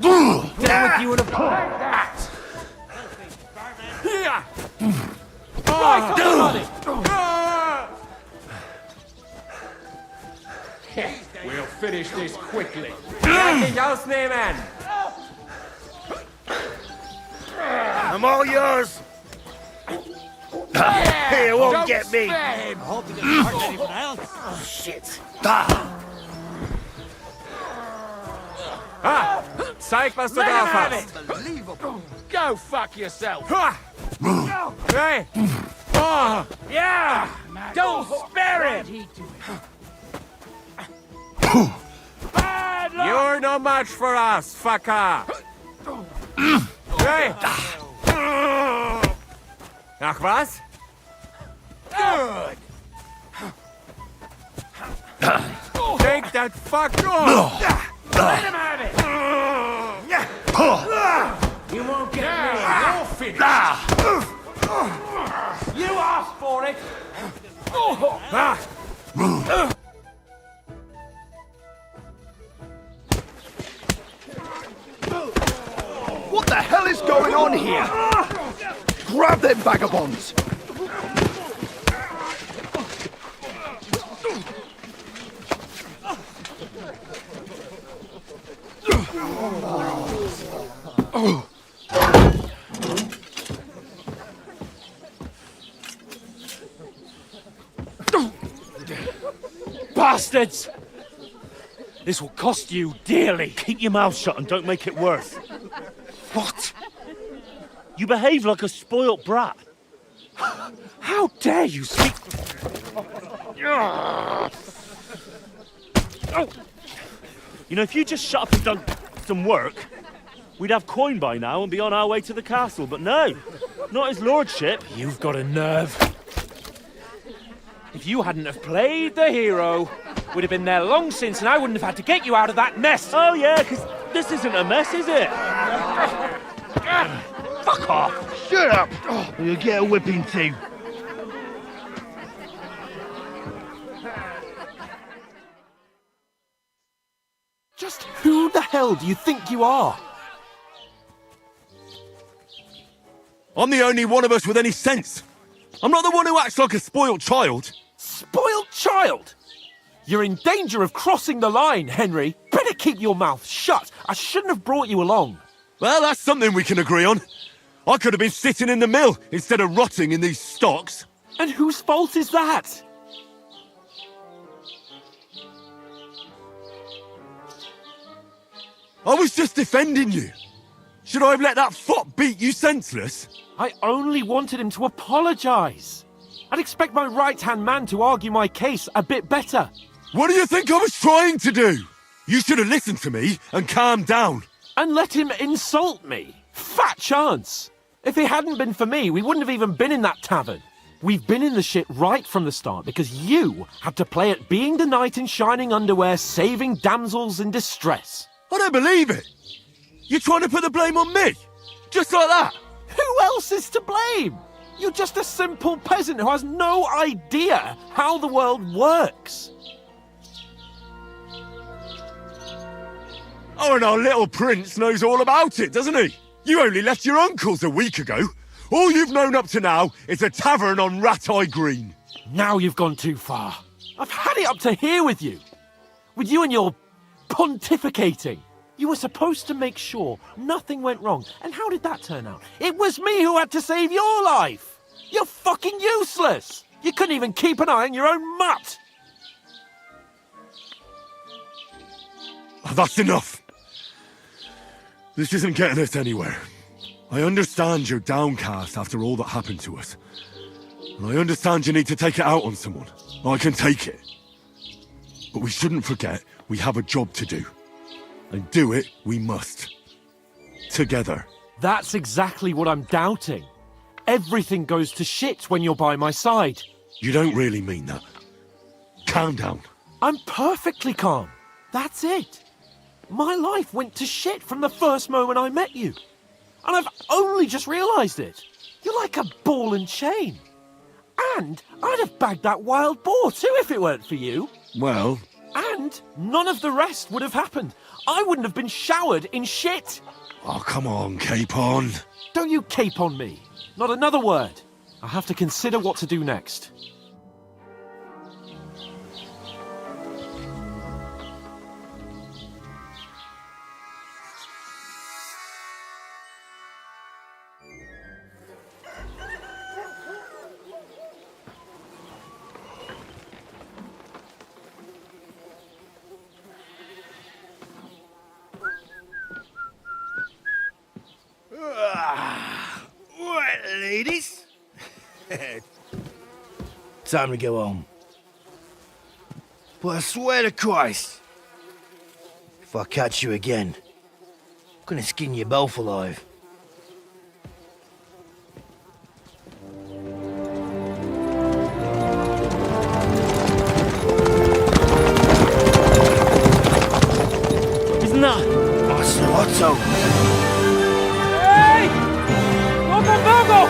Down with you in a that! Right on the money! We'll finish this quickly. I'm all yours! Here, won't get me! I hope he doesn't hurt anyone else. Oh, shit! Zeig, was du drauf hast. Go fuck yourself. Hey! Yeah! Don't spare him! You're no match for us, fucker! Hey! Ach was? Good! Take that fuck off! Let him have it! You won't get me! You're finished! You asked for it! What the hell is going on here? Grab them vagabonds! Bastards! This will cost you dearly. Keep your mouth shut and don't make it worse. What? You behave like a spoilt brat. How dare you speak... You know, if you just shut up and done some work, we'd have coin by now and be on our way to the castle, but no, not his lordship. You've got a nerve. If you hadn't have played the hero, we'd have been there long since, and I wouldn't have had to get you out of that mess. Oh yeah, because this isn't a mess, is it? Fuck off! Shut up! Or you'll get a whipping too. Just who the hell do you think you are? I'm the only one of us with any sense. I'm not the one who acts like a spoiled child. Spoiled child? You're in danger of crossing the line, Henry. Better keep your mouth shut. I shouldn't have brought you along. Well, that's something we can agree on. I could have been sitting in the mill instead of rotting in these stocks. And whose fault is that? I was just defending you. Should I have let that fop beat you senseless? I only wanted him to apologise. I'd expect my right-hand man to argue my case a bit better. What do you think I was trying to do? You should have listened to me and calmed down. And let him insult me. Fat chance. If it hadn't been for me, we wouldn't have even been in that tavern. We've been in the shit right from the start because you had to play at being the knight in shining underwear, saving damsels in distress. I don't believe it. You're trying to put the blame on me? Just like that? Who else is to blame? You're just a simple peasant who has no idea how the world works. Oh, and our little prince knows all about it, doesn't he? You only left your uncle's a week ago. All you've known up to now is a tavern on Rat-Eye Green. Now you've gone too far. I've had it up to here with you. With you and your pontificating. You were supposed to make sure nothing went wrong. And how did that turn out? It was me who had to save your life. You're fucking useless. You couldn't even keep an eye on your own mutt. Oh, that's enough. This isn't getting us anywhere. I understand you're downcast after all that happened to us. And I understand you need to take it out on someone. I can take it. But we shouldn't forget we have a job to do. And do it we must. Together. That's exactly what I'm doubting. Everything goes to shit when you're by my side. You don't really mean that. Calm down. I'm perfectly calm. That's it. My life went to shit from the first moment I met you. And I've only just realised it. You're like a ball and chain. And I'd have bagged that wild boar too if it weren't for you. Well... And none of the rest would have happened. I wouldn't have been showered in shit. Oh, come on, Capon. Don't you cape on me. Not another word. I have to consider what to do next. Right, ladies. Time to go home. But I swear to Christ, if I catch you again, I'm gonna skin you both alive. Isn't that? Otto. Hey! Go, go, go, go!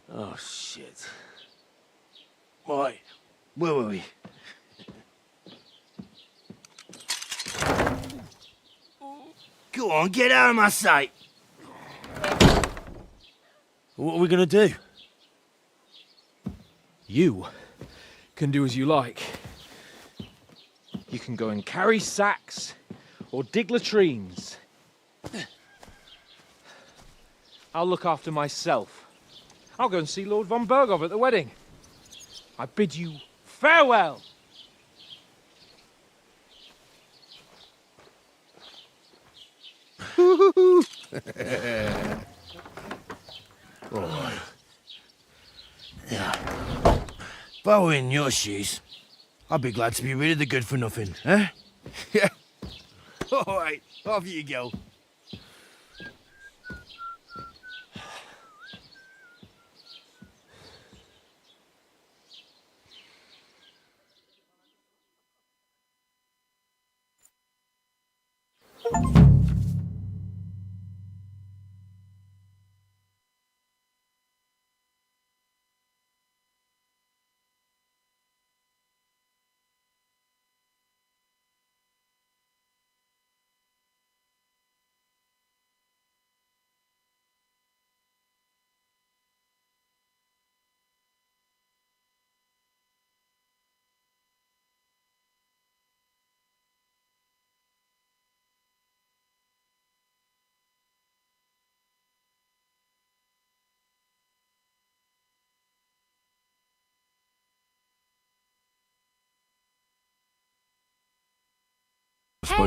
Oh, shit. Right, where were we? Go on, get out of my sight. What are we gonna do? You can do as you like. You can go and carry sacks or dig latrines. I'll look after myself. I'll go and see Lord von Bergov at the wedding. I bid you farewell. Right. Yeah. If I were in your shoes, I'd be glad to be rid of the good for nothing, eh? Yeah. All right, off you go.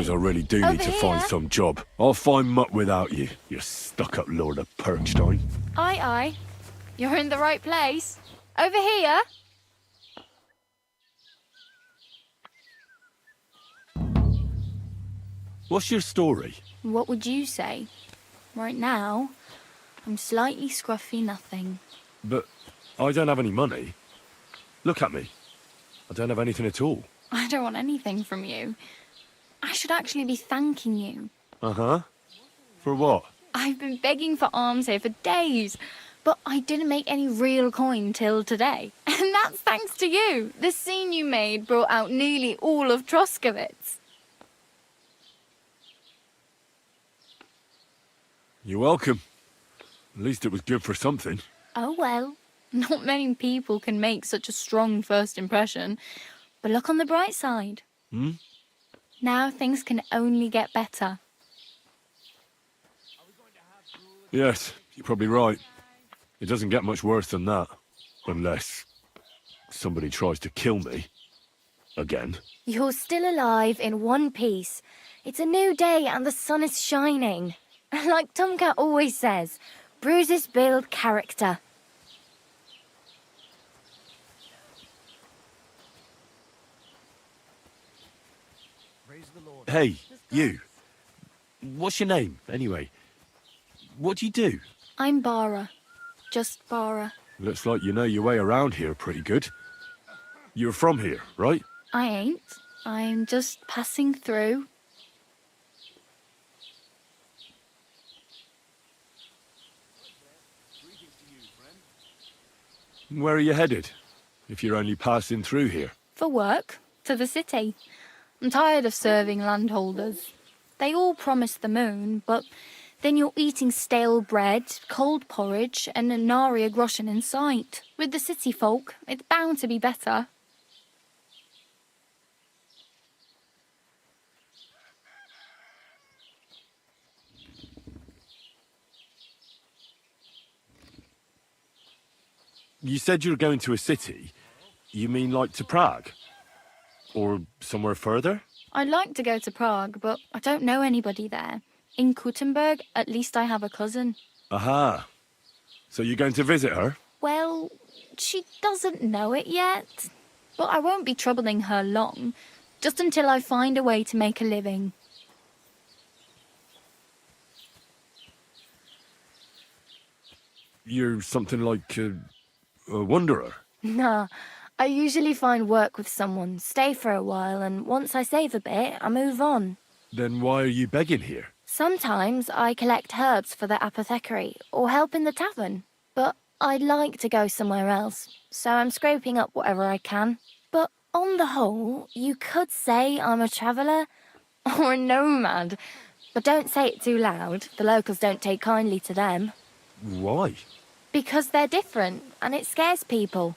Sometimes I really do need to find here. some job. I'll find mutt without you, you stuck-up Lord of Perkstein. Aye, aye. You're in the right place. Over here. What's your story? What would you say? Right now, I'm slightly scruffy nothing. But I don't have any money. Look at me. I don't have anything at all. I don't want anything from you. I should actually be thanking you. Uh-huh. For what? I've been begging for alms here for days, but I didn't make any real coin till today. And that's thanks to you. The scene you made brought out nearly all of Troskowitz. You're welcome. At least it was good for something. Oh well, not many people can make such a strong first impression. But look on the bright side. Hmm? Now things can only get better. Yes, you're probably right. It doesn't get much worse than that. Unless somebody tries to kill me. Again. You're still alive in one piece. It's a new day and the sun is shining. Like Tomcat always says, bruises build character. Hey, you. What's your name, anyway? What do you do? I'm Bara. Just Bara. Looks like you know your way around here pretty good. You're from here, right? I ain't. I'm just passing through. Where are you headed? If you're only passing through here. For work. To the city. I'm tired of serving landholders. They all promise the moon, but then you're eating stale bread, cold porridge, and a nary a groschen in sight. With the city folk, it's bound to be better. You said you were going to a city. You mean like to Prague? Or somewhere further? I'd like to go to Prague, but I don't know anybody there. In Kuttenberg, at least I have a cousin. Aha. So you're going to visit her? Well, she doesn't know it yet. But I won't be troubling her long, just until I find a way to make a living. You're something like a wanderer? Nah, I usually find work with someone, stay for a while, and once I save a bit, I move on. Then why are you begging here? Sometimes I collect herbs for the apothecary, or help in the tavern. But I'd like to go somewhere else, so I'm scraping up whatever I can. But on the whole, you could say I'm a traveller, or a nomad. But don't say it too loud, the locals don't take kindly to them. Why? Because they're different, and it scares people.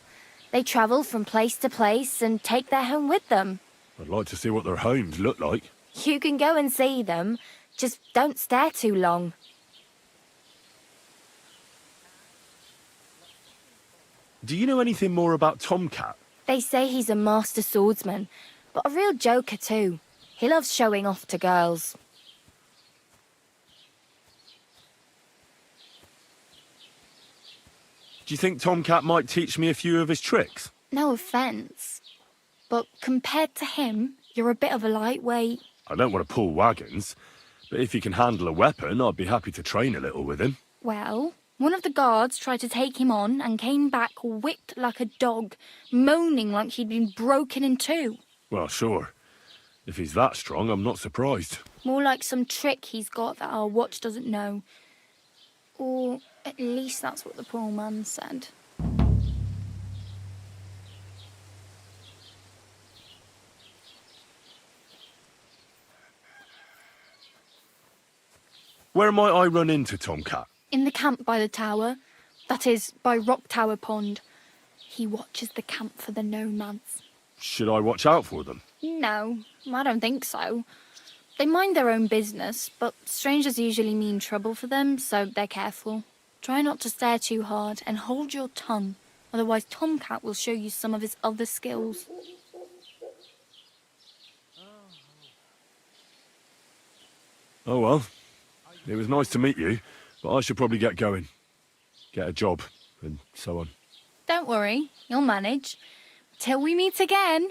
They travel from place to place and take their home with them. I'd like to see what their homes look like. You can go and see them, just don't stare too long. Do you know anything more about Tomcat? They say he's a master swordsman, but a real joker too. He loves showing off to girls. Do you think Tomcat might teach me a few of his tricks? No offence, but compared to him, you're a bit of a lightweight. I don't want to pull wagons, but if he can handle a weapon, I'd be happy to train a little with him. Well, one of the guards tried to take him on and came back whipped like a dog, moaning like he'd been broken in two. Well, sure. If he's that strong, I'm not surprised. More like some trick he's got that our watch doesn't know. Or at least that's what the poor man said. Where might I run into Tomcat? In the camp by the tower. That is, by Rock Tower Pond. He watches the camp for the nomads. Should I watch out for them? No, I don't think so. They mind their own business, but strangers usually mean trouble for them, so they're careful. Try not to stare too hard and hold your tongue, otherwise Tomcat will show you some of his other skills. Oh well. It was nice to meet you, but I should probably get going. Get a job, and so on. Don't worry, you'll manage. Till we meet again.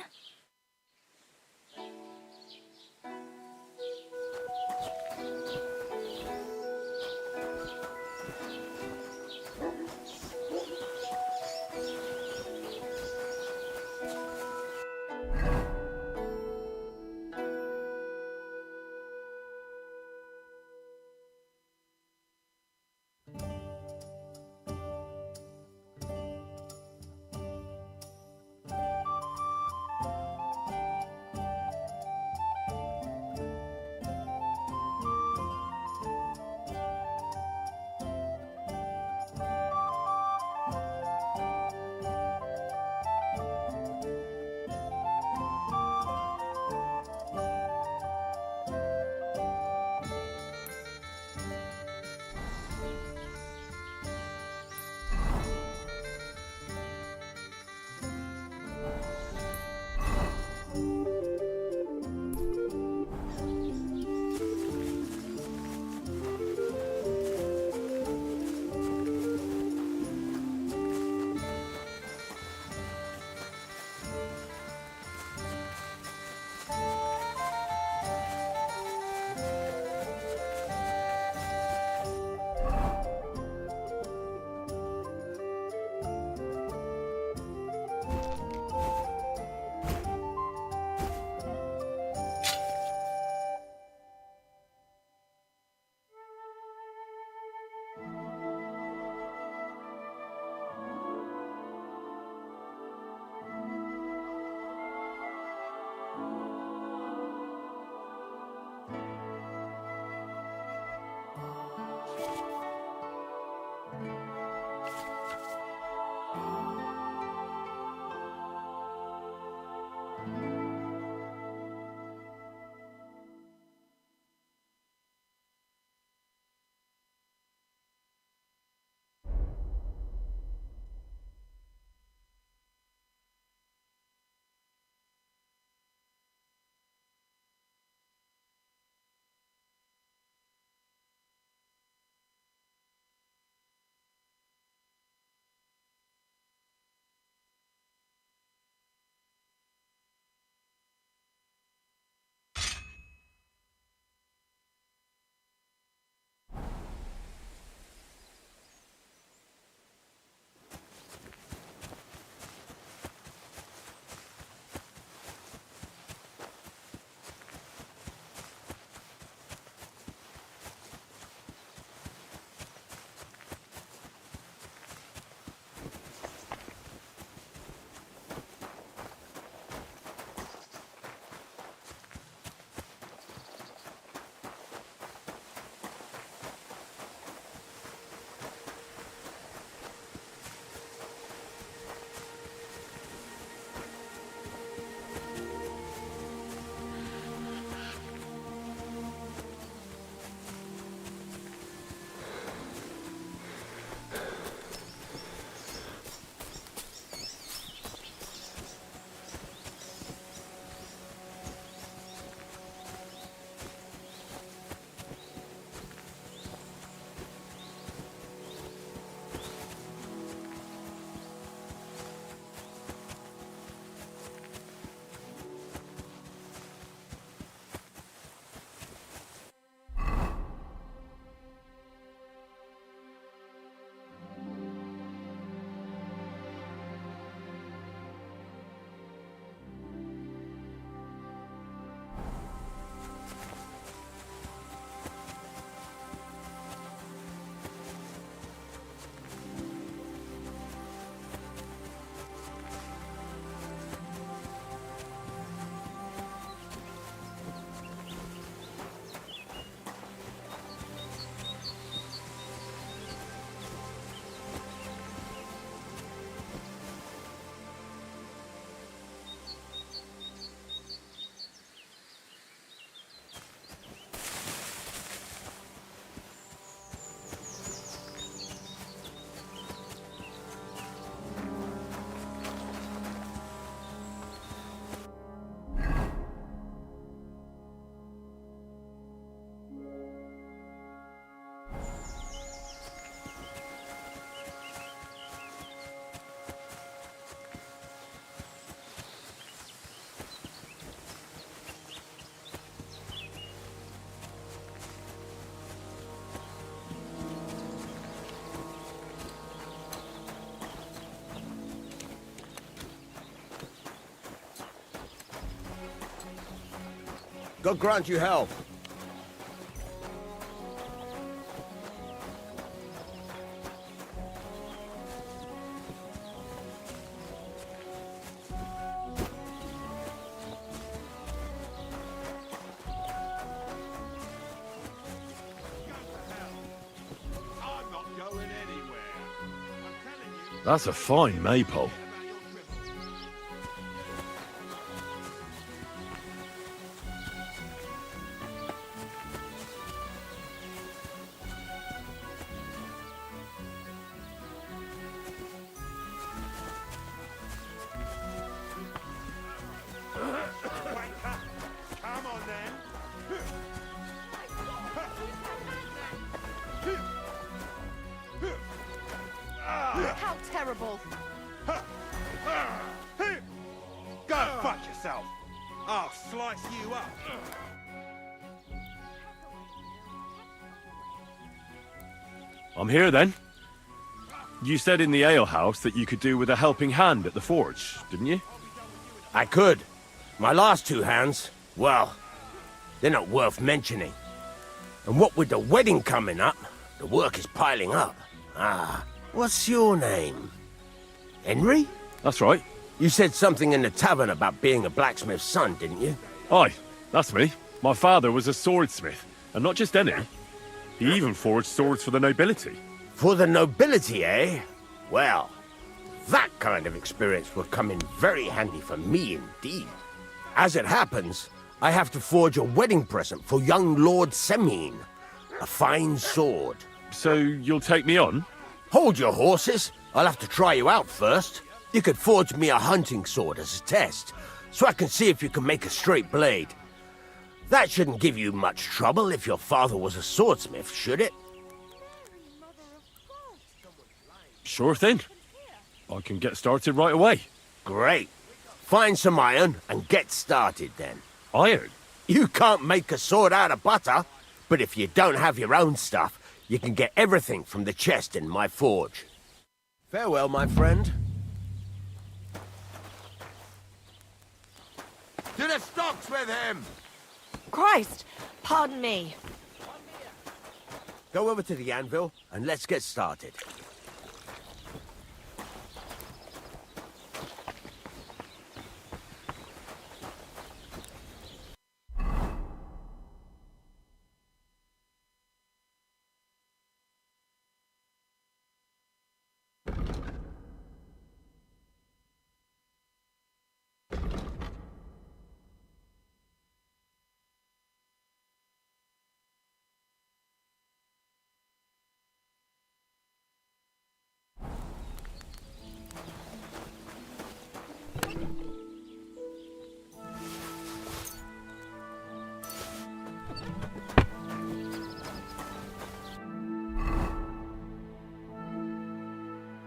God grant you health. That's a fine maypole. Come on then. How terrible. Go fuck yourself. I'll slice you up. I'm here then. You said in the alehouse that you could do with a helping hand at the forge, didn't you? I could. My last two hands, well, they're not worth mentioning. And what with the wedding coming up, the work is piling up. Ah, what's your name? Henry? That's right. You said something in the tavern about being a blacksmith's son, didn't you? Aye, that's me. My father was a swordsmith, and not just any. He even forged swords for the nobility. For the nobility, eh? Well, that kind of experience will come in very handy for me indeed. As it happens, I have to forge a wedding present for young Lord Semine. A fine sword. So you'll take me on? Hold your horses. I'll have to try you out first. You could forge me a hunting sword as a test, so I can see if you can make a straight blade. That shouldn't give you much trouble if your father was a swordsmith, should it? Sure thing. I can get started right away. Great. Find some iron and get started then. Iron? You can't make a sword out of butter, but if you don't have your own stuff, you can get everything from the chest in my forge. Farewell, my friend. To the stocks with him! Christ! Pardon me. Go over to the anvil and let's get started.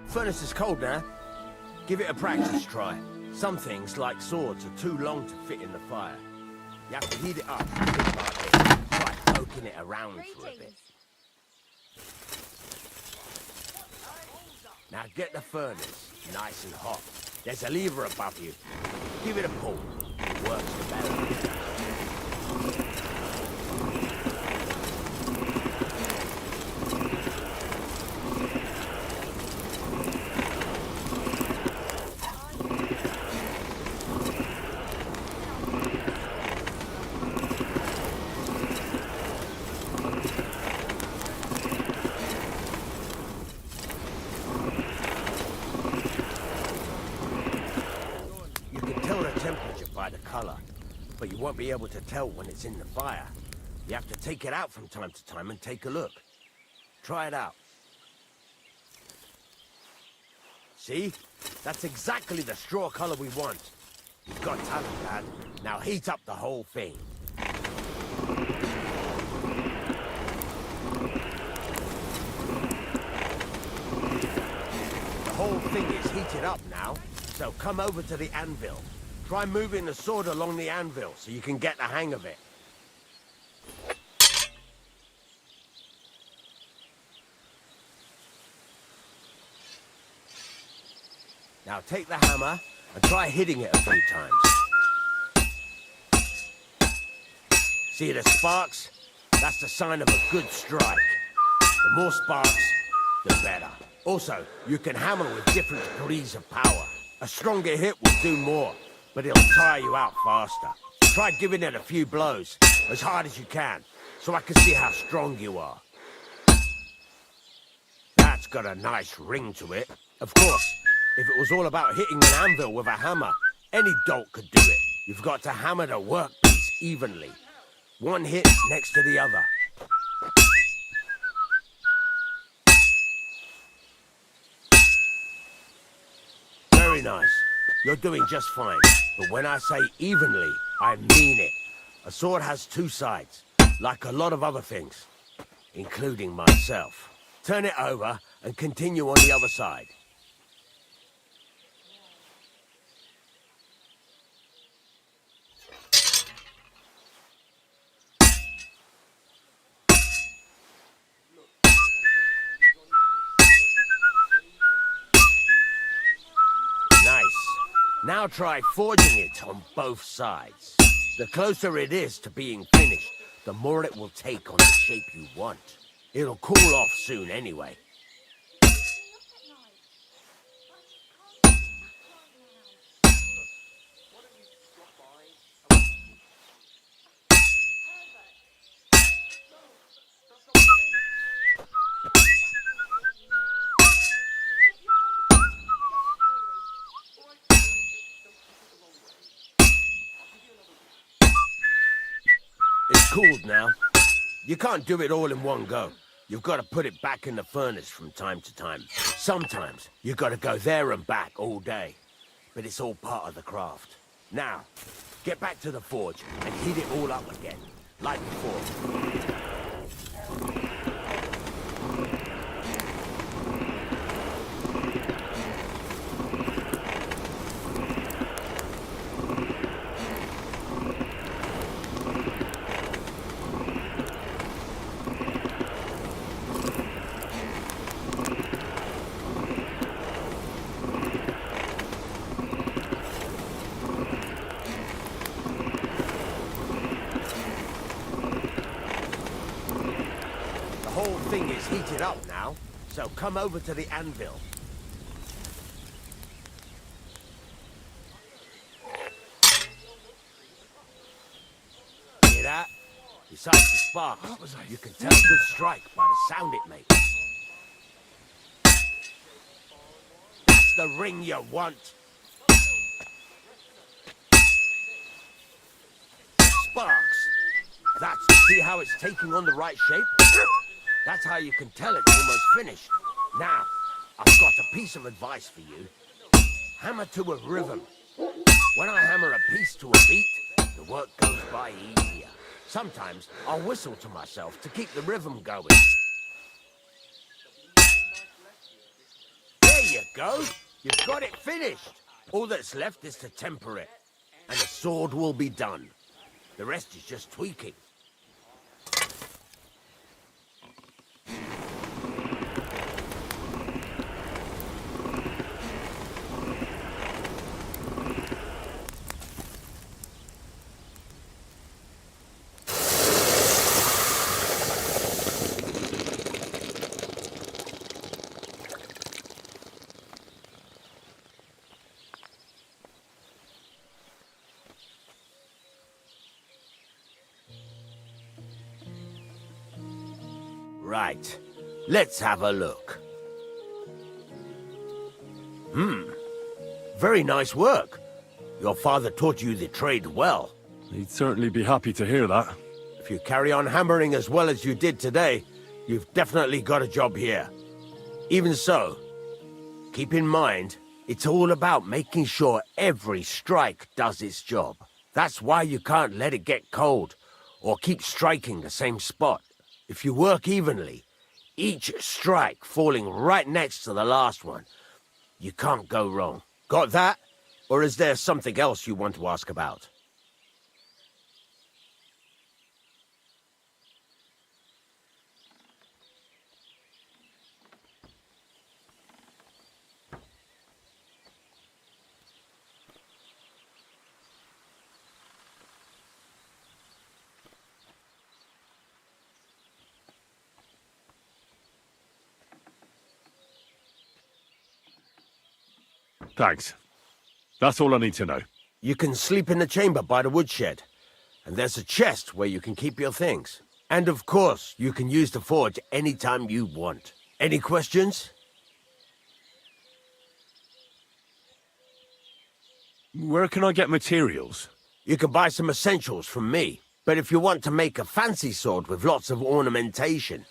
Furnace is cold now. Give it a practice try. Some things, like swords, are too long to fit in the fire. You have to heat it up, bit by bit, try poking it around for a bit. Now get the furnace nice and hot. There's a lever above you. Give it a pull. It works the better. But you won't be able to tell when it's in the fire. You have to take it out from time to time and take a look. Try it out. See? That's exactly the straw color we want. You've got talent, lad. Now heat up the whole thing. The whole thing is heated up now, so come over to the anvil. Try moving the sword along the anvil so you can get the hang of it. Now take the hammer and try hitting it a few times. See the sparks? That's the sign of a good strike. The more sparks, the better. Also, you can hammer with different degrees of power. A stronger hit will do more, but it'll tire you out faster. Try giving it a few blows, as hard as you can, so I can see how strong you are. That's got a nice ring to it. Of course, if it was all about hitting an anvil with a hammer, any dolt could do it. You've got to hammer the workpiece evenly. One hit next to the other. Very nice. You're doing just fine. But when I say evenly, I mean it. A sword has two sides, like a lot of other things, including myself. Turn it over and continue on the other side. Nice. Now try forging it on both sides. The closer it is to being finished, the more it will take on the shape you want. It'll cool off soon anyway. It's cooled now. You can't do it all in one go. You've got to put it back in the furnace from time to time. Sometimes you've got to go there and back all day. But it's all part of the craft. Now, get back to the forge and heat it all up again, like before. The whole thing is heated up now, so come over to the anvil. Hear that? Besides the sparks, you can tell a good strike by the sound it makes. That's the ring you want. Sparks. See how it's taking on the right shape? That's how you can tell it's almost finished. Now, I've got a piece of advice for you. Hammer to a rhythm. When I hammer a piece to a beat, the work goes by easier. Sometimes I'll whistle to myself to keep the rhythm going. There you go. You've got it finished. All that's left is to temper it, and the sword will be done. The rest is just tweaking. Right. Let's have a look. Very nice work. Your father taught you the trade well. He'd certainly be happy to hear that. If you carry on hammering as well as you did today, you've definitely got a job here. Even so, keep in mind, it's all about making sure every strike does its job. That's why you can't let it get cold, or keep striking the same spot. If you work evenly, each strike falling right next to the last one, you can't go wrong. Got that? Or is there something else you want to ask about? Thanks. That's all I need to know. You can sleep in the chamber by the woodshed. And there's a chest where you can keep your things. And of course, you can use the forge anytime you want. Any questions? Where can I get materials? You can buy some essentials from me. But if you want to make a fancy sword with lots of ornamentation,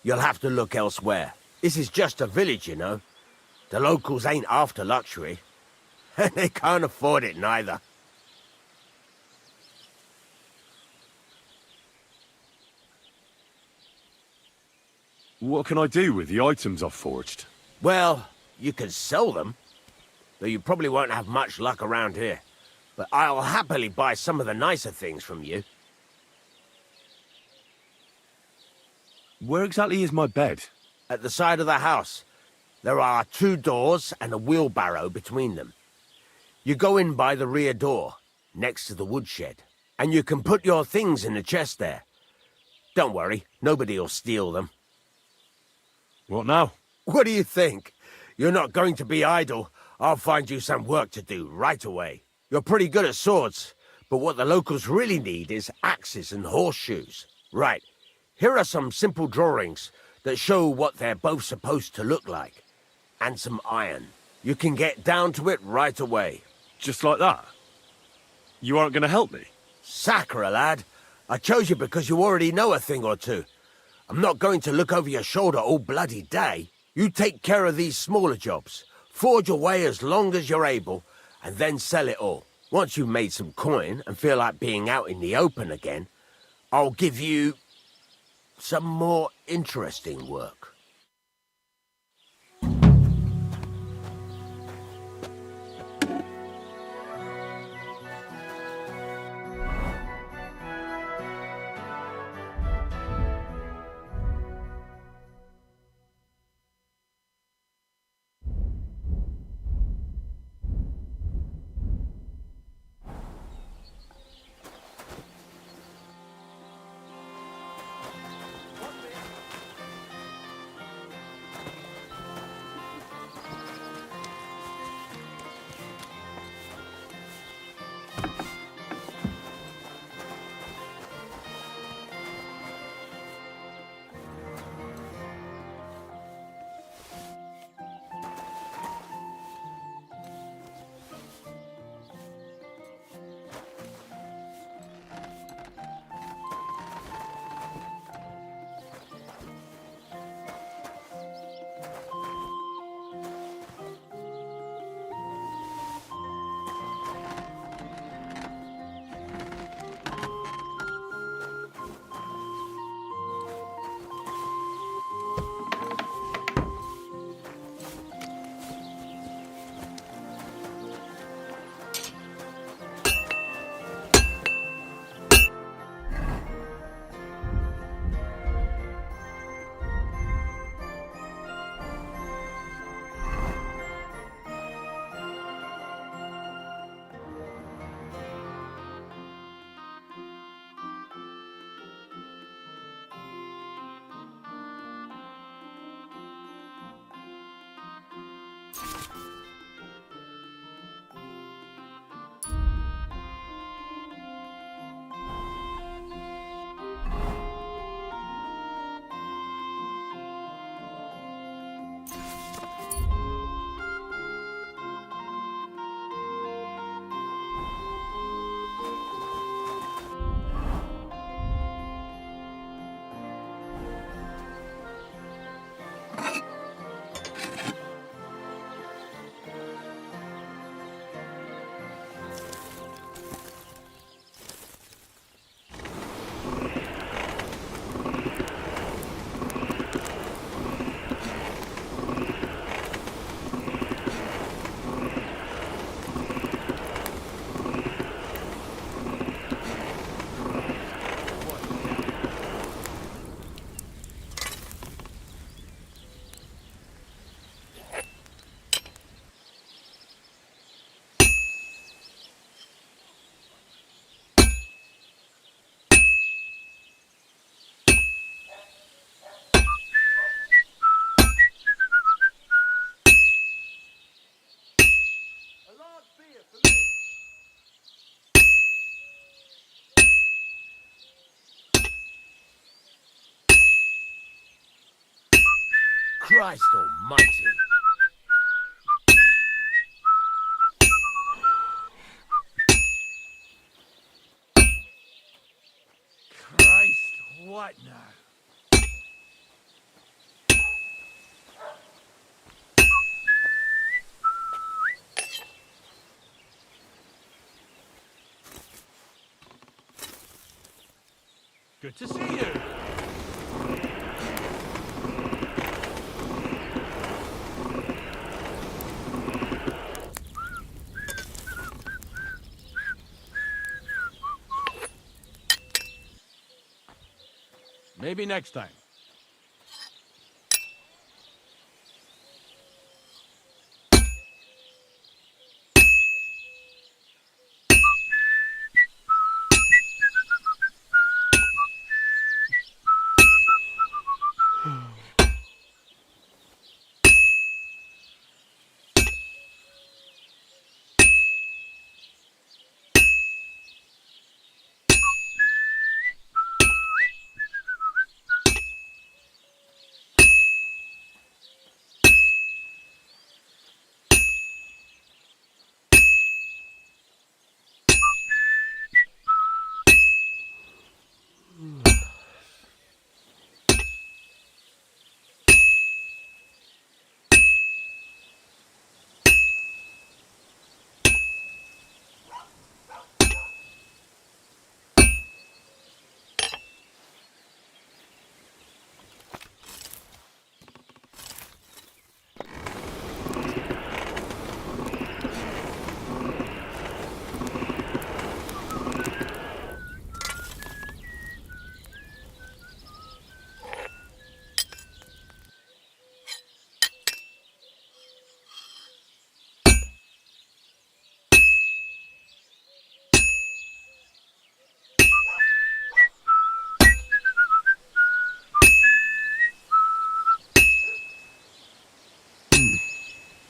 you'll have to look elsewhere. This is just a village, you know. The locals ain't after luxury. And they can't afford it neither. What can I do with the items I've forged? Well, you can sell them. Though you probably won't have much luck around here. But I'll happily buy some of the nicer things from you. Where exactly is my bed? At the side of the house. There are 2 doors and a wheelbarrow between them. You go in by the rear door, next to the woodshed. And you can put your things in the chest there. Don't worry, nobody'll steal them. What now? What do you think? You're not going to be idle. I'll find you some work to do right away. You're pretty good at swords, but what the locals really need is axes and horseshoes. Right, here are some simple drawings that show what they're both supposed to look like. And some iron. You can get down to it right away. Just like that? You aren't going to help me? Sacre, lad. I chose you because you already know a thing or two. I'm not going to look over your shoulder all bloody day. You take care of these smaller jobs. Forge away as long as you're able, and then sell it all. Once you've made some coin and feel like being out in the open again, I'll give you some more interesting work. Christ almighty. Christ, what now? Good to see you. Maybe next time.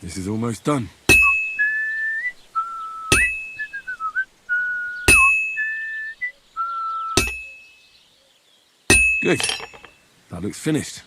This is almost done. Good. That looks finished.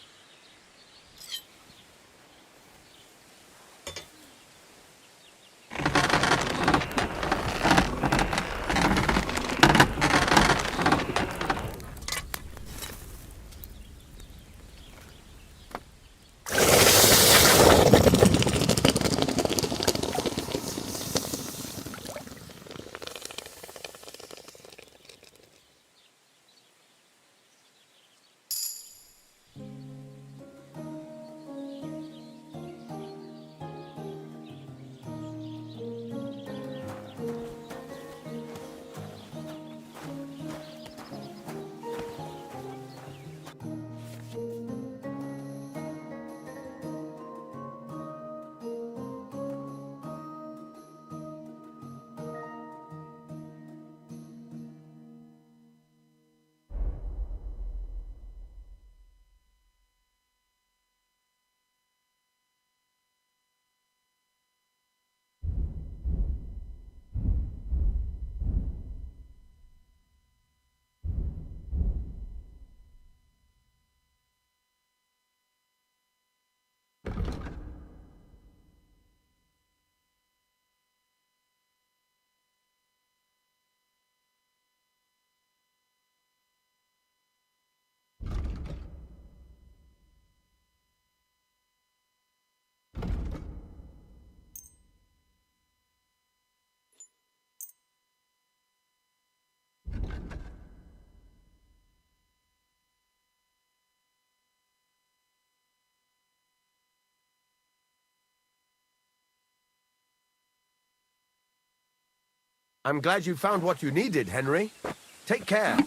I'm glad you found what you needed, Henry. Take care.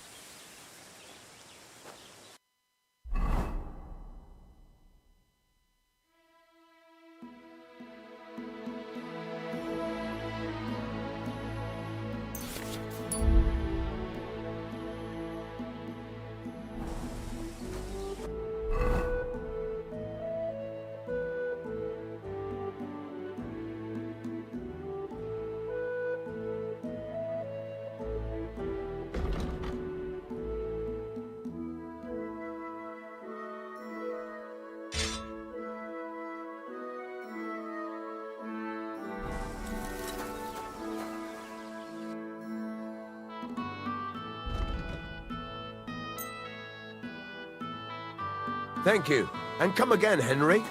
Thank you. And come again, Henry.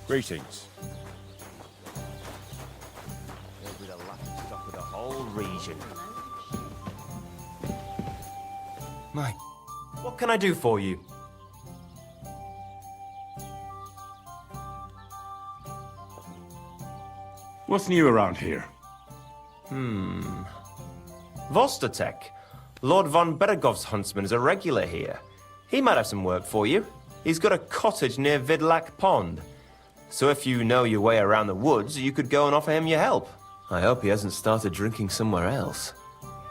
Greetings. There'll be the laughing stock of the whole region. Mike, what can I do for you? What's new around here? Vostatek. Lord von Beregov's huntsman is a regular here. He might have some work for you. He's got a cottage near Vidlak Pond. So if you know your way around the woods, you could go and offer him your help. I hope he hasn't started drinking somewhere else.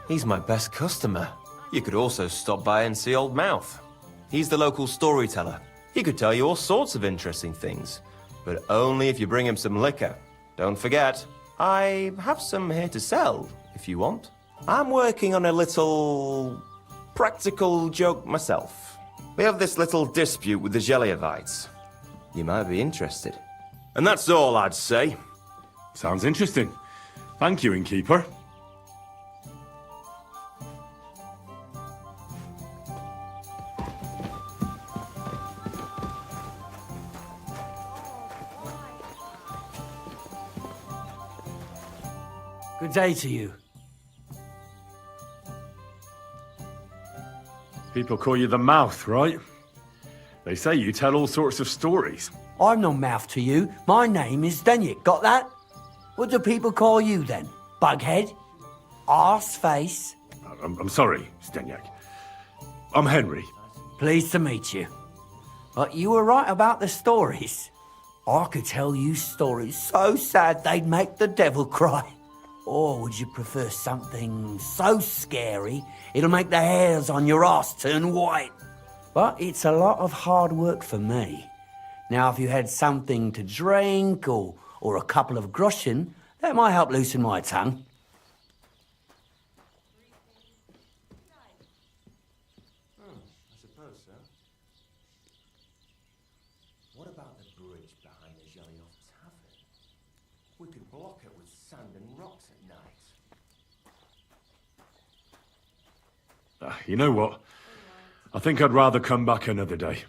He's my best customer. You could also stop by and see Old Mouth. He's the local storyteller. He could tell you all sorts of interesting things, but only if you bring him some liquor. Don't forget, I have some here to sell, if you want. I'm working on a little practical joke myself. We have this little dispute with the Geliovites. You might be interested. And that's all I'd say. Sounds interesting. Thank you, innkeeper. Good day to you. People call you the Mouth, right? They say you tell all sorts of stories. I'm no mouth to you. My name is Denyek. Got that? What do people call you then? Bughead? Arse face? I'm sorry, Stenyak. I'm Henry. Pleased to meet you. But you were right about the stories. I could tell you stories so sad they'd make the devil cry. Or would you prefer something so scary it'll make the hairs on your ass turn white? But it's a lot of hard work for me. Now, if you had something to drink or a couple of groschen, that might help loosen my tongue. I suppose so. What about the bridge behind the Joliot Tavern? We could block it with sand and rocks at night. You know what? I think I'd rather come back another day.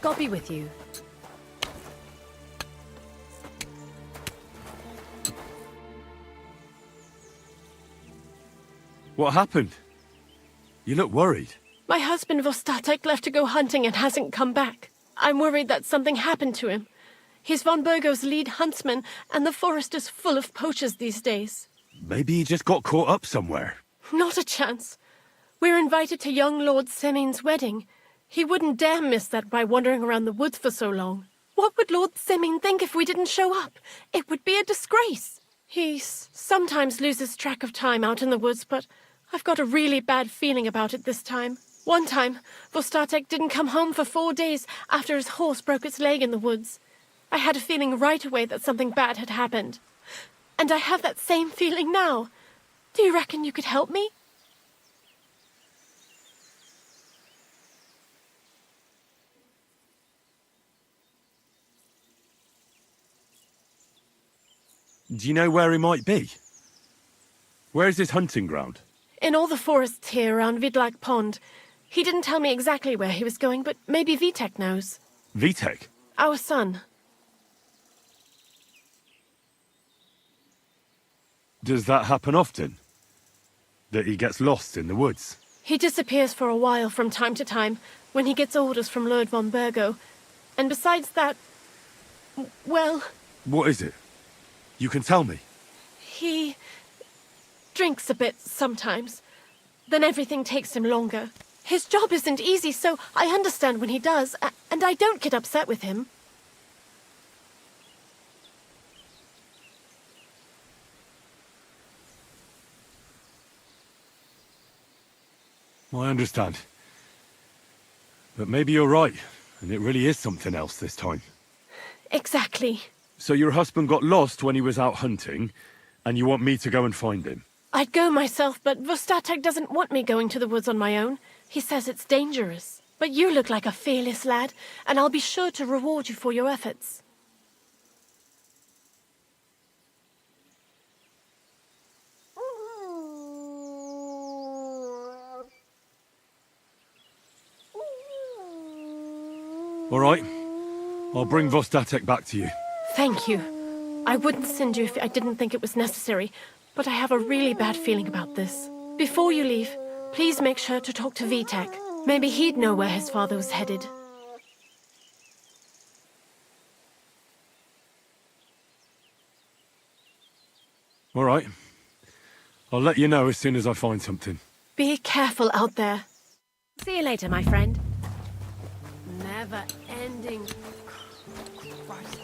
God be with you. What happened? You look worried. My husband Vostatek left to go hunting and hasn't come back. I'm worried that something happened to him. He's von Burgo's lead huntsman, and the forest is full of poachers these days. Maybe he just got caught up somewhere. Not a chance. We're invited to young Lord Semin's wedding. He wouldn't dare miss that by wandering around the woods for so long. What would Lord Semin think if we didn't show up? It would be a disgrace. He sometimes loses track of time out in the woods, but I've got a really bad feeling about it this time. One time, Vostatek didn't come home for 4 days after his horse broke its leg in the woods. I had a feeling right away that something bad had happened. And I have that same feeling now. Do you reckon you could help me? Do you know where he might be? Where is his hunting ground? In all the forests here around Vidlak Pond. He didn't tell me exactly where he was going, but maybe Vitek knows. Vitek? Our son. Does that happen often? That he gets lost in the woods? He disappears for a while from time to time, when he gets orders from Lord von Burgo. And besides that, well... What is it? You can tell me. He drinks a bit sometimes. Then everything takes him longer. His job isn't easy, so I understand when he does, and I don't get upset with him. I understand. But maybe you're right, and it really is something else this time. Exactly. So your husband got lost when he was out hunting, and you want me to go and find him? I'd go myself, but Vostatek doesn't want me going to the woods on my own. He says it's dangerous. But you look like a fearless lad, and I'll be sure to reward you for your efforts. All right. I'll bring Vostatek back to you. Thank you. I wouldn't send you if I didn't think it was necessary, but I have a really bad feeling about this. Before you leave, please make sure to talk to Vitek. Maybe he'd know where his father was headed. All right. I'll let you know as soon as I find something. Be careful out there. See you later, my friend. Never ending. Christ.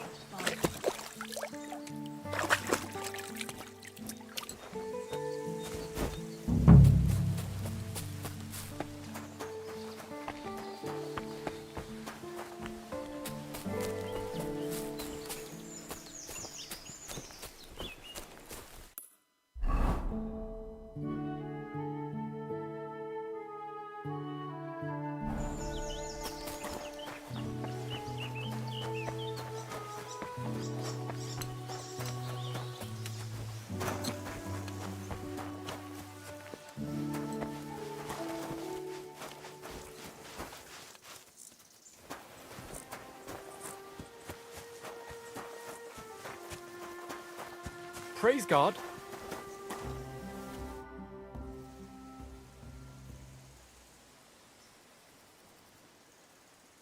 Praise God.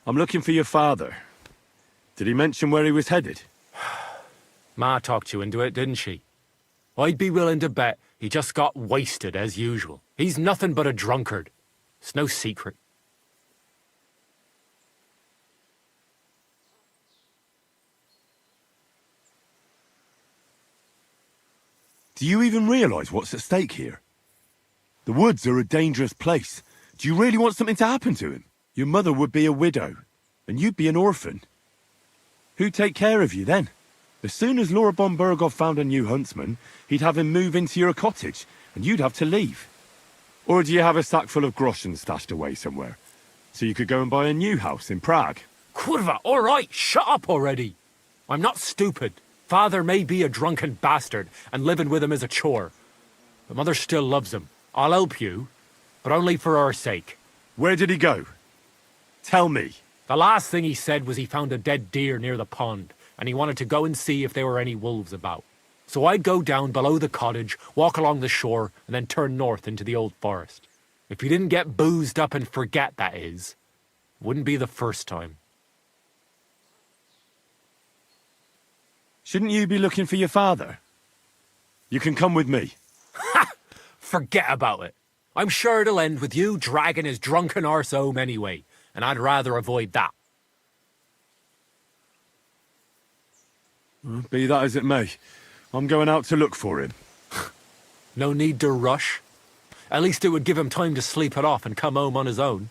I'm looking for your father. Did he mention where he was headed? Ma talked you into it, didn't she? I'd be willing to bet he just got wasted as usual. He's nothing but a drunkard. It's no secret. Do you even realise what's at stake here? The woods are a dangerous place. Do you really want something to happen to him? Your mother would be a widow, and you'd be an orphan. Who'd take care of you then? As soon as Lord von Burgov found a new huntsman, he'd have him move into your cottage, and you'd have to leave. Or do you have a sack full of groschen stashed away somewhere, so you could go and buy a new house in Prague? Kurva, all right, shut up already. I'm not stupid. Father may be a drunken bastard, and living with him is a chore. But Mother still loves him. I'll help you, but only for our sake. Where did he go? Tell me. The last thing he said was he found a dead deer near the pond, and he wanted to go and see if there were any wolves about. So I'd go down below the cottage, walk along the shore, and then turn north into the old forest. If you didn't get boozed up and forget, that is. Wouldn't be the first time. Shouldn't you be looking for your father? You can come with me. Forget about it. I'm sure it'll end with you dragging his drunken arse home anyway, and I'd rather avoid that. Well, be that as it may, I'm going out to look for him. No need to rush. At least it would give him time to sleep it off and come home on his own.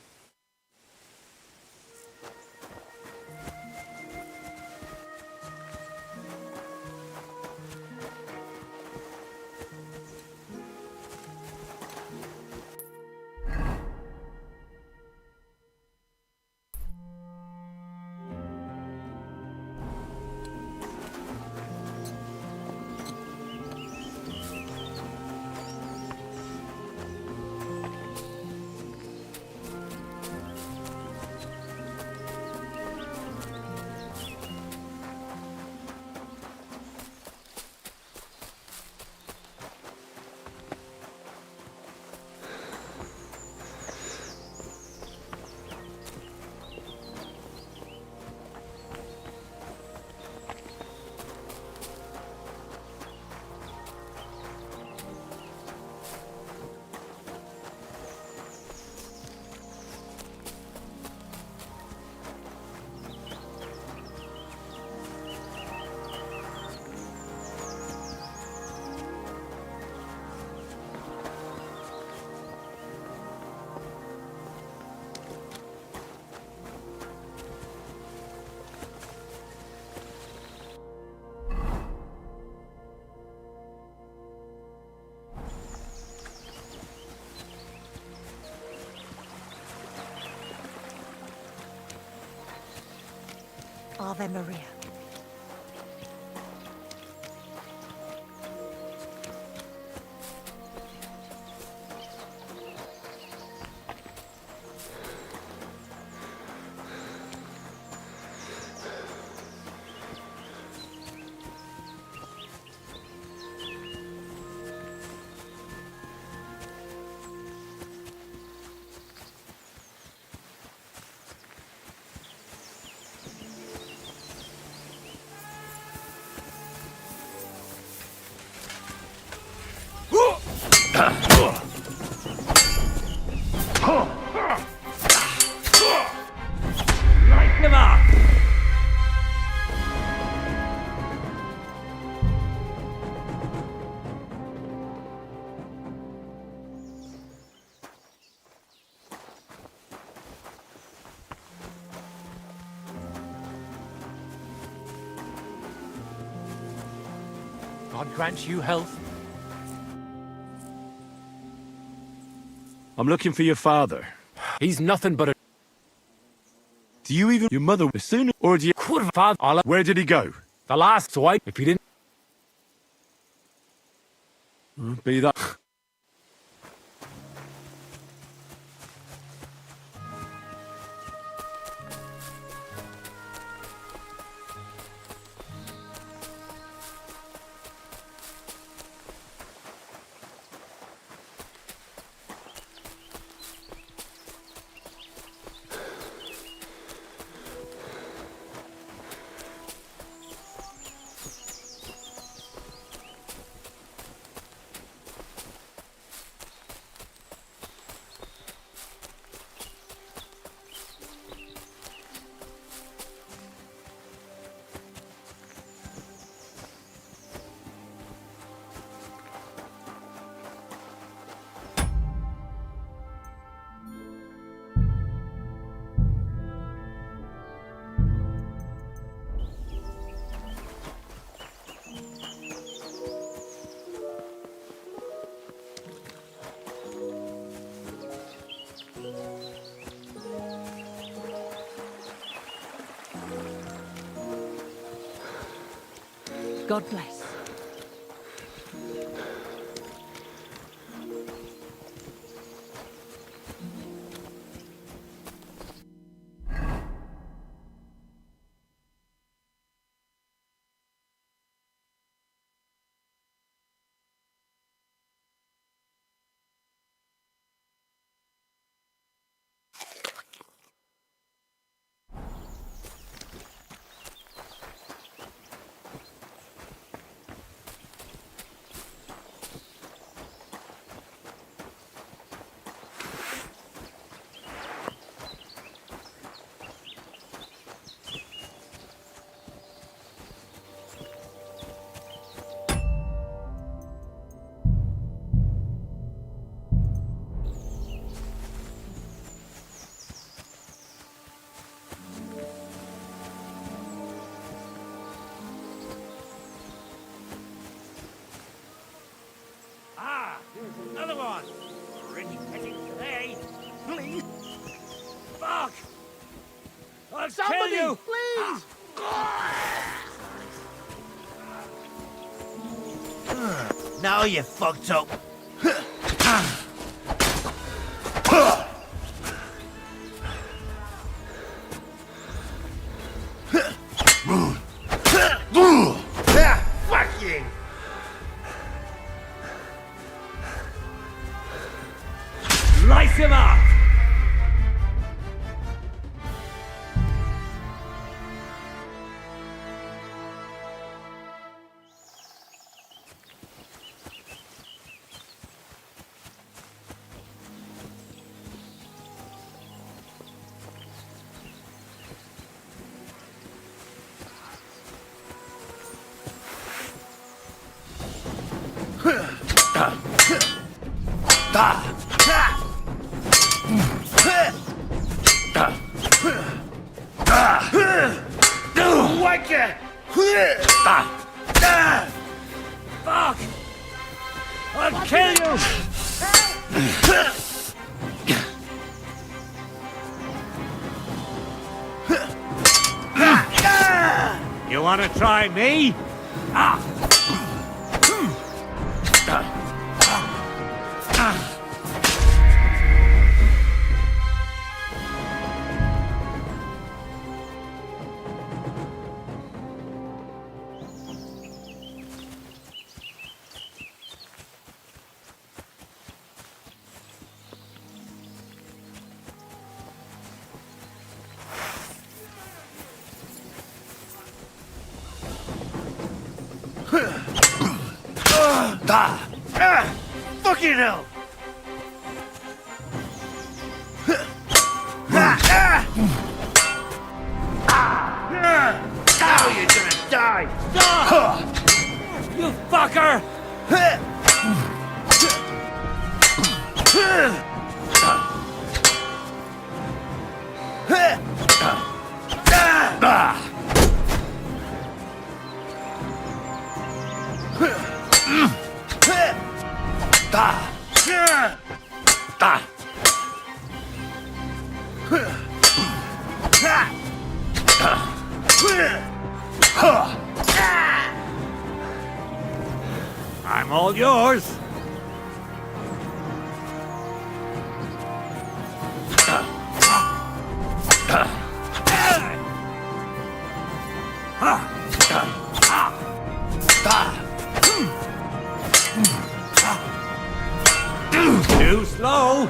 Ave Maria. Light him up! God grant you health. I'm looking for your father. He's nothing but a... Do you even... Your mother was soon... Or do you... Where did he go? The last, so if you didn't... Be that... God bless. Fuck! I'll kill you! Please! Now you're fucked up. Fuck you! Slice him up! Fuck! I'll kill you! You wanna try me? Fucking hell! Now you're gonna die! Stop! You fucker! I'm all yours. Too slow.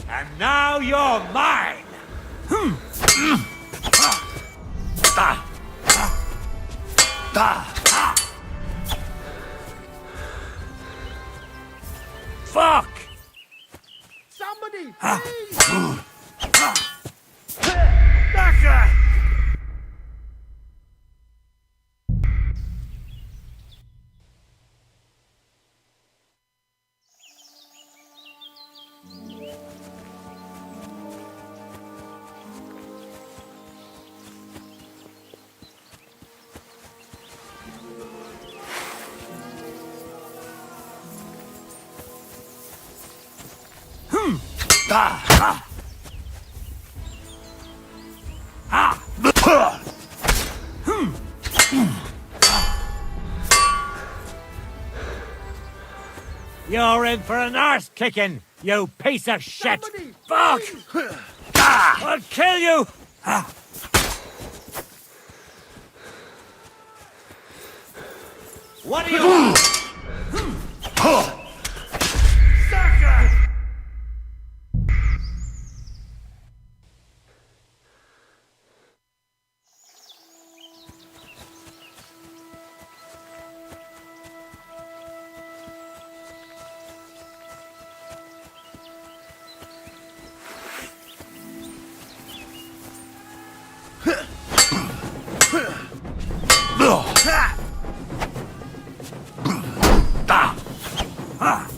And now you're mine! Fuck! Somebody, please! Doctor! You're in for an arse kicking, you piece of shit! Fuck! I'll kill you! What are you? Ah!